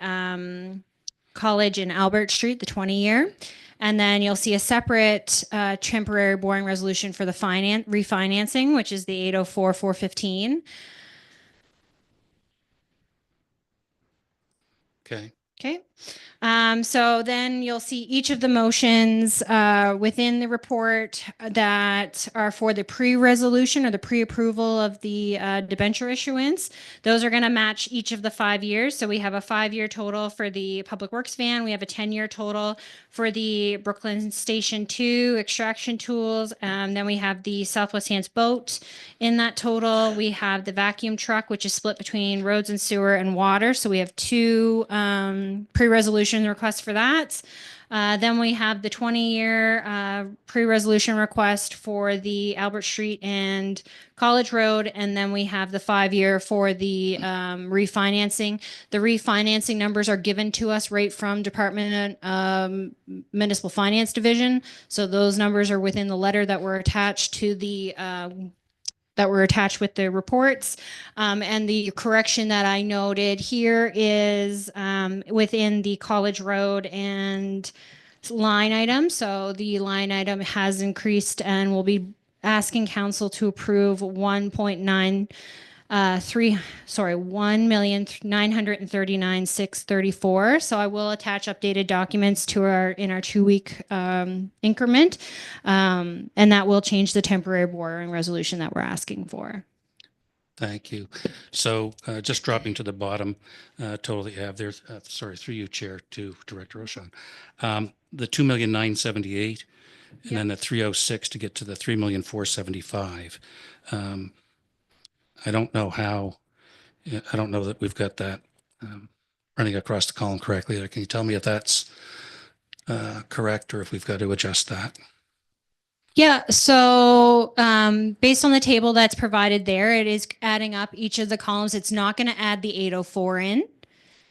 college in Albert Street, the 20-year. And then you'll see a separate temporary borrowing resolution for the refinancing, which is the 804-415. Okay. Okay. So then you'll see each of the motions within the report that are for the pre-resolution or the pre-approval of the debenture issuance. Those are going to match each of the 5 years. So we have a 5-year total for the Public Works van. We have a 10-year total for the Brooklyn Station 2 extraction tools. Then we have the Southwest Hands boat in that total. We have the vacuum truck, which is split between roads and sewer and water. So we have 2 pre-resolution requests for that. Then we have the 20-year pre-resolution request for the Albert Street and College Road. And then we have the 5-year for the refinancing. The refinancing numbers are given to us right from Department of Municipal Finance Division. So those numbers are within the letter that were attached to the with the reports. And the correction that I noted here is within the College Road and line item. So the line item has increased and we'll be asking council to approve 1,939,634. So I will attach updated documents to in our 2-week increment. And that will change the temporary borrowing resolution that we're asking for. Thank you. So just dropping to the bottom total that you have there, sorry, through you, Chair, to Director O'Shawn. The 2,978,000 and then the 306 to get to the 3,475,000. I don't know how, I don't know that we've got that running across the column correctly. Can you tell me if that's correct or if we've got to adjust that? Yeah, so based on the table that's provided there, it is adding up each of the columns. It's not going to add the 804 in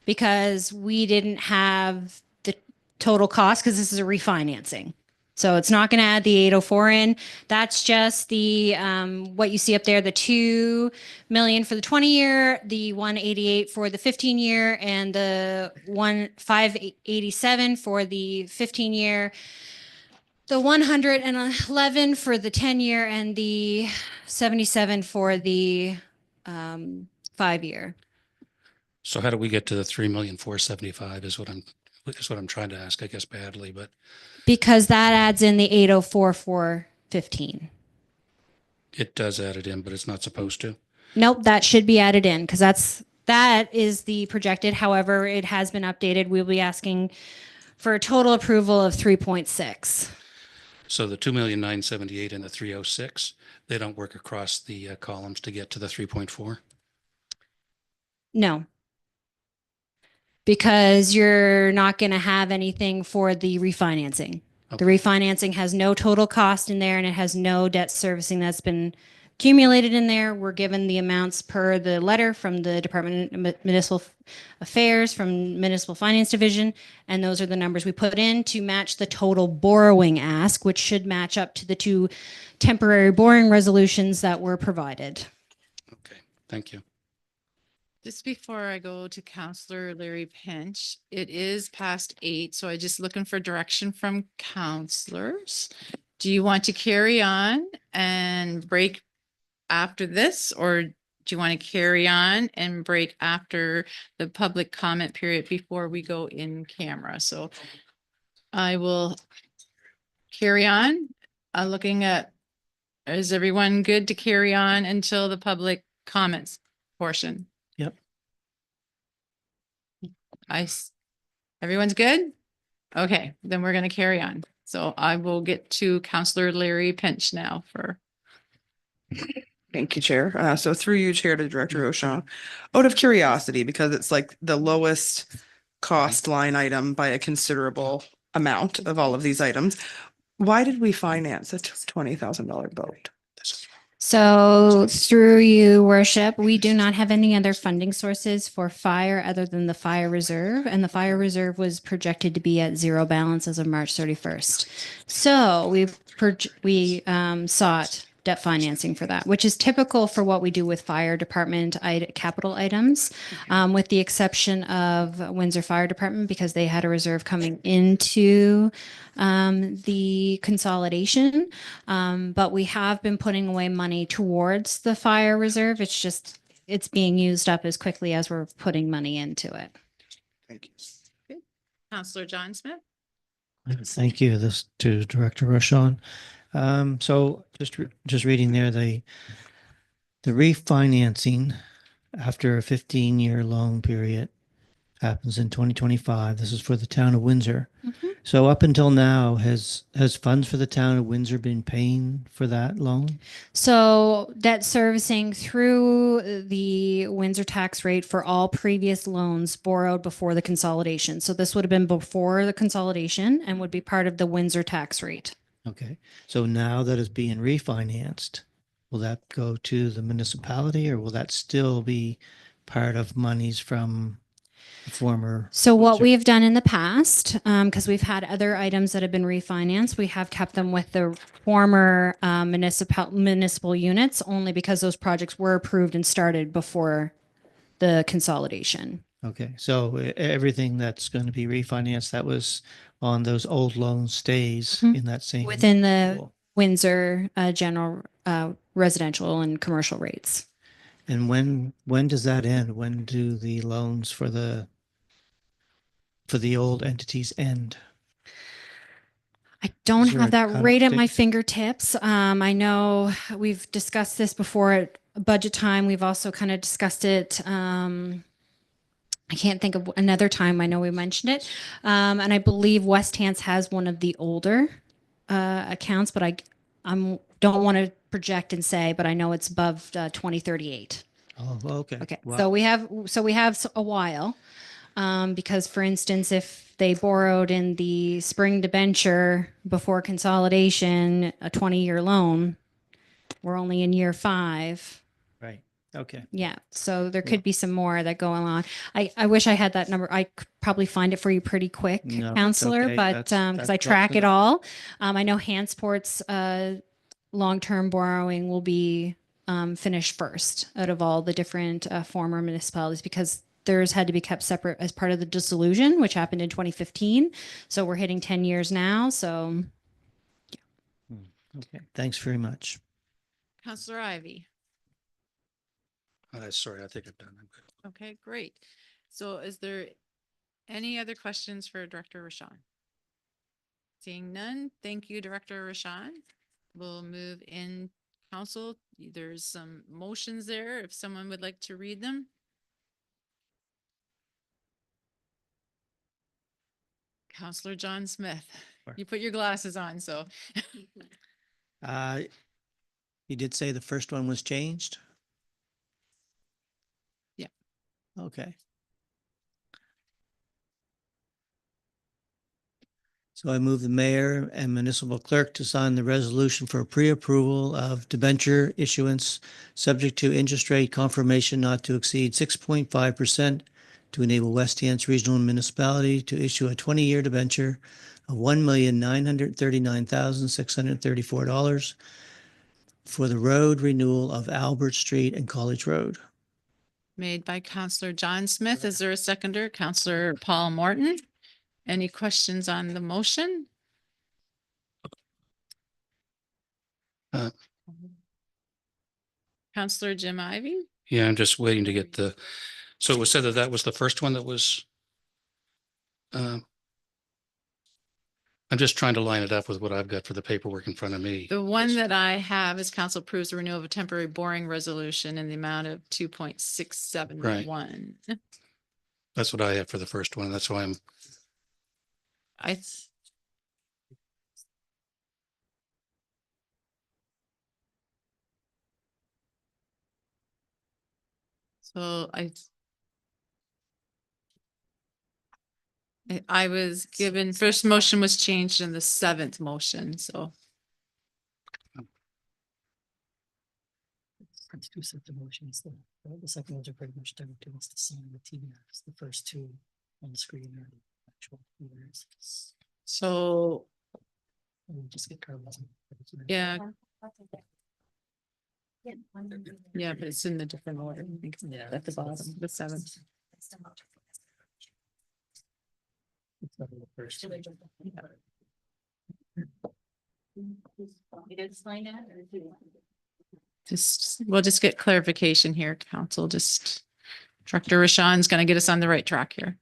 because we didn't have the total cost because this is a refinancing. So it's not going to add the 804 in. That's just the what you see up there, the 2 million for the 20-year, the 188 for the 15-year, and the 587 for the 15-year. The 111 for the 10-year and the 77 for the 5-year. So how do we get to the 3,475,000 is what I'm trying to ask, I guess badly, but. Because that adds in the 804 for 15. It does add it in, but it's not supposed to. Nope, that should be added in because that is the projected. However, it has been updated. We'll be asking for a total approval of 3.6. So the 2,978,000 and the 306, they don't work across the columns to get to the 3.4? No. Because you're not going to have anything for the refinancing. Okay. The refinancing has no total cost in there and it has no debt servicing that's been accumulated in there. We're given the amounts per the letter from the Department of Municipal Affairs, from Municipal Finance Division, and those are the numbers we put in to match the total borrowing ask, which should match up to the 2 temporary borrowing resolutions that were provided. Okay, thank you. Just before I go to Councillor Larry Pinch, it is past 8, so I'm just looking for direction from councillors. Do you want to carry on and break after this, or do you want to carry on and break after the public comment period before we go in camera? So I will carry on. Looking at, is everyone good to carry on until the public comments portion? Yep. Everyone's good? Okay, then we're going to carry on. So I will get to Councillor Larry Pinch now for. Thank you, Chair. So through you, Chair, to Director O'Shawn, out of curiosity, because it's like the lowest cost line item by a considerable amount of all of these items, why did we finance a $20,000 boat? So through you, Worship, we do not have any other funding sources for fire other than the fire reserve, and the fire reserve was projected to be at 0 balance as of March 31st. So we sought debt financing for that, which is typical for what we do with fire department capital items, with the exception of Windsor Fire Department because they had a reserve coming into the consolidation. But we have been putting away money towards the fire reserve. It's just, it's being used up as quickly as we're putting money into it. Thank you. Okay. Councillor John Smith. Thank you. This to Director Rochon. So just reading there, the refinancing after a 15-year loan period happens in 2025. This is for the town of Windsor. Mm-hmm. So up until now, has funds for the town of Windsor been paying for that loan? So debt servicing through the Windsor tax rate for all previous loans borrowed before the consolidation. So this would have been before the consolidation and would be part of the Windsor tax rate. Okay. So now that it's being refinanced, will that go to the municipality or will that still be part of monies from the former? So what we have done in the past, because we've had other items that have been refinanced, we have kept them with the former municipal units only because those projects were approved and started before the consolidation. Okay, so everything that's going to be refinanced, that was on those old loans stays Mhm. in that same. Within the pool. Windsor general residential and commercial rates. And when does that end? When do the loans for the old entities end? I don't Is there have a that cutoff right at my date? fingertips. I know we've discussed this before at budget time. We've also kind of discussed it. I can't think of another time. I know we mentioned it. And I believe West Hants has one of the older accounts, but I don't want to project and say, but I know it's above 2038. Oh, okay. Okay. Wow. So we have a while. Because for instance, if they borrowed in the spring debenture before consolidation, a 20-year loan, we're only in year 5. Right. Okay. Yeah. So there Yeah. could be some more that go on. I wish I had that number. I could probably find it for you pretty quick, No, it's counselor, okay. but because That's I track it good. all. I know Hansport's long-term borrowing will be finished first out of all the different former municipalities because theirs had to be kept separate as part of the dissolution, which happened in 2015. So we're hitting 10 years now. So Okay. Thanks very much. Counselor Ivy. Sorry, I think I'm done. I'm good. Okay, great. So is there any other questions for Director Rashawn? Seeing none, thank you, Director Rashawn. We'll move in council. There's some motions there if someone would like to read them. Counselor John Smith, you put your glasses on, so. You did say the first one was changed? Yeah. Okay. So I move the mayor and municipal clerk to sign the resolution for pre-approval of debenture issuance subject to interest rate confirmation not to exceed 6.5% to enable West Hants Regional Municipality to issue a 20-year debenture of $1,939,634 for the road renewal of Albert Street and College Road. Made by Counselor John Smith. Is there a seconder? Counselor Paul Morton. Any questions on the motion? Counselor Jim Ivy? Yeah, I'm just waiting to get so it was said that that was the first one that was, I'm just trying to line it up with what I've got for the paperwork in front of me. The one that I have is council approves the renewal of a temporary boring resolution in the amount of 2.671. That's what I have for the first one. That's why So I was given, first motion was changed in the 7th motion, so. Two separate motions. The second ones are pretty much done. It wants to sign the TBRs. The first two on the screen are the actual TBRs. So, We'll just get Carlos. yeah. Yeah, but it's in the different order. I think it's at the bottom, the 7th. We'll just get clarification here, council. Just Director Rashawn's going to get us on the right track here.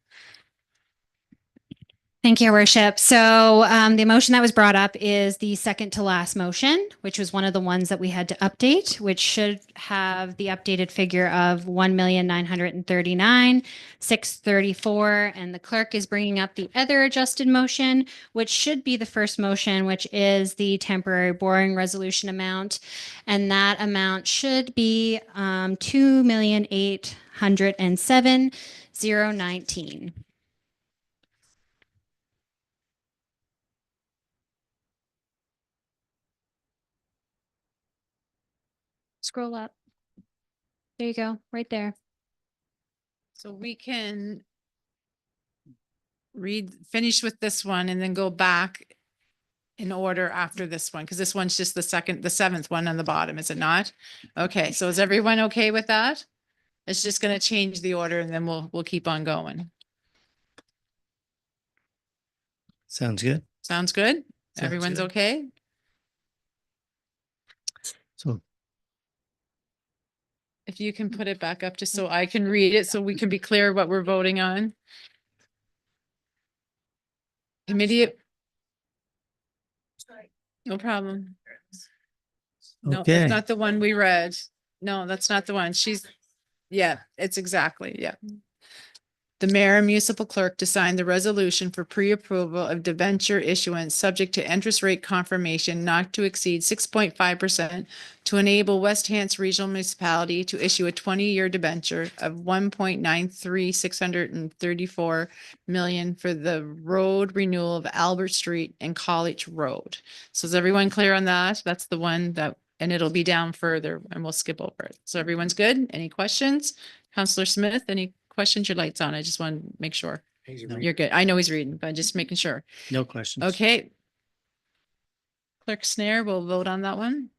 thank you, Your Worship. So the motion that was brought up is the second to last motion, which was one of the ones that we had to update, which should have the updated figure of 1,939,634. And the clerk is bringing up the other adjusted motion, which should be the first motion, which is the temporary borrowing resolution amount. And that amount should be 2,807,019. Scroll up. There you go, right there. So we can finish with this one and then go back in order after this one, because this one's just the 7th one on the bottom, is it not? Okay, so is everyone okay with that? It's just gonna change the order and then we'll keep on going. Sounds good. Sounds good? Sounds Everyone's good. okay? So If you can put it back up just so I can read it, so we can be clear what we're voting on. Committee. No problem. No, Okay. that's not the one we read. No, that's not the one. Yeah, it's exactly, yeah. The mayor and municipal clerk to sign the resolution for pre-approval of debenture issuance subject to interest rate confirmation not to exceed 6.5% to enable West Hants Regional Municipality to issue a 20-year debenture of 1.93634 million for the road renewal of Albert Street and College Road. So is everyone clear on that? That's the one that, and it'll be down further and we'll skip over it. So everyone's good? Any questions? Counselor Smith, any questions? Your light's on. I just want to make sure. No. You're good. I know he's reading, but just making sure. No questions. Okay. Clerk Snare will vote on that one.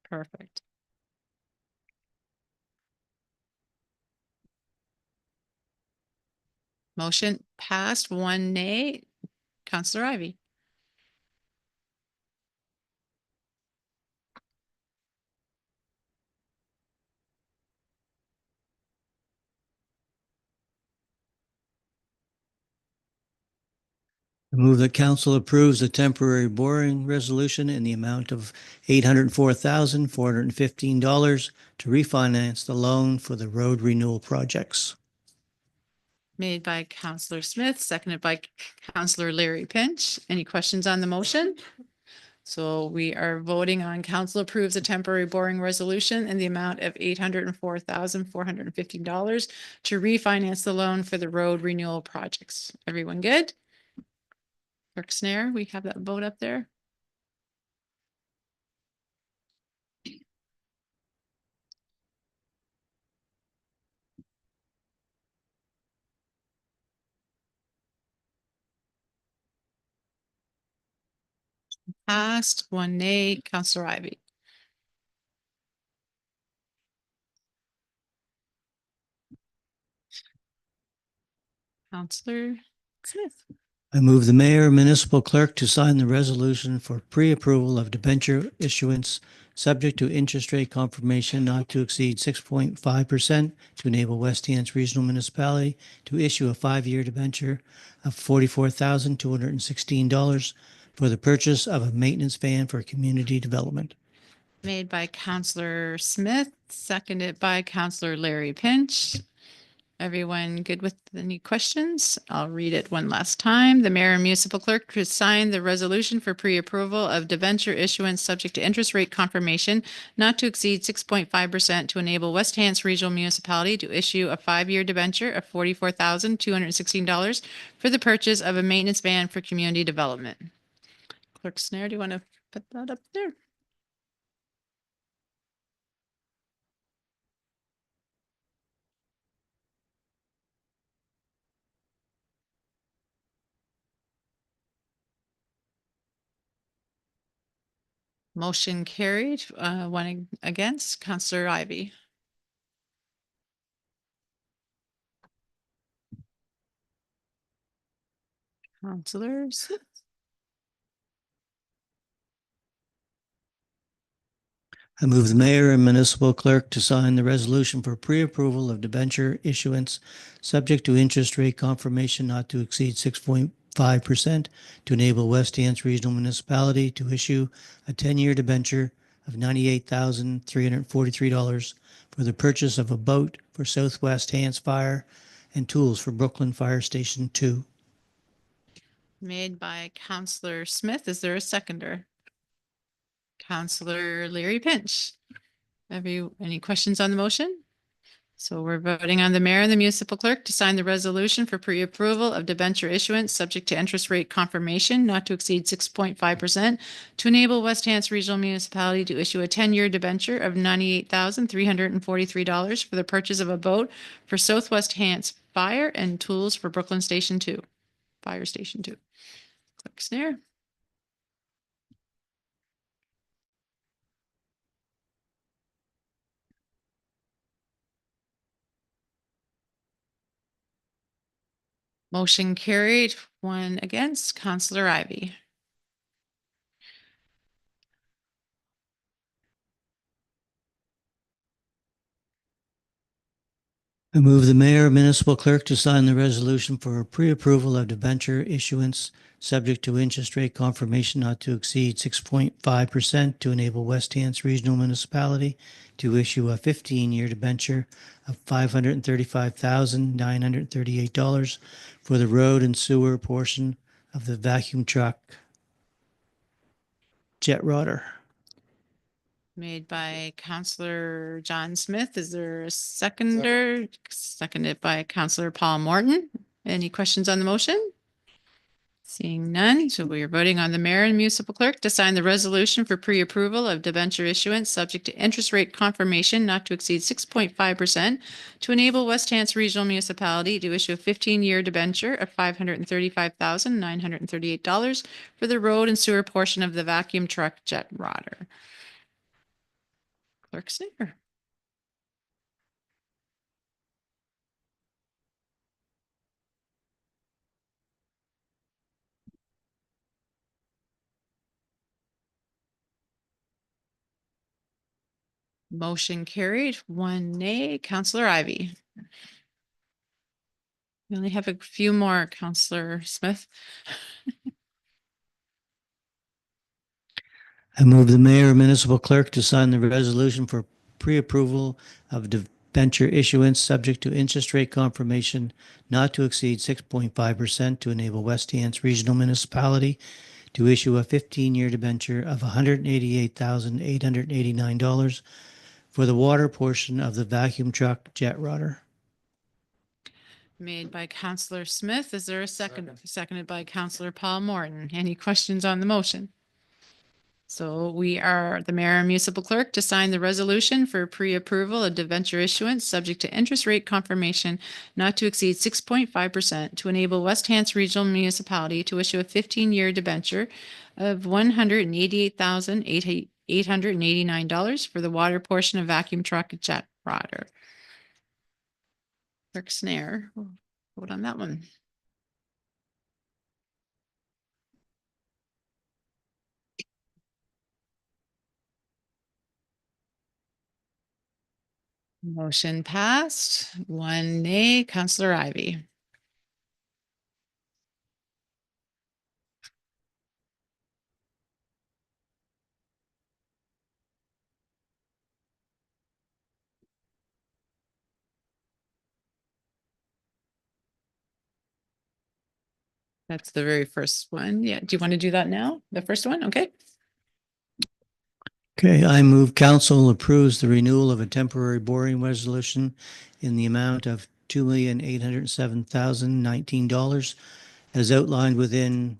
Perfect. Motion passed, 1 nay. Counselor Ivy. I move that council approves the temporary borrowing resolution in the amount of $804,415 to refinance the loan for the road renewal projects. Made by Counselor Smith, seconded by Counselor Larry Pinch. Any questions on the motion? So we are voting on council approves a temporary borrowing resolution in the amount of $804,415 to refinance the loan for the road renewal projects. Everyone good? Clerk Snare, we have that vote up there. Passed, 1 nay. Counselor Ivy. Counselor Smith. I move the mayor and municipal clerk to sign the resolution for pre-approval of debenture issuance subject to interest rate confirmation not to exceed 6.5% to enable West Hants Regional Municipality to issue a 5-year debenture of $44,216 for the purchase of a maintenance van for community development. Made by Counselor Smith, seconded by Counselor Larry Pinch. Everyone good with any questions? I'll read it one last time. The mayor and municipal clerk to sign the resolution for pre-approval of debenture issuance subject to interest rate confirmation not to exceed 6.5% to enable West Hants Regional Municipality to issue a 5-year debenture of $44,216 for the purchase of a maintenance van for community development. Clerk Snare, do you want to put that up there? Motion carried, 1 against. Counselor Ivy. Counselors. I move the mayor and municipal clerk to sign the resolution for pre-approval of debenture issuance subject to interest rate confirmation not to exceed 6.5% to enable West Hants Regional Municipality to issue a 10-year debenture of $98,343 for the purchase of a boat for Southwest Hants Fire and tools for Brooklyn Fire Station 2. Made by Counselor Smith. Is there a seconder? Counselor Larry Pinch. Any questions on the motion? So we're voting on the mayor and the municipal clerk to sign the resolution for pre-approval of debenture issuance subject to interest rate confirmation not to exceed 6.5% to enable West Hants Regional Municipality to issue a 10-year debenture of $98,343 for the purchase of a boat for Southwest Hants Fire and tools for Brooklyn Station 2, Fire Station 2. Clerk Snare. Motion carried, one against. Counselor Ivy. I move the mayor and municipal clerk to sign the resolution for pre-approval of debenture issuance subject to interest rate confirmation not to exceed 6.5% to enable West Hants Regional Municipality to issue a 15-year debenture of $535,938 for the road and sewer portion of the vacuum truck jet rotor. Made by Counselor John Smith. Is there a seconder? Seconded by Counselor Paul Morton. Any questions on the motion? Seeing none, so we are voting on the mayor and municipal clerk to sign the resolution for pre-approval of debenture issuance subject to interest rate confirmation not to exceed 6.5% to enable West Hants Regional Municipality to issue a 15-year debenture of $535,938 for the road and sewer portion of the vacuum truck jet rotor. Clerk Snicker. Motion carried, one nay. Counselor Ivy. We only have a few more, Counselor Smith. I move the mayor and municipal clerk to sign the resolution for pre-approval of debenture issuance subject to interest rate confirmation not to exceed 6.5% to enable West Hants Regional Municipality to issue a 15-year debenture of $188,889 for the water portion of the vacuum truck jet rotor. Made by Counselor Smith. Is there a second? Seconded by Counselor Paul Morton. Any questions on the motion? So we are the mayor and municipal clerk to sign the resolution for pre-approval of debenture issuance subject to interest rate confirmation not to exceed 6.5% to enable West Hants Regional Municipality to issue a 15-year debenture of $188,889 for the water portion of vacuum truck jet rotor. Clerk Snare, we'll vote on that one. Motion passed, one nay. Counselor Ivy. That's the very first one. Yeah. Do you want to do that now? The first one? Okay. Okay, I move council approves the renewal of a temporary boring resolution in the amount of $2,807,019 as outlined within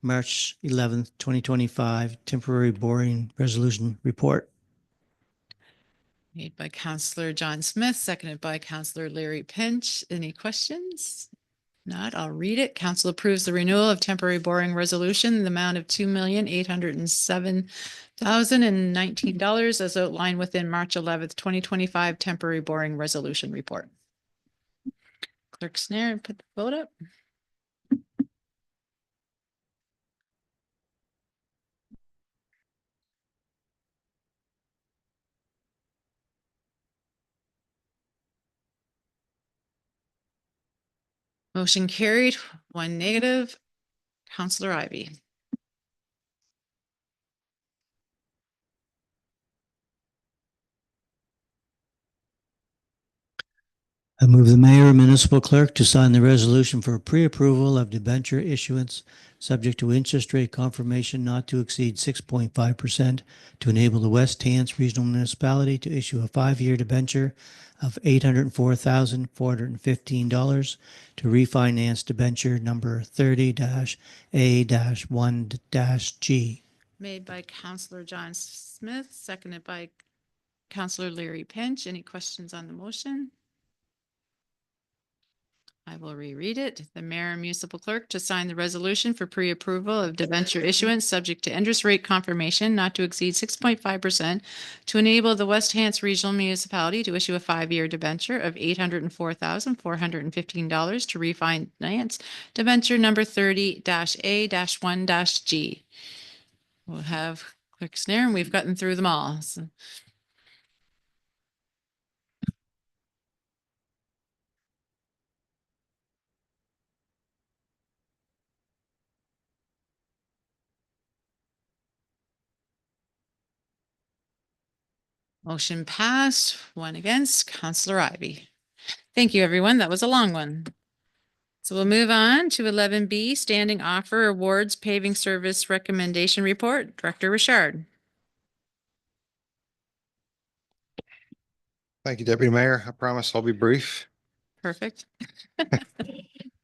March 11th, 2025 temporary boring resolution report. Made by Counselor John Smith, seconded by Counselor Larry Pinch. Any questions? Not, I'll read it. Council approves the renewal of temporary boring resolution in the amount of $2,807,019 as outlined within March 11th, 2025 temporary boring resolution report. Clerk Snare, put the vote up. Motion carried, one negative. Counselor Ivy. I move the mayor and municipal clerk to sign the resolution for pre-approval of debenture issuance subject to interest rate confirmation not to exceed 6.5% to enable the West Hants Regional Municipality to issue a 5-year debenture of $804,415 to refinance debenture number 30-A-1-G. Made by Counselor John Smith, seconded by Counselor Larry Pinch. Any questions on the motion? I will reread it. The mayor and municipal clerk to sign the resolution for pre-approval of debenture issuance subject to interest rate confirmation not to exceed 6.5% to enable the West Hants Regional Municipality to issue a 5-year debenture of $804,415 to refinance debenture number 30-A-1-G. We'll have Clerk Snare, and we've gotten through them all. So motion passed, one against, Counselor Ivy. Thank you, everyone. That was a long one. So we'll move on to 11B, Standing Offer Awards Paving Service Recommendation Report. Director Richard. Thank you, Deputy Mayor. I promise I'll be brief. Perfect.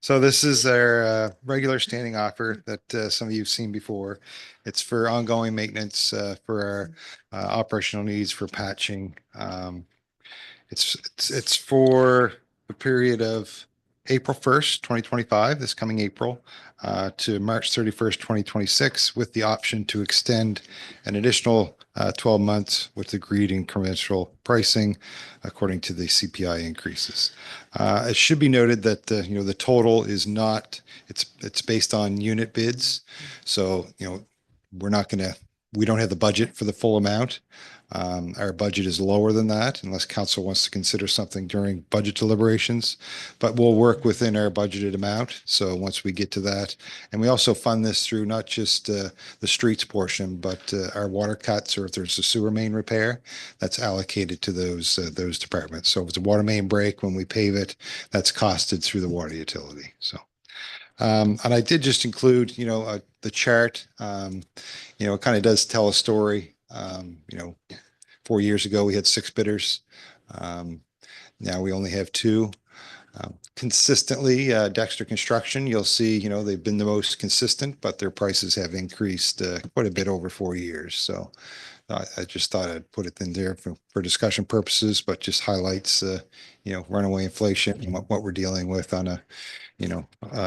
So this is our regular standing offer that some of you have seen before. It's for ongoing maintenance for our operational needs for patching. It's for the period of April 1st, 2025, this coming April, to March 31st, 2026, with the option to extend an additional 12 months with agreed incremental pricing according to the CPI increases. It should be noted that the total is not, it's based on unit bids. So, we don't have the budget for the full amount. Our budget is lower than that unless council wants to consider something during budget deliberations, but we'll work within our budgeted amount. So once we get to that, and we also fund this through not just the streets portion, but our water cuts, or if there's a sewer main repair, that's allocated to those departments. So if it's a water main break, when we pave it, that's costed through the water utility. So and I did just include, the chart. It kind of does tell a story. 4 years ago, we had 6 bidders. Now we only have 2. Consistently, Dexter Construction, you'll see, they've been the most consistent, but their prices have increased quite a bit over 4 years. So I just thought I'd put it in there for discussion purposes, but just highlights, runaway inflation and what we're dealing with on a,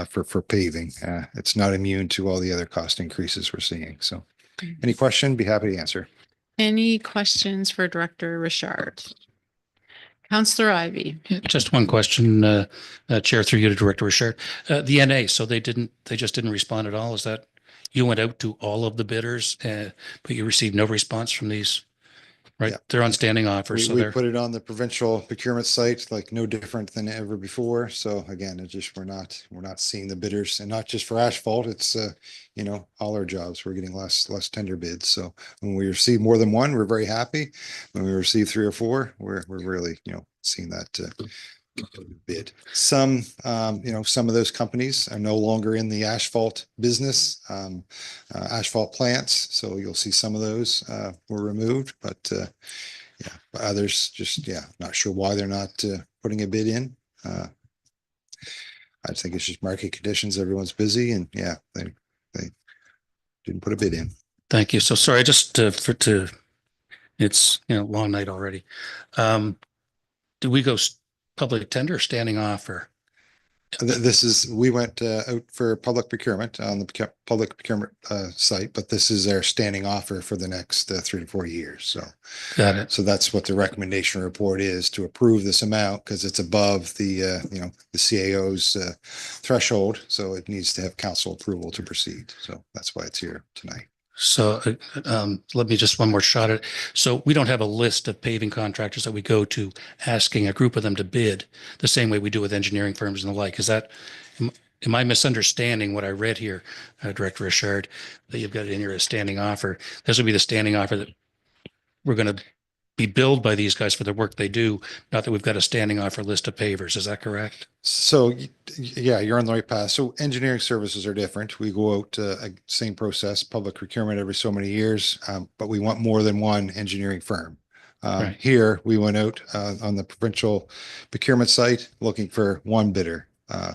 for paving. It's not immune to all the other cost increases we're seeing. So any question, be happy to answer. Any questions for Director Richard? Counselor Ivy. Just one question, Chair, through you to Director Richard. The NA, so they just didn't respond at all. Is that you went out to all of the bidders, but you received no response from these? Right, Yeah. they're on standing offers. So We they're put it on the provincial procurement site, like no different than ever before. So again, we're not seeing the bidders, and not just for asphalt. It's all our jobs. We're getting less tender bids. So when we receive more than one, we're very happy. When we receive 3 or 4, we're really seeing that bid. Some some of those companies are no longer in the asphalt business, asphalt plants. So you'll see some of those were removed, but but others just, not sure why they're not putting a bid in. I think it's just market conditions. Everyone's busy, and they didn't put a bid in. Thank you. So sorry, just it's long night already. Do we go public tender or standing offer? We went out for public procurement on the public procurement site, but this is our standing offer for the next 3 to 4 years. So Got it. So that's what the recommendation report is, to approve this amount, because it's above the the CAO's threshold. So it needs to have council approval to proceed. So that's why it's here tonight. So let me just one more shot at it. So we don't have a list of paving contractors that we go to asking a group of them to bid the same way we do with engineering firms and the like. Is that, am I misunderstanding what I read here, Director Richard, that you've got it in here as standing offer? This would be the standing offer that we're going to be billed by these guys for the work they do, not that we've got a standing offer list of pavers. Is that correct? So yeah, you're on the right path. So engineering services are different. We go out same process, public procurement every so many years, but we want more than one engineering firm. Right. Here we went out on the provincial procurement site looking for one bidder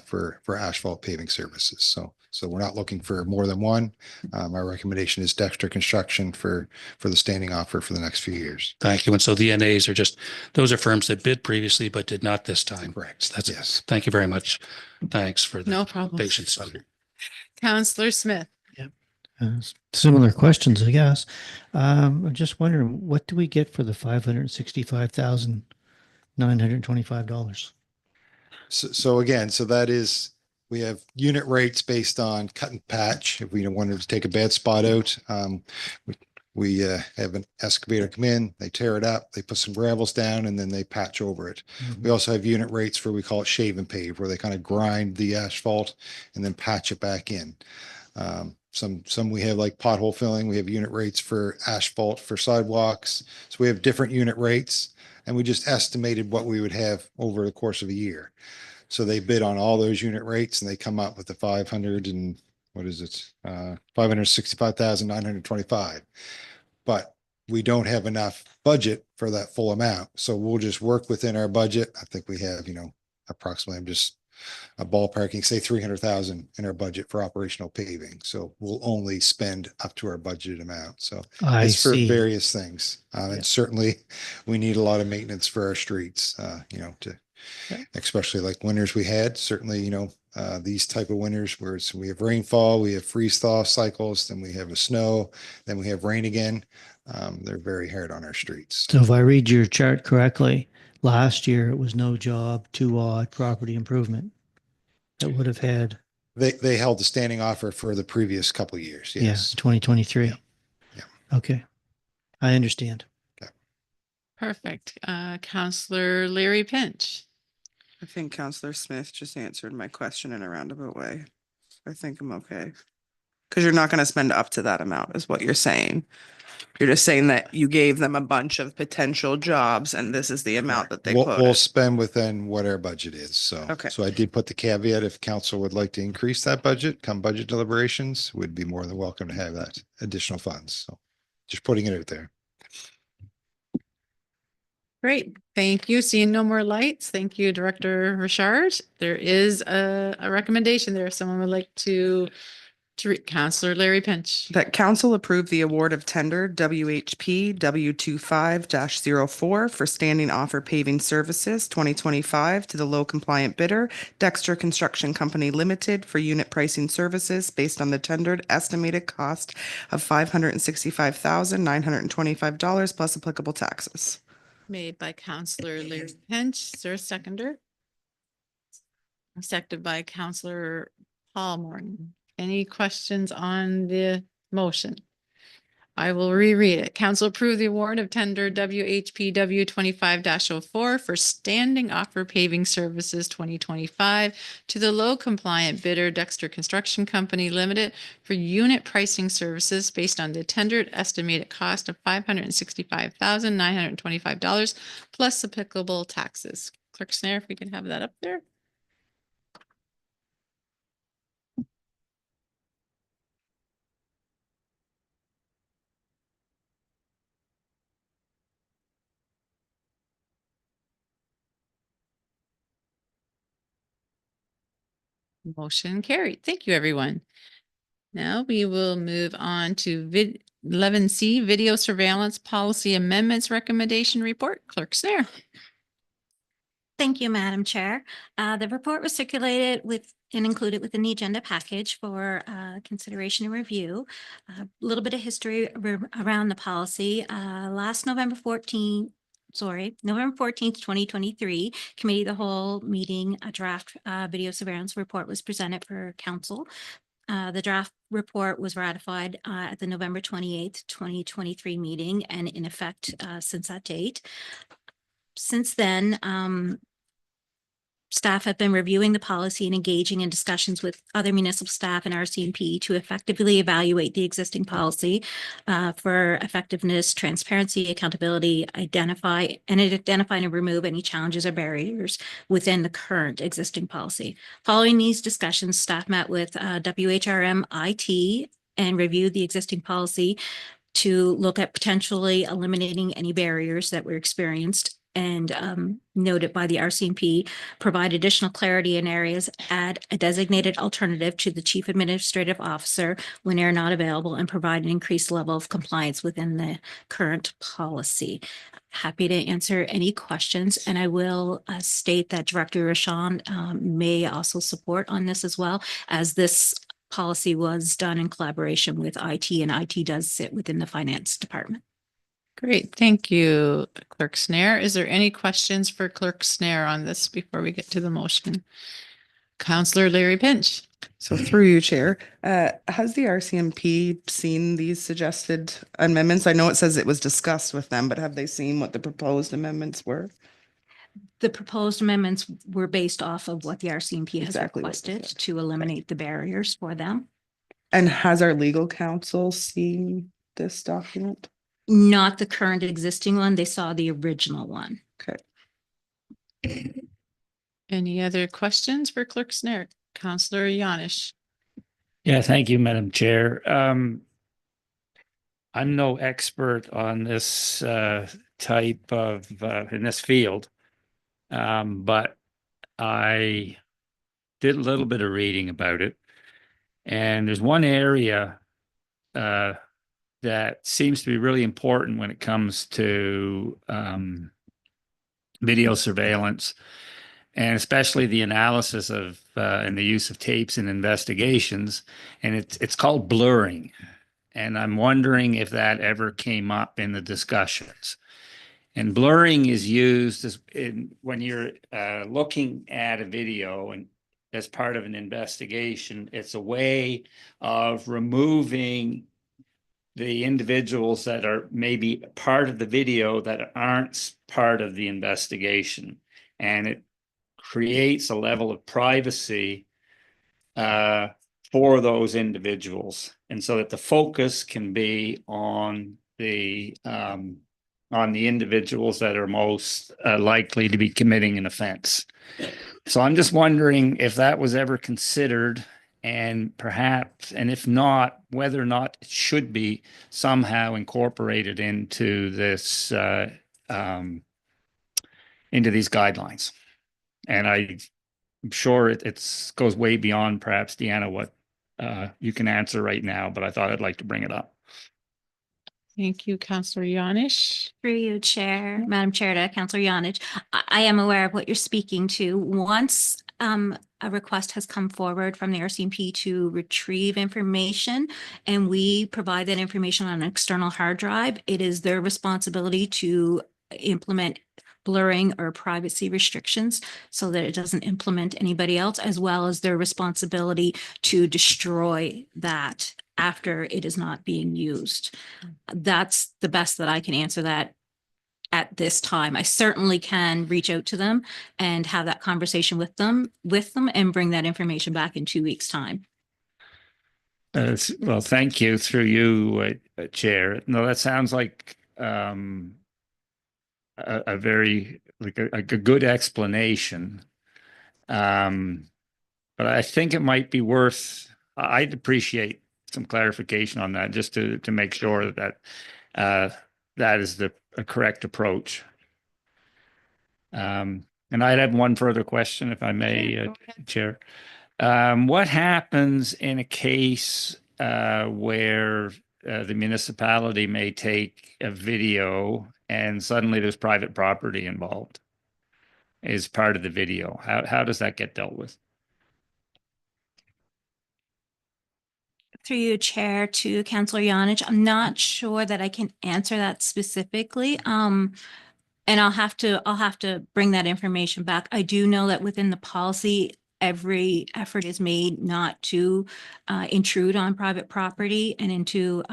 for asphalt paving services. So So we're not looking for more than one. Our recommendation is Dexter Construction for the standing offer for the next few years. Thank you. And so the NAs are just, those are firms that bid previously but did not this time. Correct. So that's it. Yes. Thank you very much. Thanks for the No problem. patience. Counselor Smith. Similar questions, I guess. I'm just wondering, what do we get for the $565,925? So again, so that is, we have unit rates based on cut and patch. If we wanted to take a bad spot out, we have an excavator come in, they tear it up, they put some gravels down, and then they patch over it. We also have unit rates for, we call it shave and pave, where they kind of grind the asphalt and then patch it back in. Some we have like pothole filling. We have unit rates for asphalt for sidewalks. So we have different unit rates, and we just estimated what we would have over the course of a year. So they bid on all those unit rates, and they come up with the 565,925. But we don't have enough budget for that full amount. So we'll just work within our budget. I think we have, approximately, I'm just a ballparking, say 300,000 in our budget for operational paving. So we'll only spend up to our budgeted amount. So I it's for see. various things. And certainly we need a lot of maintenance for our streets, especially like winters we had, certainly, these type of winters where we have rainfall, we have freeze thaw cycles, then we have a snow, then we have rain again. They're very hard on our streets. So if I read your chart correctly, last year it was no job, 2 odd property improvement that would have had. They held the standing offer for the previous couple of years. Yes. 2023. Yeah. Okay. I understand. Perfect. Counselor Larry Pinch. I think Counselor Smith just answered my question in a roundabout way. I think I'm okay. Because you're not going to spend up to that amount is what you're saying. You're just saying that you gave them a bunch of potential jobs and this is the amount that they We'll quoted. spend within what our budget is. So, Okay. So I did put the caveat, if council would like to increase that budget, come budget deliberations, we'd be more than welcome to have that additional funds. So just putting it out there. Great. Thank you. Seeing no more lights. Thank you, Director Richard. There is a recommendation there. If someone would like to read, Counselor Larry Pinch. That council approved the award of tender WHP W25-04 for standing offer paving services 2025 to the low compliant bidder, Dexter Construction Company Limited, for unit pricing services based on the tendered estimated cost of $565,925 plus applicable taxes. Made by Counselor Larry Pinch. Is there a seconder? Seconded by Counselor Paul Morton. Any questions on the motion? I will reread it. Council approve the award of tender WHP W25-04 for standing offer paving services 2025 to the low compliant bidder Dexter Construction Company Limited for unit pricing services based on the tendered estimated cost of $565,925 plus applicable taxes. Clerk Snare, if we can have that up there. Motion carried. Thank you, everyone. Now we will move on to 11C, Video Surveillance Policy Amendments Recommendation Report. Clerk Snare. Thank you, Madam Chair. The report was circulated with and included within the agenda package for consideration and review. A little bit of history around the policy. Last November 14th, 2023, Committee of the Whole meeting, a draft video surveillance report was presented for council. The draft report was ratified at the November 28th, 2023 meeting and in effect since that date. Since then, staff have been reviewing the policy and engaging in discussions with other municipal staff and RCMP to effectively evaluate the existing policy for effectiveness, transparency, accountability, identify and remove any challenges or barriers within the current existing policy. Following these discussions, staff met with WHRM IT and reviewed the existing policy to look at potentially eliminating any barriers that were experienced and noted by the RCMP, provide additional clarity in areas, add a designated alternative to the chief administrative officer when they're not available, and provide an increased level of compliance within the current policy. Happy to answer any questions, and I will state that Director Rashawn may also support on this as well, as this policy was done in collaboration with IT, and IT does sit within the finance department. Great, thank you, Clerk Snare. Is there any questions for Clerk Snare on this before we get to the motion? Counselor Larry Pinch. So through you, Chair, has the RCMP seen these suggested amendments? I know it says it was discussed with them, but have they seen what the proposed amendments were? The proposed amendments were based off of what the RCMP has Exactly what was requested said. to eliminate the barriers for them. And has our legal counsel seen this document? Not the current existing one. They saw the original one. Okay. Any other questions for Clerk Snare? Counselor Yanish. Yeah, thank you, Madam Chair. I'm no expert on this type of in this field, but I did a little bit of reading about it, and there's one area that seems to be really important when it comes to video surveillance, and especially the analysis of and the use of tapes in investigations, and it's called blurring. And I'm wondering if that ever came up in the discussions. And blurring is used when you're looking at a video and as part of an investigation. It's a way of removing the individuals that are maybe part of the video that aren't part of the investigation. And it creates a level of privacy for those individuals, and so that the focus can be on the individuals that are most likely to be committing an offense. So I'm just wondering if that was ever considered, and perhaps, and if not, whether or not it should be somehow incorporated into this into these guidelines. And I'm sure it goes way beyond perhaps, Deanna, what you can answer right now, but I thought I'd like to bring it up. Thank you, Counselor Yanish. Through you, Chair, Madam Chair, to Counselor Yonich. I am aware of what you're speaking to. Once a request has come forward from the RCMP to retrieve information, and we provide that information on an external hard drive, it is their responsibility to implement blurring or privacy restrictions so that it doesn't implement anybody else, as well as their responsibility to destroy that after it is not being used. That's the best that I can answer that at this time. I certainly can reach out to them and have that conversation with them and bring that information back in 2 weeks' time. Well, thank you through you, Chair. No, that sounds like a very a good explanation. But I think it might be worth, I'd appreciate some clarification on that, just to make sure that that is the correct approach. And I'd have one further question, if I may, Chair. What happens in a case where the municipality may take a video and suddenly there's private property involved as part of the video? How does that get dealt with? Through you, Chair, to Councillor Yonich, I'm not sure that I can answer that specifically. And I'll have to bring that information back. I do know that within the policy, every effort is made not to intrude on private property and into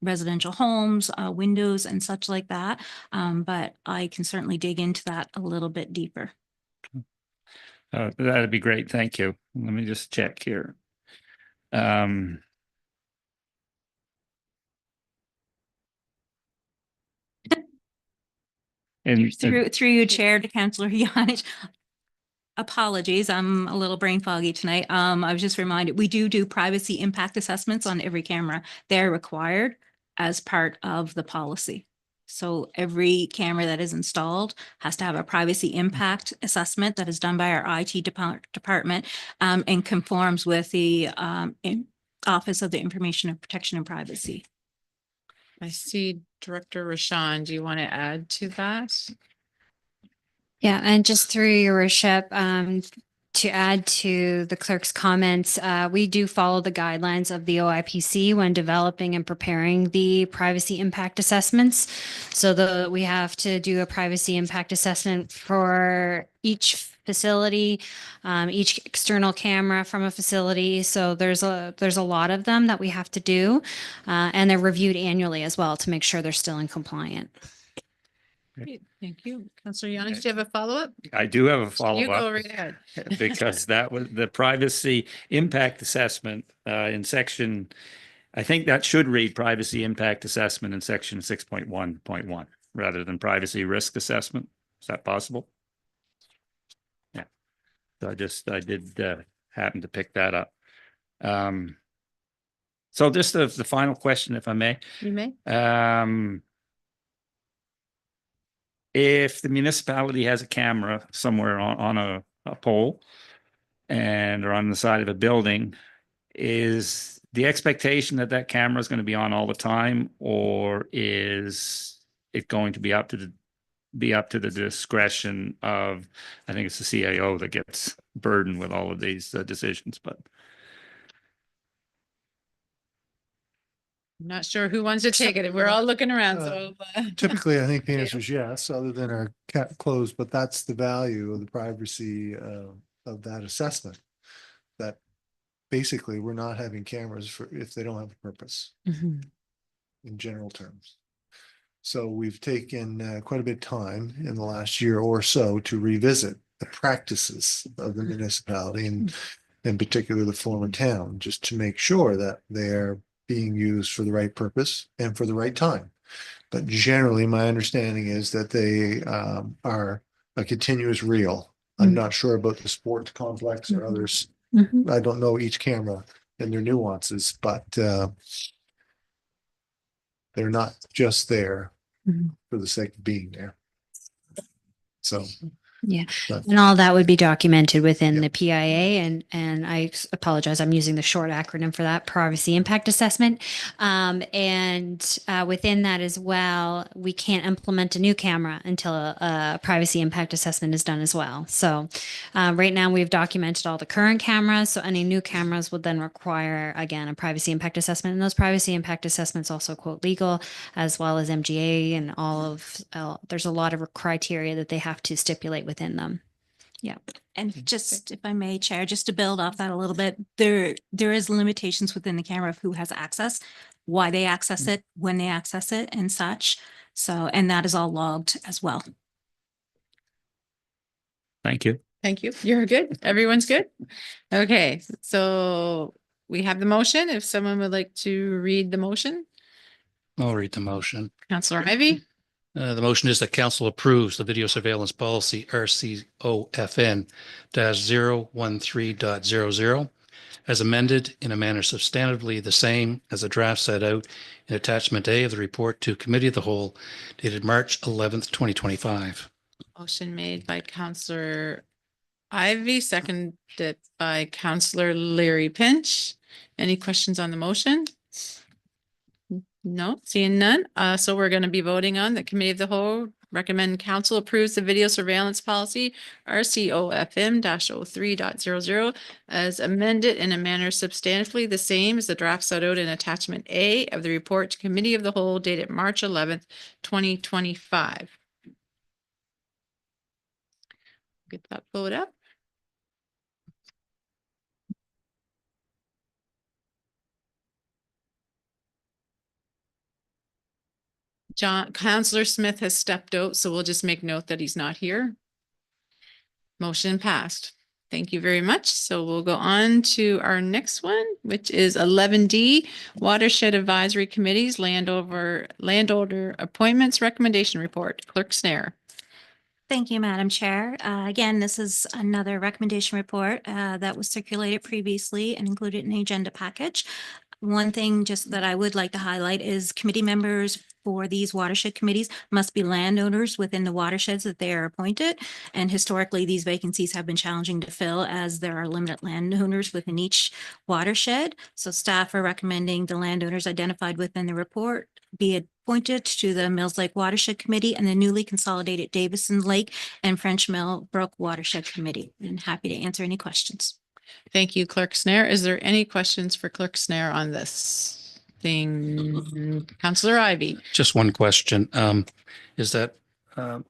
residential homes, windows and such like that. But I can certainly dig into that a little bit deeper. That'd be great. Thank you. Let me just check here. And through you, Chair, to Councillor Yonich. Apologies, I'm a little brain foggy tonight. I was just reminded, we do privacy impact assessments on every camera. They're required as part of the policy. So every camera that is installed has to have a privacy impact assessment that is done by our IT department and conforms with the Office of the Information and Protection and Privacy. I see Director Rashawn. Do you want to add to that? Yeah, and just through your worship, to add to the clerk's comments, we do follow the guidelines of the OIPC when developing and preparing the privacy impact assessments. So we have to do a privacy impact assessment for each facility, each external camera from a facility. So there's a lot of them that we have to do, and they're reviewed annually as well to make sure they're still in compliant. Great, thank you. Councillor Yonage, do you have a follow-up? I do have a You follow-up. go right ahead. Because that was the privacy impact assessment in section, I think that should read privacy impact assessment in section 6.1.1 rather than privacy risk assessment. Is that possible? Yeah. So I did happen to pick that up. So just the final question, if I may. You may. If the municipality has a camera somewhere on a pole or on the side of a building, is the expectation that that camera is going to be on all the time, or is it going to be up to the discretion of, I think it's the CAO that gets burdened with all of these decisions, but I'm not sure who wants to take it. We're all looking around, so. Typically, I think the answer is yes, other than our cat closed, but that's the value of the privacy of that assessment. That basically we're not having cameras for if they don't have a purpose in general terms. So we've taken quite a bit of time in the last year or so to revisit the practices of the municipality and in particular the former town, just to make sure that they're being used for the right purpose and for the right time. But generally, my understanding is that they are a continuous reel. I'm not sure about the sport complex or others. I don't know each camera and their nuances, but they're not just there for the sake of being there. So. Yeah, and all that would be documented within the PIA, and I apologize, I'm using the short acronym for that, privacy impact assessment. And within that as well, we can't implement a new camera until a privacy impact assessment is done as well. So right now we've documented all the current cameras, so any new cameras would then require, again, a privacy impact assessment. And those privacy impact assessments also quote legal as well as MGA and there's a lot of criteria that they have to stipulate within them. Yeah. And just, if I may, Chair, just to build off that a little bit, there is limitations within the camera of who has access, why they access it, when they access it and such. So, and that is all logged as well. thank you. Thank you. You're good. Everyone's good. Okay, so we have the motion. If someone would like to read the motion, I'll read the motion. Councillor Ivy. The motion is that council approves the video surveillance policy RCOFN -013.00 as amended in a manner substantively the same as the draft set out in attachment A of the report to committee of the whole dated March 11th, 2025. Motion made by Councillor Ivy, seconded by Councillor Larry Pinch. Any questions on the motion? No, seeing none. So we're going to be voting on the committee of the whole recommend council approves the video surveillance policy RCOFM -03.00 as amended in a manner substantially the same as the draft set out in attachment A of the report to committee of the whole dated March 11th, 2025. Get that vote up. Councillor Smith has stepped out, so we'll just make note that he's not here. Motion passed. Thank you very much. So we'll go on to our next one, which is 11D, Watershed Advisory Committees, Landowner Appointments Recommendation Report. Clerk Snare. Thank you, Madam Chair. Again, this is another recommendation report that was circulated previously and included in the agenda package. One thing just that I would like to highlight is committee members for these watershed committees must be landowners within the watersheds that they are appointed. And historically, these vacancies have been challenging to fill as there are limited landowners within each watershed. So staff are recommending the landowners identified within the report be appointed to the Mills Lake Watershed Committee and the newly consolidated Davison Lake and French Mill Brook Watershed Committee. And happy to answer any questions. Thank you, Clerk Snare. Is there any questions for Clerk Snare on this thing? Councillor Ivy. Just one question. Is that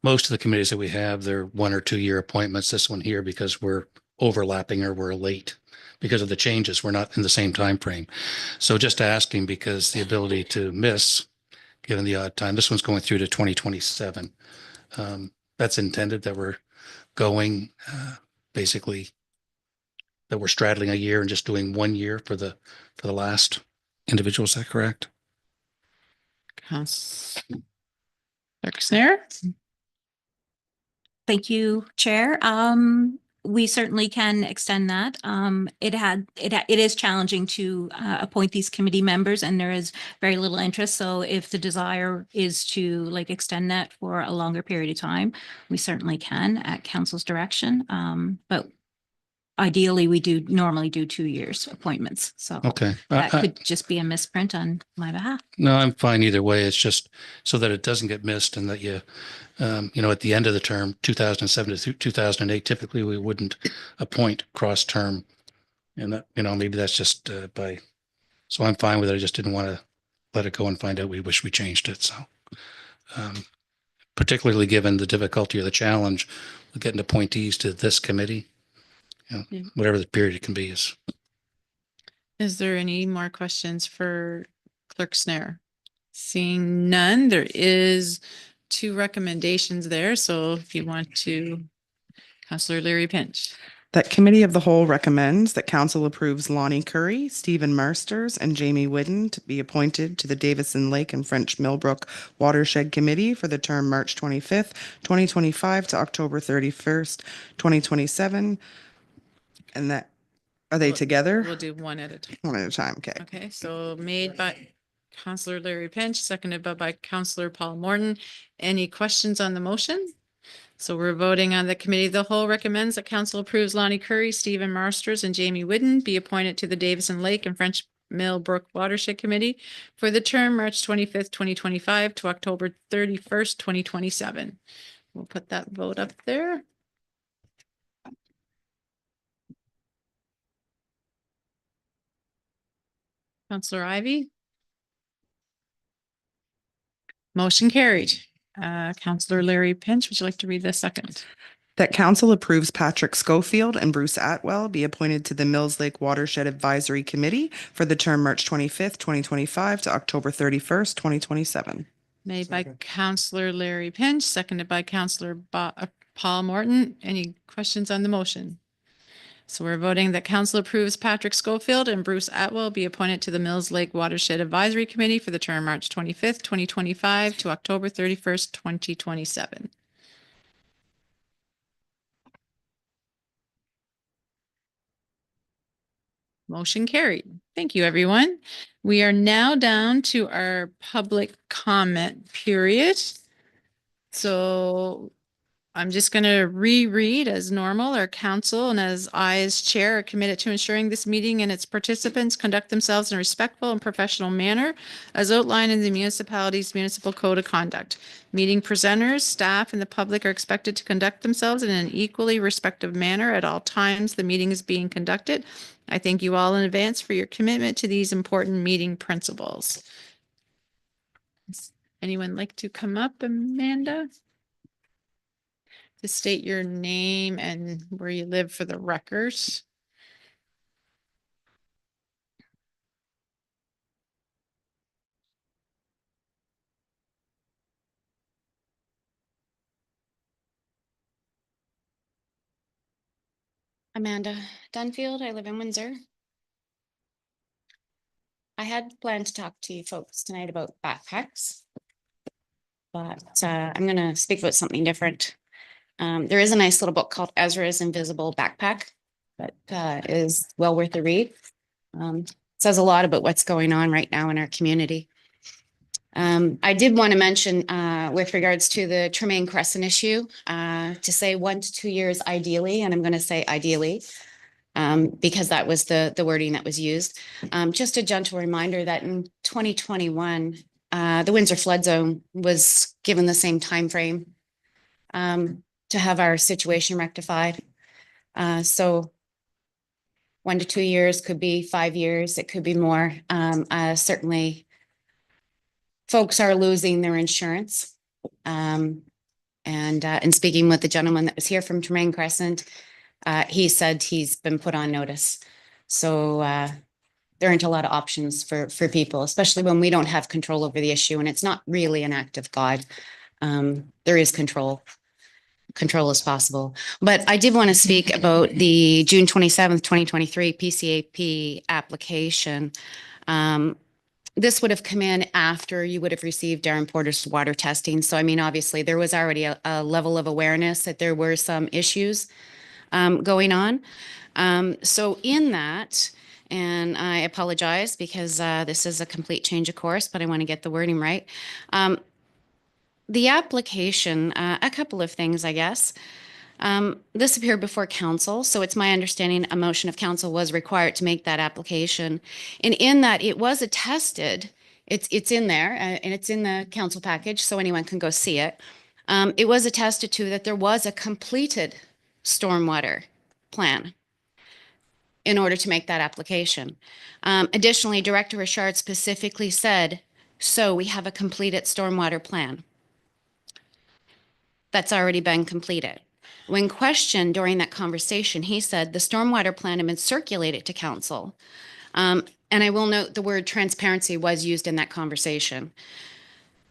most of the committees that we have, they're 1 or 2 year appointments. This one here, because we're overlapping or we're late because of the changes, we're not in the same time frame. So just asking, because the ability to miss, given the odd time, this one's going through to 2027. That's intended that we're going basically that we're straddling a year and just doing 1 year for the last individual. Is that correct? Councillor Snare. Thank you, Chair. We certainly can extend that. It is challenging to appoint these committee members, and there is very little interest. So if the desire is to extend that for a longer period of time, we certainly can at council's direction. But ideally, we do normally do 2 years appointments. So Okay. that could just be a misprint on my behalf. No, I'm fine either way. It's just so that it doesn't get missed and that you, at the end of the term, 2007 to 2008, typically we wouldn't appoint cross term. And that, maybe that's just so I'm fine with it. I just didn't want to let it go and find out we wish we changed it. So, particularly given the difficulty or the challenge with getting appointees to this committee, whatever the period it can be is. Is there any more questions for Clerk Snare? Seeing none, there is 2 recommendations there. So if you want to, Councillor Leary Pinch. That Committee of the Whole recommends that Council approves Lonnie Curry, Stephen Marsters, and Jamie Whidden to be appointed to the Davison Lake and French Millbrook Watershed Committee for the term March 25th, 2025 to October 31st, 2027. And that, are they together? We'll do one at a time. One at a time, okay. Okay, so made by Councillor Larry Pinch, seconded by Councillor Paul Morton. Any questions on the motion? So we're voting on the Committee of the Whole recommends that Council approves Lonnie Curry, Stephen Marsters, and Jamie Whidden be appointed to the Davison Lake and French Mill Brook Watershed Committee for the term March 25th, 2025 to October 31st, 2027. We'll put that vote up there. Councillor Ivy. Motion carried. Councillor Larry Pinch, would you like to read the second? That Council approves Patrick Schofield and Bruce Atwell be appointed to the Mills Lake Watershed Advisory Committee for the term March 25th, 2025 to October 31st, 2027. Made by Councillor Larry Pinch, seconded by Councillor Paul Morton. Any questions on the motion? So we're voting that Council approves Patrick Schofield and Bruce Atwell be appointed to the Mills Lake Watershed Advisory Committee for the term March 25th, 2025 to October 31st, 2027. Motion carried. Thank you, everyone. We are now down to our public comment period. So I'm just going to reread as normal. Our council and as I as chair are committed to ensuring this meeting and its participants conduct themselves in a respectful and professional manner as outlined in the municipality's municipal code of conduct. Meeting presenters, staff, and the public are expected to conduct themselves in an equally respectful manner at all times the meeting is being conducted. I thank you all in advance for your commitment to these important meeting principles. Does anyone like to come up, Amanda? To state your name and where you live for the records. Amanda Dunfield. I live in Windsor. I had planned to talk to you folks tonight about backpacks, but I'm going to speak about something different. There is a nice little book called Ezra's Invisible Backpack that is well worth a read. Says a lot about what's going on right now in our community. I did want to mention, with regards to the Tremaine Crescent issue, to say 1 to 2 years ideally, and I'm going to say ideally, because that was the wording that was used. Just a gentle reminder that in 2021, the Windsor flood zone was given the same timeframe to have our situation rectified. So 1 to 2 years could be 5 years, it could be more. Certainly, folks are losing their insurance. And speaking with the gentleman that was here from Tremaine Crescent, he said he's been put on notice. So there aren't a lot of options for people, especially when we don't have control over the issue and it's not really an act of God. There is control. Control is possible. But I did want to speak about the June 27th, 2023 PCAP application. This would have come in after you would have received Darren Porter's water testing. So, I mean, obviously, there was already a level of awareness that there were some issues going on. So in that, and I apologize because this is a complete change of course, but I want to get the wording right. The application, a couple of things, I guess. This appeared before council, so it's my understanding a motion of council was required to make that application. And in that, it was attested, it's in there, and it's in the council package, so anyone can go see it. It was attested to that there was a completed stormwater plan in order to make that application. Additionally, Director Richard specifically said, so we have a completed stormwater plan that's already been completed. When questioned during that conversation, he said the stormwater plan had been circulated to council. And I will note the word transparency was used in that conversation.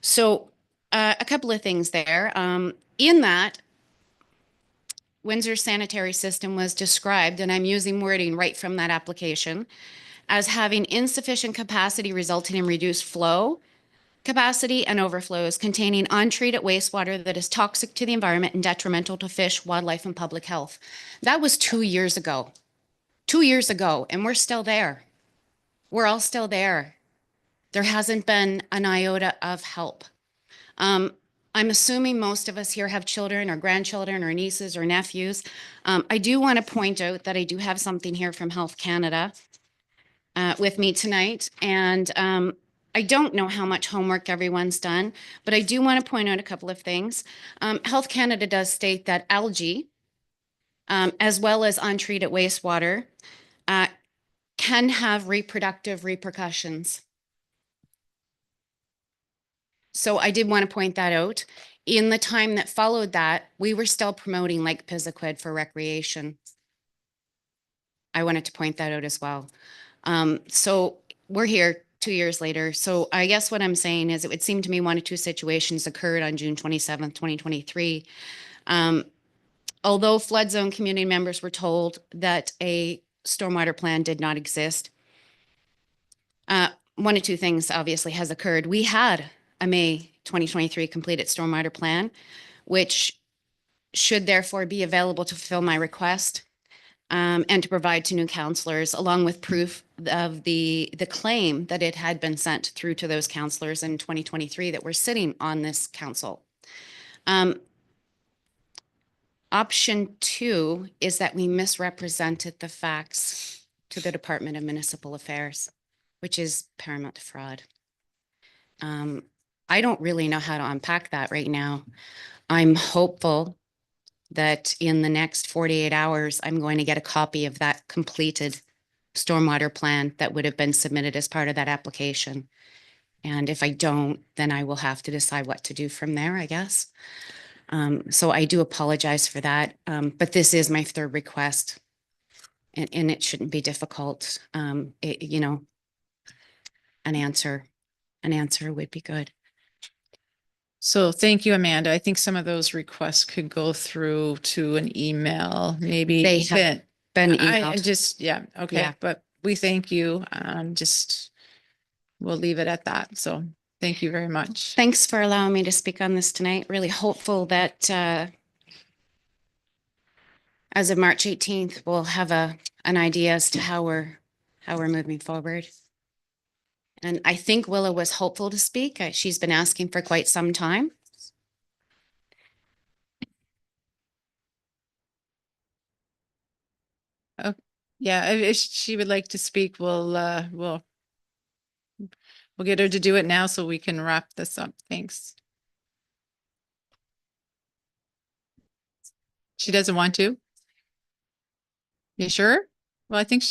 So a couple of things there. In that, Windsor sanitary system was described, and I'm using wording right from that application, as having insufficient capacity resulting in reduced flow capacity and overflows containing untreated wastewater that is toxic to the environment and detrimental to fish, wildlife, and public health. That was 2 years ago. 2 years ago, and we're still there. We're all still there. There hasn't been an iota of help. I'm assuming most of us here have children or grandchildren or nieces or nephews. I do want to point out that I do have something here from Health Canada with me tonight. And I don't know how much homework everyone's done, but I do want to point out a couple of things. Health Canada does state that algae, as well as untreated wastewater, can have reproductive repercussions. So I did want to point that out. In the time that followed that, we were still promoting Lake Pisiquid for recreation. I wanted to point that out as well. So we're here 2 years later. So I guess what I'm saying is it would seem to me 1 or 2 situations occurred on June 27th, 2023. Although flood zone community members were told that a stormwater plan did not exist, 1 or 2 things obviously has occurred. We had a May 2023 completed stormwater plan, which should therefore be available to fulfill my request and to provide to new counselors, along with proof of the claim that it had been sent through to those counselors in 2023 that were sitting on this council. Option 2 is that we misrepresented the facts to the Department of Municipal Affairs, which is paramount to fraud. I don't really know how to unpack that right now. I'm hopeful that in the next 48 hours, I'm going to get a copy of that completed stormwater plan that would have been submitted as part of that application. And if I don't, then I will have to decide what to do from there, I guess. So I do apologize for that. But this is my 3rd request. And it shouldn't be difficult. You know, an answer would be good. So thank you, Amanda. I think some of those requests could go through to an email, maybe. They have been emailed. Yeah, okay. Yeah. But we thank you. We'll leave it at that. So thank you very much. Thanks for allowing me to speak on this tonight. Really hopeful that as of March 18th, we'll have an idea as to how we're moving forward. And I think Willow was hopeful to speak. She's been asking for quite some time. Oh, yeah, if she would like to speak, we'll get her to do it now so we can wrap this up. Thanks. She doesn't want to? You sure? Well, I think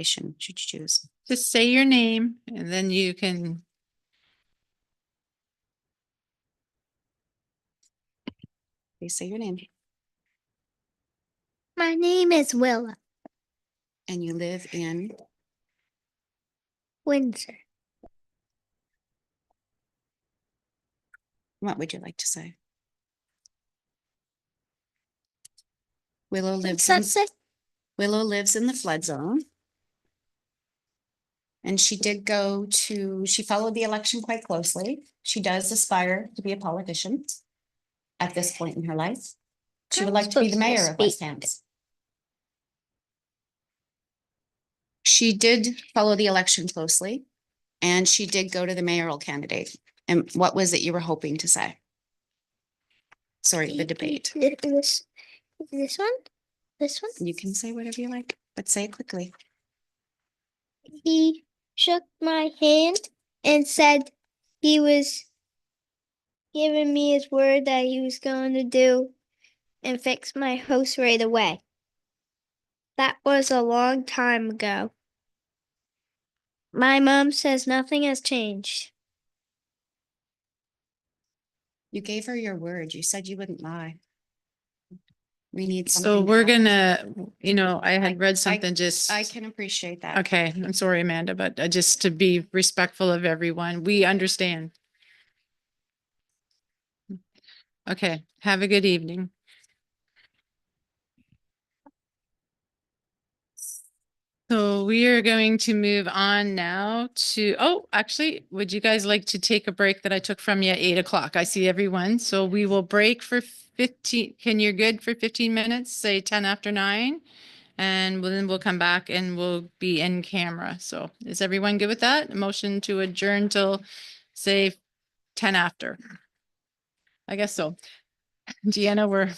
Should you choose? just say your name and then you can. Please say your name. My name is Willa And you live in? Windsor. What would you like to say? Willow lives Willow lives in the flood zone. And she did she followed the election quite closely. She does aspire to be a politician at this point in her life. She would like to be the mayor of West Hampton. She did follow the election closely and she did go to the mayoral candidate. And what was it you were hoping to say? Sorry, the debate. This one? This one? You can say whatever you like, but say it quickly. He shook my hand and said he was giving me his word that he was going to do and fix my house right away. That was a long time ago. My mom says nothing has changed. You gave her your word. You said you wouldn't lie. We need So something. we're gonna, I had read something just. I can appreciate that. Okay, I'm sorry, Amanda, but just to be respectful of everyone, we understand. Okay, have a good evening. So we are going to move on now to, actually, would you guys like to take a break that I took from you at 8 o'clock? I see everyone. So we will break for 15. Can you're good for 15 minutes, say 10 after 9? And then we'll come back and we'll be in camera. So is everyone good with that? A motion to adjourn till say 10 after. I guess so. Deanna, we're